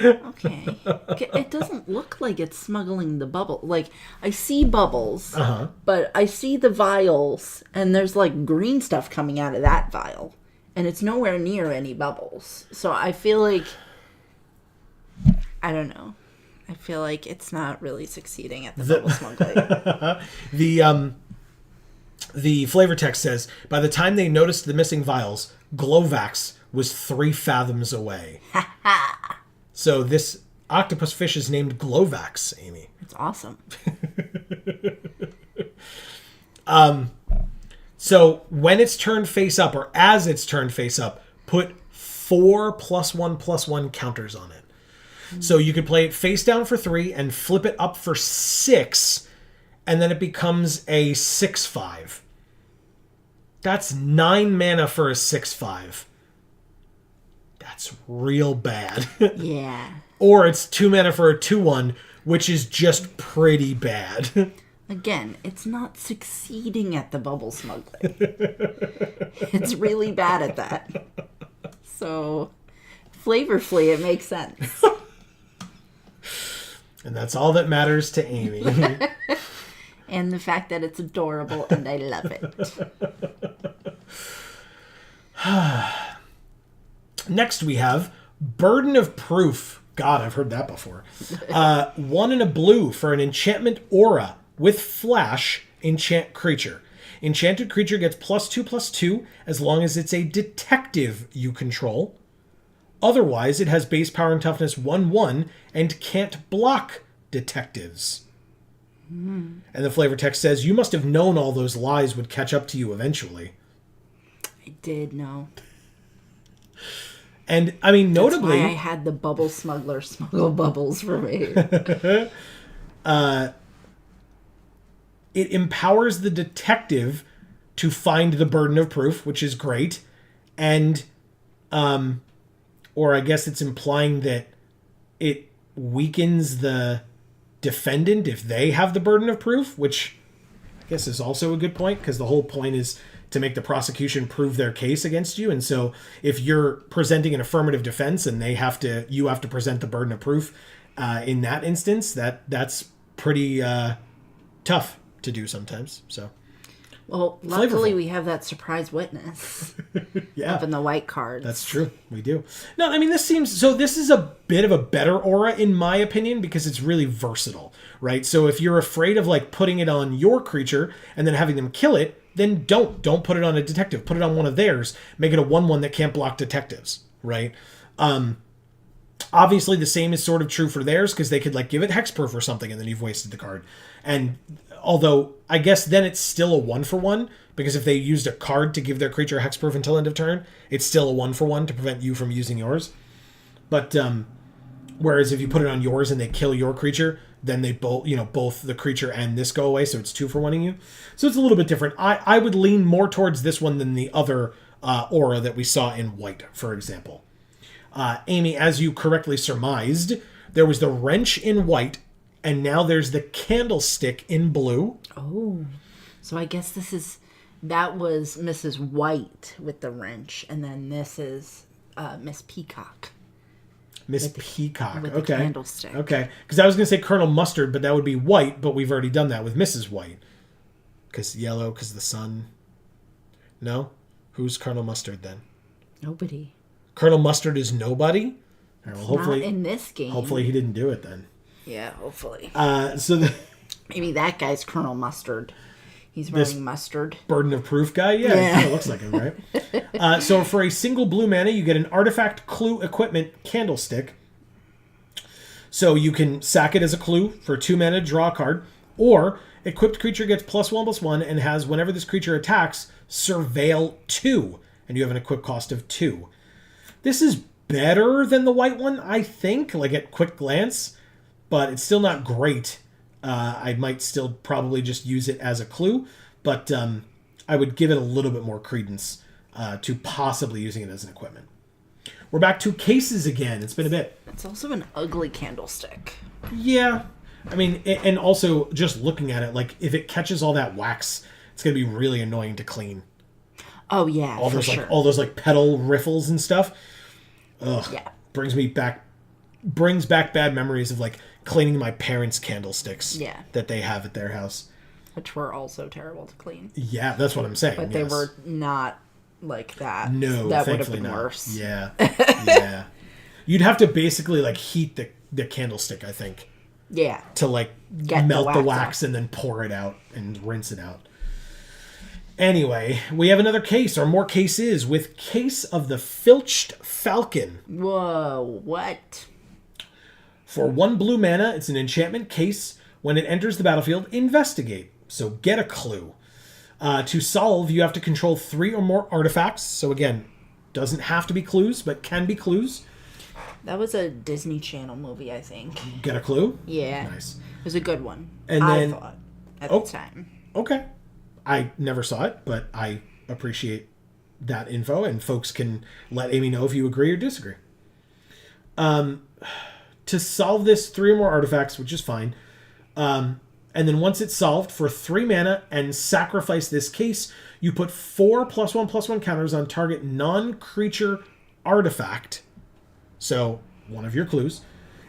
Okay. It doesn't look like it's smuggling the bubble. Like, I see bubbles, but I see the vials, and there's like green stuff coming out of that vial. And it's nowhere near any bubbles. So I feel like, I don't know. I feel like it's not really succeeding at the bubble smuggling. The flavor text says, by the time they noticed the missing vials, Glovax was 3 fathoms away. So this octopus fish is named Glovax, Amy. It's awesome. So when it's turned face up, or as it's turned face up, put 4 +1/+1 counters on it. So you could play it face down for 3 and flip it up for 6, and then it becomes a 6/5. That's 9 mana for a 6/5. That's real bad. Yeah. Or it's 2 mana for a 2/1, which is just pretty bad. Again, it's not succeeding at the bubble smuggling. It's really bad at that. So, flavorfully, it makes sense. And that's all that matters to Amy. And the fact that it's adorable, and I love it. Next we have Burden of Proof. God, I've heard that before. 1 and a blue for an enchantment aura with flash enchant creature. Enchanted creature gets +2/+2 as long as it's a detective you control. Otherwise, it has base power and toughness 1/1 and can't block detectives. And the flavor text says, you must have known all those lies would catch up to you eventually. I did know. And, I mean, notably... That's why I had the bubble smuggler smuggle bubbles for me. It empowers the detective to find the burden of proof, which is great. And, or I guess it's implying that it weakens the defendant if they have the burden of proof, which I guess is also a good point, because the whole point is to make the prosecution prove their case against you. And so if you're presenting an affirmative defense and you have to present the burden of proof in that instance, that's pretty tough to do sometimes. So, well, luckily we have that surprise witness up in the white cards. That's true. We do. No, I mean, this is a bit of a better aura in my opinion, because it's really versatile, right? So if you're afraid of like putting it on your creature and then having them kill it, then don't put it on a detective. Put it on one of theirs. Make it a 1/1 that can't block detectives, right? Obviously the same is sort of true for theirs, because they could like give it hexproof or something and then you've wasted the card. And although I guess then it's still a 1/1, because if they used a card to give their creature hexproof until end of turn, it's still a 1/1 to prevent you from using yours. But whereas if you put it on yours and they kill your creature, then they both the creature and this go away, so it's 2-for-1ing you. So it's a little bit different. I would lean more towards this one than the other aura that we saw in white, for example. Amy, as you correctly surmised, there was the wrench in white, and now there's the candlestick in blue. Oh, so I guess that was Mrs. White with the wrench, and then this is Miss Peacock. Miss Peacock. With Okay. the candlestick. Okay. Because I was going to say Colonel Mustard, but that would be white, but we've already done that with Mrs. White. Because yellow, because the sun. No? Who's Colonel Mustard then? Nobody. Colonel Mustard is nobody? All right, well, hopefully, not in this game. Hopefully he didn't do it then. Yeah, hopefully. Maybe that guy's Colonel Mustard. He's wearing mustard. Burden of proof guy? Yeah, it kind of looks like him, right? So for a single blue mana, you get an artifact clue equipment candlestick. So you can sack it as a clue for 2 mana, draw a card, or equipped creature gets +1/+1 and has, whenever this creature attacks, surveil 2, and you have an equip cost of 2. This is better than the white one, I think, like at quick glance, but it's still not great. I might still probably just use it as a clue, but I would give it a little bit more credence to possibly using it as an equipment. We're back to cases again. It's been a bit. It's also an ugly candlestick. Yeah. I mean, and also just looking at it, like if it catches all that wax, it's going to be really annoying to clean. Oh, yeah, all those like petal riffles and stuff. Ugh. Yeah. Brings back bad memories of like cleaning my parents' candlesticks that they have at their house. Which were also terrible to clean. Yeah, that's what I'm saying. But they were not like that. No, that would have been not. Worse. Yeah. Yeah. You'd have to basically like heat the candlestick, I think, Yeah. To like Get melt the wax wax off. and then pour it out and rinse it out. Anyway, we have another case, or more cases, with Case of the Filched Falcon. Whoa, what? For 1 blue mana, it's an enchantment case. When it enters the battlefield, investigate. So get a clue. To solve, you have to control 3 or more artifacts. So again, doesn't have to be clues, but can be clues. That was a Disney Channel movie, I think. Get a clue? Yeah. Nice. It was a good one. And I then- thought at the time. Okay. I never saw it, but I appreciate that info, and folks can let Amy know if you agree or disagree. To solve this, 3 or more artifacts, which is fine. And then once it's solved, for 3 mana and sacrifice this case, you put 4 +1/+1 counters on target non-creature artifact. So, one of your clues.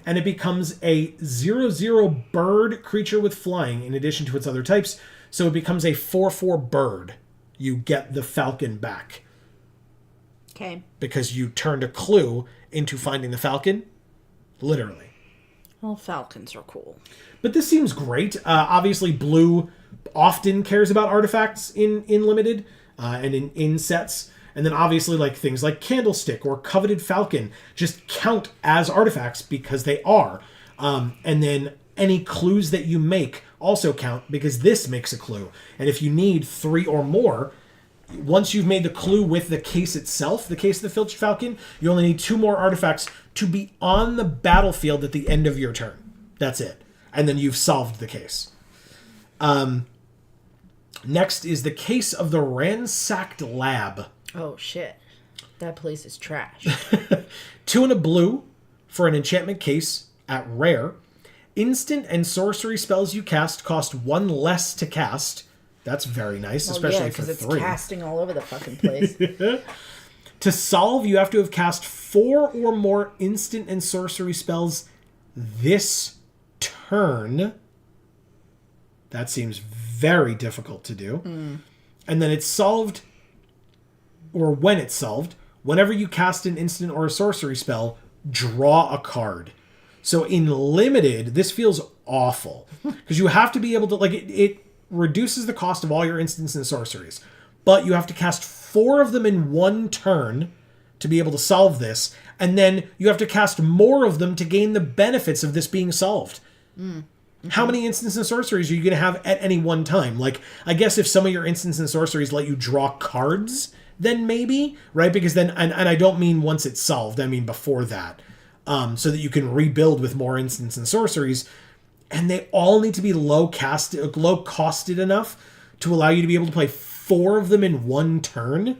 And it becomes a 0/0 bird creature with flying in addition to its other types. So it becomes a 4/4 bird. You get the falcon back. Okay. Because you turned a clue into finding the falcon. Literally. Well, falcons are cool. But this seems great. Obviously, blue often cares about artifacts in Limited and in sets. And then obviously like things like Candlestick or Coveted Falcon just count as artifacts because they are. And then any clues that you make also count because this makes a clue. And if you need 3 or more, once you've made the clue with the case itself, the Case of the Filched Falcon, you only need 2 more artifacts to be on the battlefield at the end of your turn. That's it. And then you've solved the case. Next is the Case of the Ransacked Lab. Oh, shit. That place is trash. 2 and a blue for an enchantment case at rare. Instant and sorcery spells you cast cost 1 less to cast. That's very nice, especially for 3. Because it's casting all over the fucking place. To solve, you have to have cast 4 or more instant and sorcery spells this turn. That seems very difficult to do. And then it's solved, or when it's solved, whenever you cast an instant or a sorcery spell, draw a card. So in Limited, this feels awful. Because you have to be able to, like, it reduces the cost of all your instants and sorceries. But you have to cast 4 of them in 1 turn to be able to solve this. And then you have to cast more of them to gain the benefits of this being solved. How many instants and sorceries are you going to have at any one time? Like, I guess if some of your instants and sorceries let you draw cards, then maybe, right? Because then, and I don't mean once it's solved, I mean before that. So that you can rebuild with more instants and sorceries. And they all need to be low costed enough to allow you to be able to play 4 of them in 1 turn.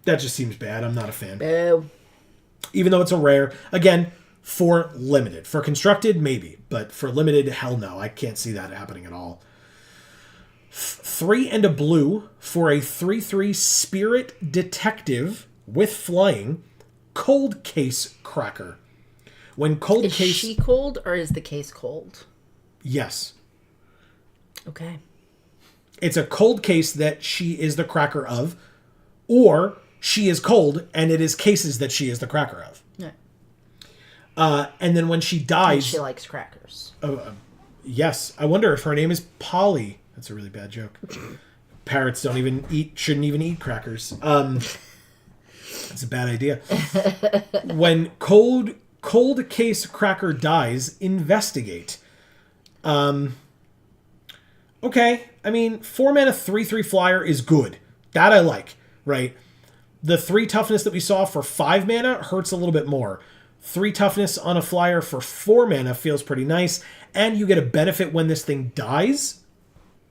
That just seems bad. I'm not a fan. Boo. Even though it's a rare. Again, for Limited. For Constructed, maybe. But for Limited, hell no. I can't see that happening at all. 3 and a blue for a 3/3 Spirit Detective with flying. Cold Case Cracker. When Cold Is Case... she cold or is the case cold? Yes. Okay. It's a cold case that she is the cracker of, or she is cold and it is cases that she is the cracker of. Yeah. And then when she dies... She likes crackers. Yes. I wonder if her name is Polly. That's a really bad joke. Parrots shouldn't even eat crackers. That's a bad idea. When cold case cracker dies, investigate. Okay. I mean, 4 mana 3/3 flyer is good. That I like, right? The 3 toughness that we saw for 5 mana hurts a little bit more. 3 toughness on a flyer for 4 mana feels pretty nice. And you get a benefit when this thing dies.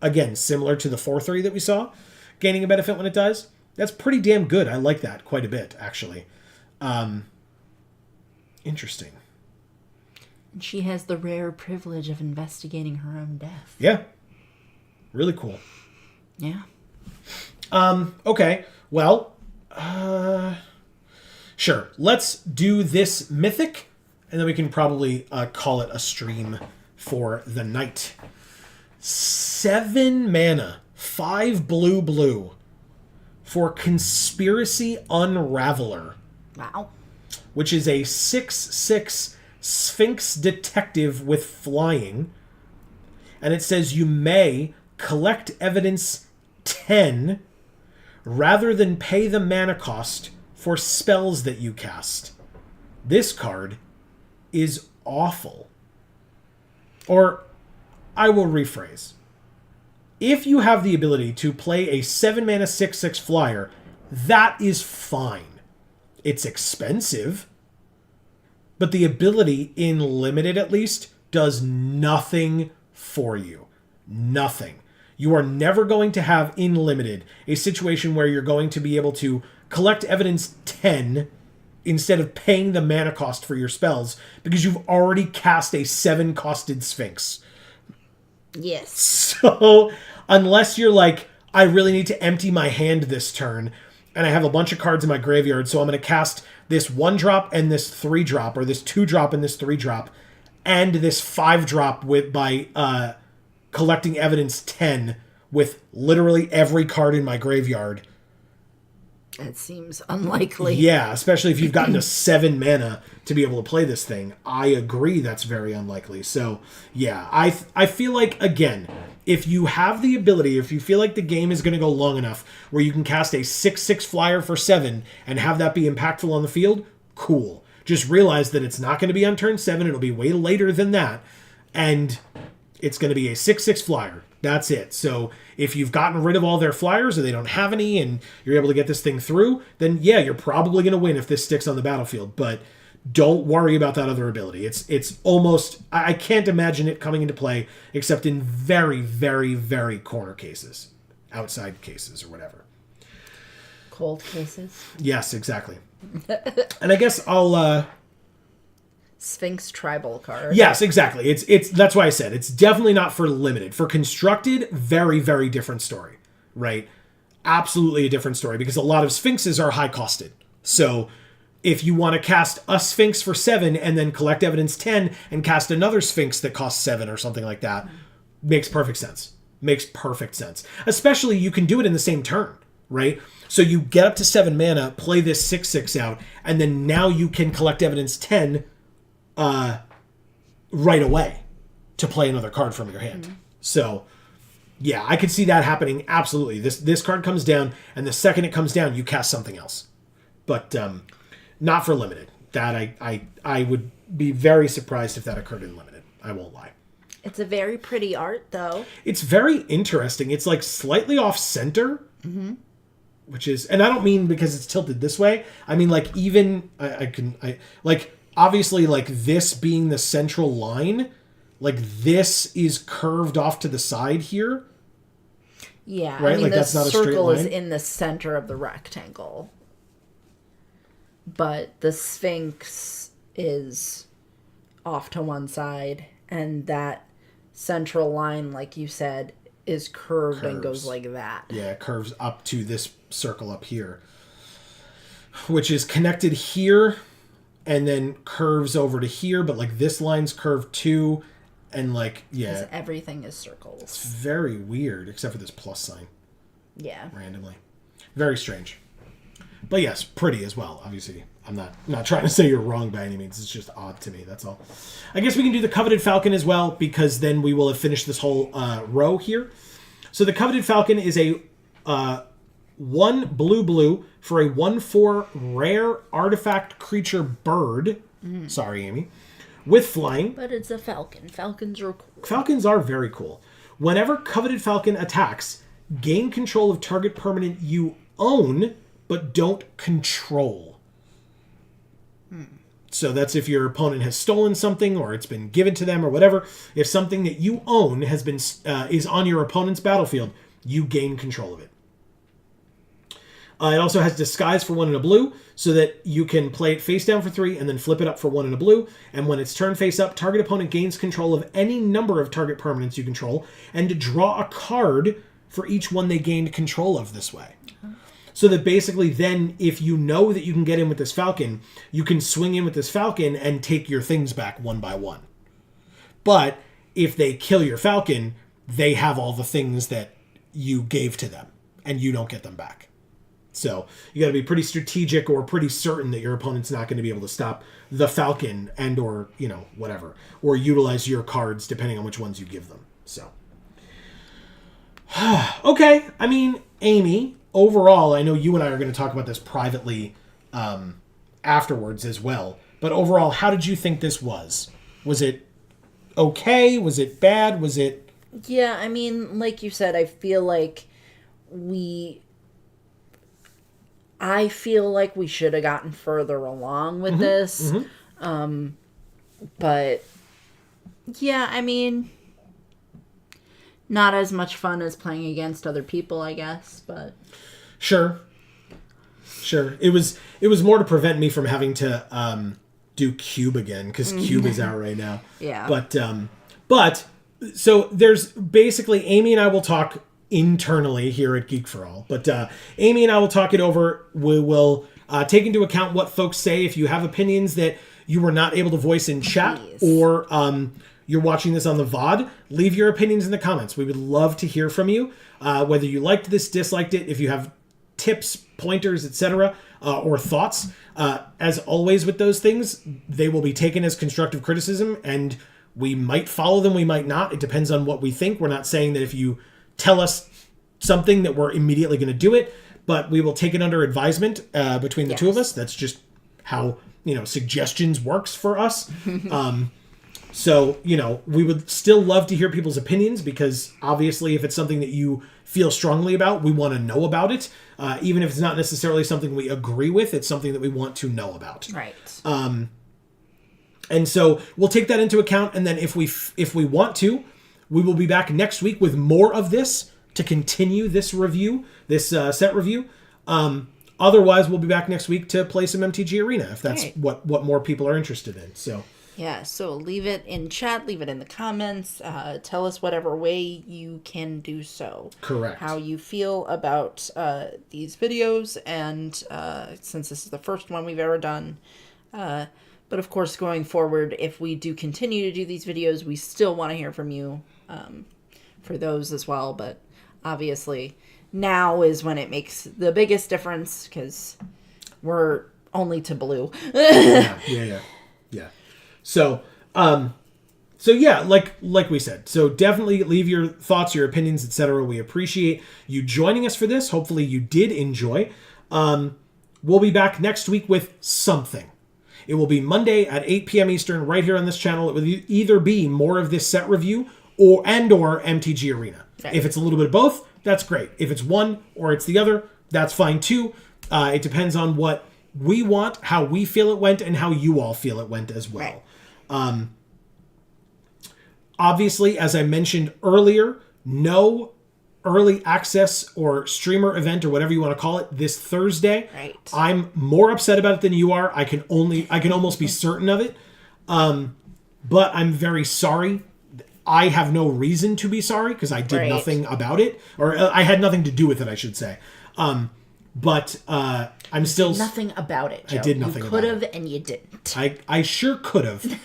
Again, similar to the 4/3 that we saw. Gaining a benefit when it dies. That's pretty damn good. I like that quite a bit, actually. Interesting. She has the rare privilege of investigating her own death. Yeah. Really cool. Yeah. Okay. Well, sure. Let's do this mythic, and then we can probably call it a stream for the night. 7 mana, 5 blue for Conspiracy Unraveler, Wow. which is a 6/6 Sphinx Detective with flying. And it says you may collect evidence 10 rather than pay the mana cost for spells that you cast. This card is awful. Or, I will rephrase. If you have the ability to play a 7 mana 6/6 flyer, that is fine. It's expensive, but the ability, in limited at least, does nothing for you. Nothing. You are never going to have, in limited, a situation where you're going to be able to collect evidence 10 instead of paying the mana cost for your spells because you've already cast a 7-costed Sphinx. Yes. So, unless you're like, I really need to empty my hand this turn, and I have a bunch of cards in my graveyard, so I'm going to cast this 1-drop and this 3-drop, or this 2-drop and this 3-drop, and this 5-drop by collecting evidence 10 with literally every card in my graveyard. It seems unlikely. Yeah, especially if you've gotten to 7 mana to be able to play this thing. I agree that's very unlikely. So, yeah, I feel like, again, if you have the ability, if you feel like the game is going to go long enough where you can cast a 6/6 flyer for 7 and have that be impactful on the field, cool. Just realize that it's not going to be on turn 7. It'll be way later than that. And it's going to be a 6/6 flyer. That's it. So if you've gotten rid of all their flyers or they don't have any and you're able to get this thing through, then yeah, you're probably going to win if this sticks on the battlefield. But don't worry about that other ability. It's almost... I can't imagine it coming into play except in very, very, very corner cases. Outside cases or whatever. Cold cases? Yes, exactly. And I guess I'll... Sphinx tribal card. Yes, exactly. It's that's why I said it's definitely not for limited. For constructed, very, very different story, right? Absolutely a different story because a lot of Sphinxes are high costed. So if you want to cast a Sphinx for 7 and then collect evidence 10 and cast another Sphinx that costs 7 or something like that, makes perfect sense. Makes perfect sense. Especially you can do it in the same turn, right? So you get up to 7 mana, play this 6/6 out, and then now you can collect evidence 10 right away to play another card from your hand. Mm-hmm. So, yeah, I could see that happening absolutely. This card comes down, and the second it comes down, you cast something else. But not for limited. That I would be very surprised if that occurred in limited. I won't lie. It's a very pretty art, though. It's very interesting. It's like slightly off center, which is, and I don't mean because it's tilted this way. I mean like even obviously, like, this being the central line, like, this is curved off to the side here. Yeah, right? I mean, like, the that's not a straight circle line. is in the center of the rectangle. But the Sphinx is off to one side, and that central line, like you said, is curved and goes like that. Yeah, it curves up to this circle up here, which is connected here, and then curves over to here, but like this line's curved too, and like, yeah. Because everything is circles. It's very weird, except for this plus sign. Yeah. Randomly. Very strange. But yes, pretty as well, obviously. I'm not trying to say you're wrong by any means. It's just odd to me, that's all. I guess we can do the Coveted Falcon as well, because then we will have finished this whole row here. So the Coveted Falcon is a 1 blue for a 1/4 rare artifact creature bird. Sorry, Amy. With flying. But it's a falcon. Falcons are cool. Falcons are very cool. Whenever Coveted Falcon attacks, gain control of target permanent you own, but don't control. So that's if your opponent has stolen something or it's been given to them or whatever. If something that you own has been is on your opponent's battlefield, you gain control of it. It also has Disguise for 1 and a blue, so that you can play it face down for 3 and then flip it up for 1 and a blue. And when it's turn face up, target opponent gains control of any number of target permanents you control, and to draw a card for each one they gained control of this way. So that basically then, if you know that you can get in with this Falcon, you can swing in with this Falcon and take your things back one by one. But if they kill your Falcon, they have all the things that you gave to them, and you don't get them back. So you got to be pretty strategic or pretty certain that your opponent's not going to be able to stop the Falcon and or, whatever. Or utilize your cards depending on which ones you give them. So. Okay. I mean, Amy, overall, I know you and I are going to talk about this privately afterwards as well. But overall, how did you think this was? Was it okay? Was it bad? Was it... Yeah, I mean, like you said, I feel like we should have gotten further along with this. But yeah, I mean, not as much fun as playing against other people, I guess, but Sure. It was more to prevent me from having to do Cube again, because Cube is out right now. Yeah. But so there's basically, Amy and I will talk internally here at Geek for All, but Amy and I will talk it over. We will take into account what folks say. If you have opinions that you were not able to voice in chat, or you're watching this on the VOD, leave your opinions in the comments. We would love to hear from you, whether you liked this, disliked it, if you have tips, pointers, etc., or thoughts. As always with those things, they will be taken as constructive criticism, and we might follow them, we might not. It depends on what we think. We're not saying that if you tell us something that we're immediately going to do it, but we will take it under advisement between the two of us. That's just how, suggestions works for us. So, we would still love to hear people's opinions, because obviously if it's something that you feel strongly about, we want to know about it. Even if it's not necessarily something we agree with, it's something that we want to know about. Right. And so we'll take that into account. And then if we want to, we will be back next week with more of this to continue this review, this set review. Otherwise, we'll be back next week to play some MTG Arena, if that's what more people are interested in. So. Yeah, so leave it in chat, leave it in the comments, tell us whatever way you can do so. Correct. How you feel about these videos, and since this is the first one we've ever done. But of course, going forward, if we do continue to do these videos, we still want to hear from you for those as well. But obviously, now is when it makes the biggest difference, because we're only to blue. Yeah. So yeah, like we said, so definitely leave your thoughts, your opinions, etc. We appreciate you joining us for this. Hopefully you did enjoy. We'll be back next week with something. It will be Monday at 8 p.m. Eastern right here on this channel. It will either be more of this set review or MTG Arena. Right. If it's a little bit of both, that's great. If it's one or it's the other, that's fine too. It depends on what we want, how we feel it went, and how you all feel it went as well. Right. Obviously, as I mentioned earlier, no early access or streamer event or whatever you want to call it this Thursday. Right. I'm more upset about it than you are. I can almost be certain of it. But I'm very sorry. I have no reason to be sorry, because I did nothing about it, or I had nothing to do with it, I should say. But I'm still... did nothing about it, Joe. I did nothing about it. You could have, and you didn't. I sure could have.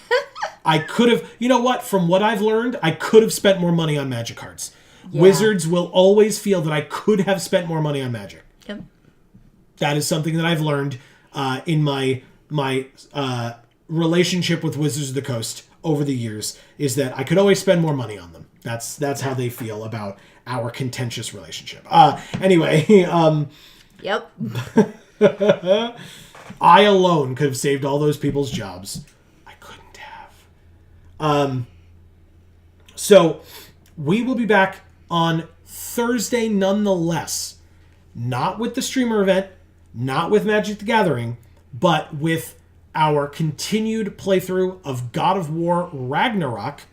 I could have... You know what? From what I've learned, I could have spent more money on Magic cards. Yeah. Wizards will always feel that I could have spent more money on Magic. Yep. That is something that I've learned in my relationship with Wizards of the Coast over the years, is that I could always spend more money on them. That's how they feel about our contentious relationship. Anyway... Yep. I alone could have saved all those people's jobs. I couldn't have. So we will be back on Thursday nonetheless. Not with the streamer event, not with Magic the Gathering, but with our continued playthrough of God of War Ragnarok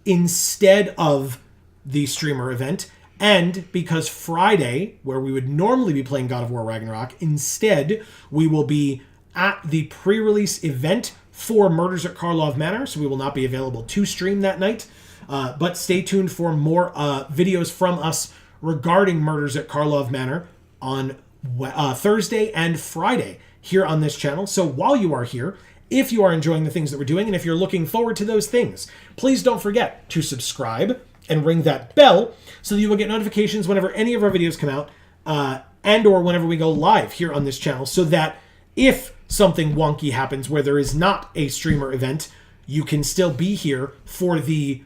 instead of the streamer event. And because Friday, where we would normally be playing God of War Ragnarok, instead we will be at the pre-release event for Murders at Karlov Manor, so we will not be available to stream that night. But stay tuned for more videos from us regarding Murders at Karlov Manor on Thursday and Friday here on this channel. So while you are here, if you are enjoying the things that we're doing, and if you're looking forward to those things, please don't forget to subscribe and ring that bell so that you will get notifications whenever any of our videos come out. and or whenever we go live here on this channel, so that if something wonky happens where there is not a streamer event, you can still be here for the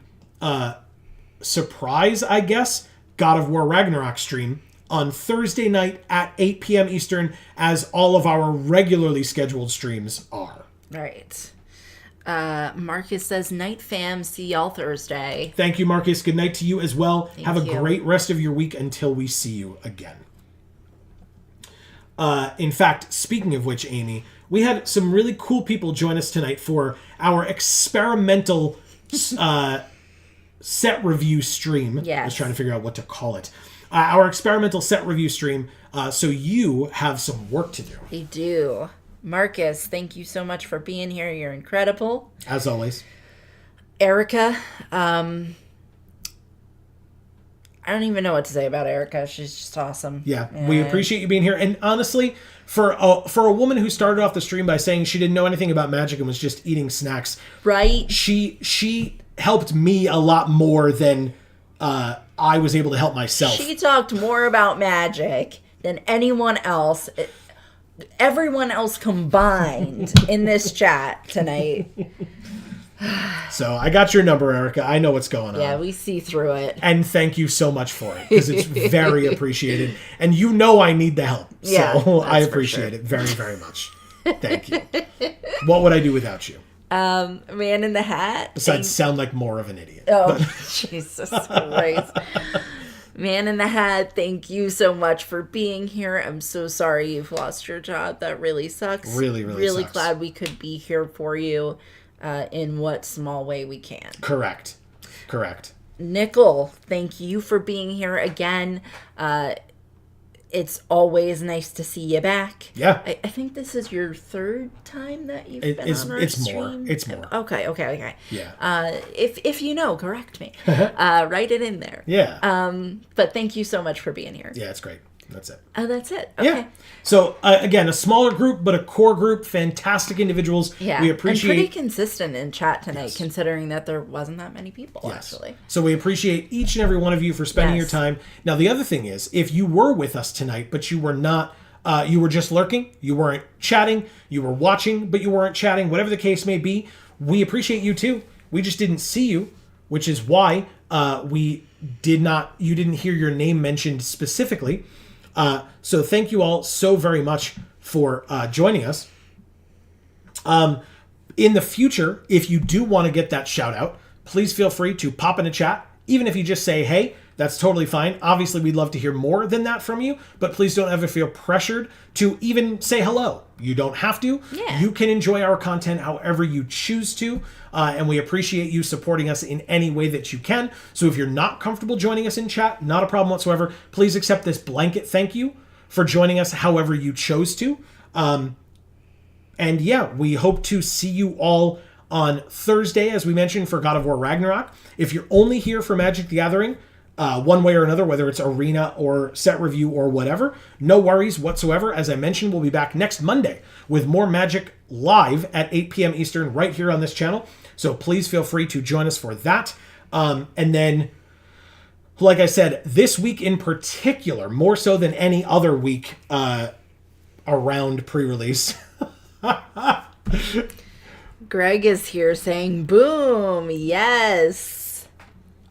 surprise, I guess, God of War Ragnarok stream on Thursday night at 8 p.m. Eastern, as all of our regularly scheduled streams are. Right. Marcus says, night fam, see y'all Thursday. Thank you, Marcus. Good night to you as well. Have a you. great rest of your week until we see you again. In fact, speaking of which, Amy, we had some really cool people join us tonight for our experimental set review stream. Yes. I was trying to figure out what to call it. Our experimental set review stream, so you have some work to do. They do. Marcus, thank you so much for being here. You're incredible. As always. Erica, I don't even know what to say about Erica. She's just awesome. Yeah, we appreciate you being here. And honestly, for a woman who started off the stream by saying she didn't know anything about magic and was just eating snacks, right? She helped me a lot more than I was able to help myself. She talked more about magic than anyone else. Everyone else combined in this chat tonight. So I got your number, Erica. I know what's going on. Yeah, we see through it. And thank you so much for it, because it's very appreciated. And you know I need the help. Yeah, So I appreciate it very, very much. Thank you. What would I do without you? Man in the Hat. Besides sound like more of an idiot. Oh, Jesus Christ. Man in the Hat, thank you so much for being here. I'm so sorry you've lost your job. That really sucks. Really sucks. glad we could be here for you in what small way we can. Correct. Nickel, thank you for being here again. It's always nice to see you back. Yeah. I think this is your third time that you've been on our stream. It's more. Okay. Yeah. If you know, correct me. Write it in there. Yeah. But thank you so much for being here. Yeah, it's great. That's it. Oh, that's it. Okay. Yeah. So, again, a smaller group, but a core group. Fantastic individuals. Yeah. We appreciate... And pretty consistent in chat tonight, considering that there wasn't that many people, actually. So we appreciate each and every one of you for spending your time. Now, the other thing is, if you were with us tonight, but you were not... you were just lurking, you weren't chatting, you were watching, but you weren't chatting, whatever the case may be, we appreciate you too. We just didn't see you, which is why you didn't hear your name mentioned specifically. So thank you all so very much for joining us. In the future, if you do want to get that shout out, please feel free to pop in a chat. Even if you just say, hey, that's totally fine. Obviously, we'd love to hear more than that from you, but please don't ever feel pressured to even say hello. You don't have to. Yeah. You can enjoy our content however you choose to, and we appreciate you supporting us in any way that you can. So if you're not comfortable joining us in chat, not a problem whatsoever. Please accept this blanket thank you for joining us however you chose to. And yeah, we hope to see you all on Thursday, as we mentioned, for God of War Ragnarok. If you're only here for Magic the Gathering, one way or another, whether it's arena or set review or whatever, no worries whatsoever. As I mentioned, we'll be back next Monday with more Magic live at 8 p.m. Eastern right here on this channel. So please feel free to join us for that. And then, like I said, this week in particular, more so than any other week around pre-release. Greg is here saying, boom, yes.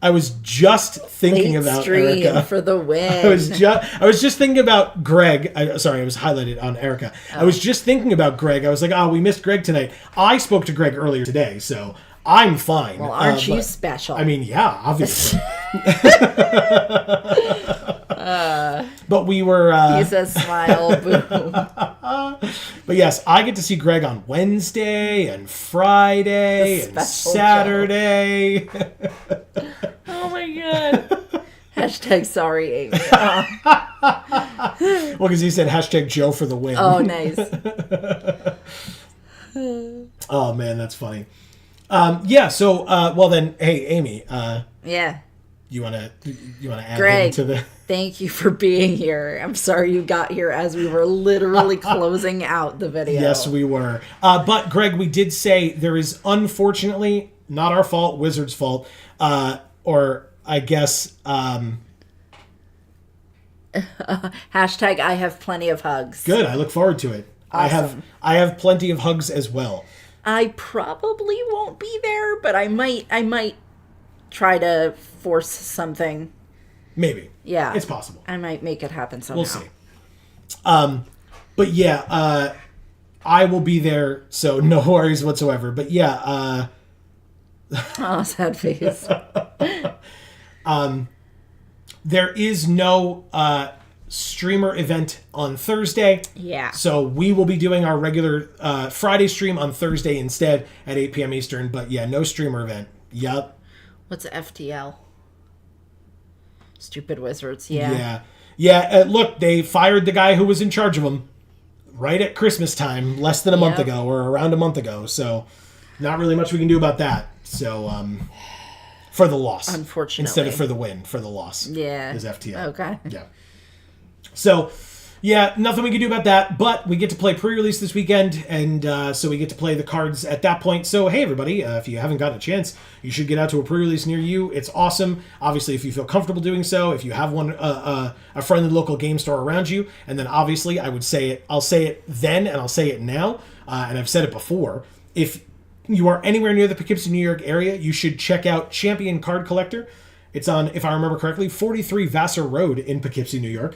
I was just thinking about Erica for the win. I was just thinking about Greg. I was highlighted on Erica. I was just thinking about Greg. I was like, we missed Greg tonight. I spoke to Greg earlier today, so I'm fine. Well, aren't you special? I mean, yeah, obviously. But we were... he says smile, boom. But yes, I get to see Greg on Wednesday and Friday and Saturday. Oh my god. Hashtag sorry, Amy. Well, because he said hashtag Joe for the win. Oh, nice. Oh, man, that's funny. Yeah, so, well then, hey, Amy. Yeah. You wanna add Greg, into the... Thank you for being here. I'm sorry you got here as we were literally closing out the video. Yes, we were. But, Greg, we did say there is, unfortunately, not our fault, Wizard's fault, or I guess Hashtag I have plenty of hugs. Good. I look forward to it. Awesome. I have plenty of hugs as well. I probably won't be there, but I might try to force something. Maybe. Yeah. It's possible. I might make it happen somehow. We'll see. But yeah, I will be there, so no worries whatsoever. But yeah, Oh, sad face. there is no streamer event on Thursday. Yeah. So we will be doing our regular Friday stream on Thursday instead at 8 p.m. Eastern. But yeah, no streamer event. Yup. What's FTL? Stupid Wizards. Yeah. Yeah. Yeah. Look, they fired the guy who was in charge of them right at Christmas time, less than a month ago, or around a month ago. So not really much we can do about that. So for the loss. Unfortunately. Instead of for the win, for the loss. Yeah. Is FTL. Okay. Yeah. So, yeah, nothing we can do about that, but we get to play pre-release this weekend, and so we get to play the cards at that point. So, hey, everybody, if you haven't gotten a chance, you should get out to a pre-release near you. It's awesome. Obviously, if you feel comfortable doing so, if you have one, a friendly local game store around you, and then obviously, I'll say it then, and I'll say it now, and I've said it before. If you are anywhere near the Poughkeepsie, New York area, you should check out Champion Card Collector. It's on, if I remember correctly, 43 Vassar Road in Poughkeepsie, New York.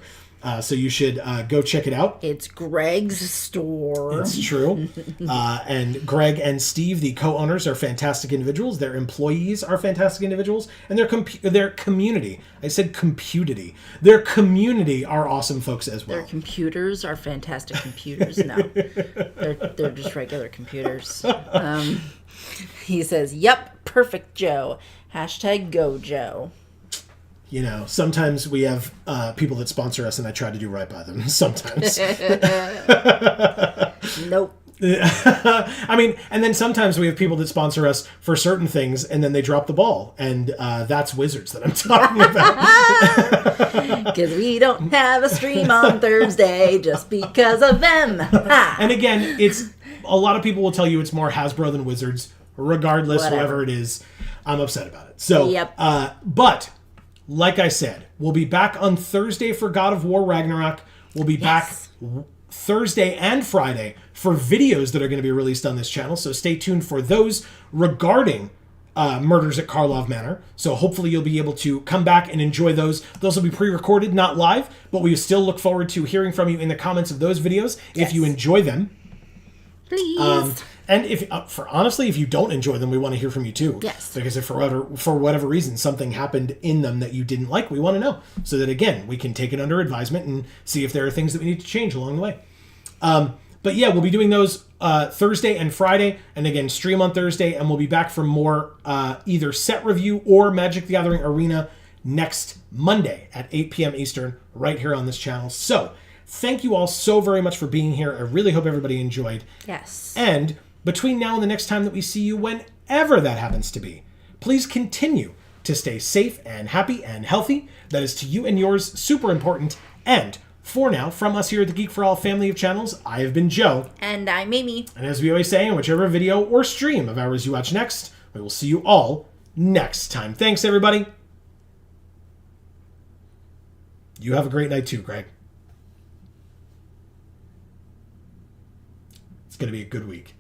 So you should go check it out. It's Greg's store. It's true. And Greg and Steve, the co-owners, are fantastic individuals. Their employees are fantastic individuals. And their community, I said computity. Their community are awesome folks as well. Their computers are fantastic computers. No, they're just regular computers. He says, "Yep, perfect, Joe. Hashtag go, Joe." You know, sometimes we have people that sponsor us, and I try to do right by them. Sometimes. Nope. I mean, and then sometimes we have people that sponsor us for certain things, and then they drop the ball, and that's Wizards that I'm talking about. Because we don't have a stream on Thursday just because of them. Ha! And again, it's a lot of people will tell you it's more Hasbro than Wizards, regardless, Whatever. whoever it is. I'm upset about it. So, Yep. But like I said, we'll be back on Thursday for God of War Ragnarok. We'll be back Thursday and Friday for videos that are going to be released on this channel. So stay tuned for those regarding murders at Karlov Manor. So hopefully you'll be able to come back and enjoy those. Those will be pre-recorded, not live, but we still look forward to hearing from you in the comments of those videos if you enjoy them. Please. And if honestly, if you don't enjoy them, we want to hear from you too. Yes. Because if for whatever reason something happened in them that you didn't like, we want to know so that again we can take it under advisement and see if there are things that we need to change along the way. But yeah, we'll be doing those Thursday and Friday, and again stream on Thursday, and we'll be back for more either set review or Magic the Gathering Arena next Monday at 8 p.m. Eastern, right here on this channel. So thank you all so very much for being here. I really hope everybody enjoyed. Yes. And between now and the next time that we see you, whenever that happens to be, please continue to stay safe and happy and healthy. That is to you and yours super important. And for now, from us here at the Geek for All family of channels, I have been Joe. And I'm Amy. And as we always say, in whichever video or stream of ours you watch next, we will see you all next time. Thanks, everybody. You have a great night too, Greg. It's going to be a good week.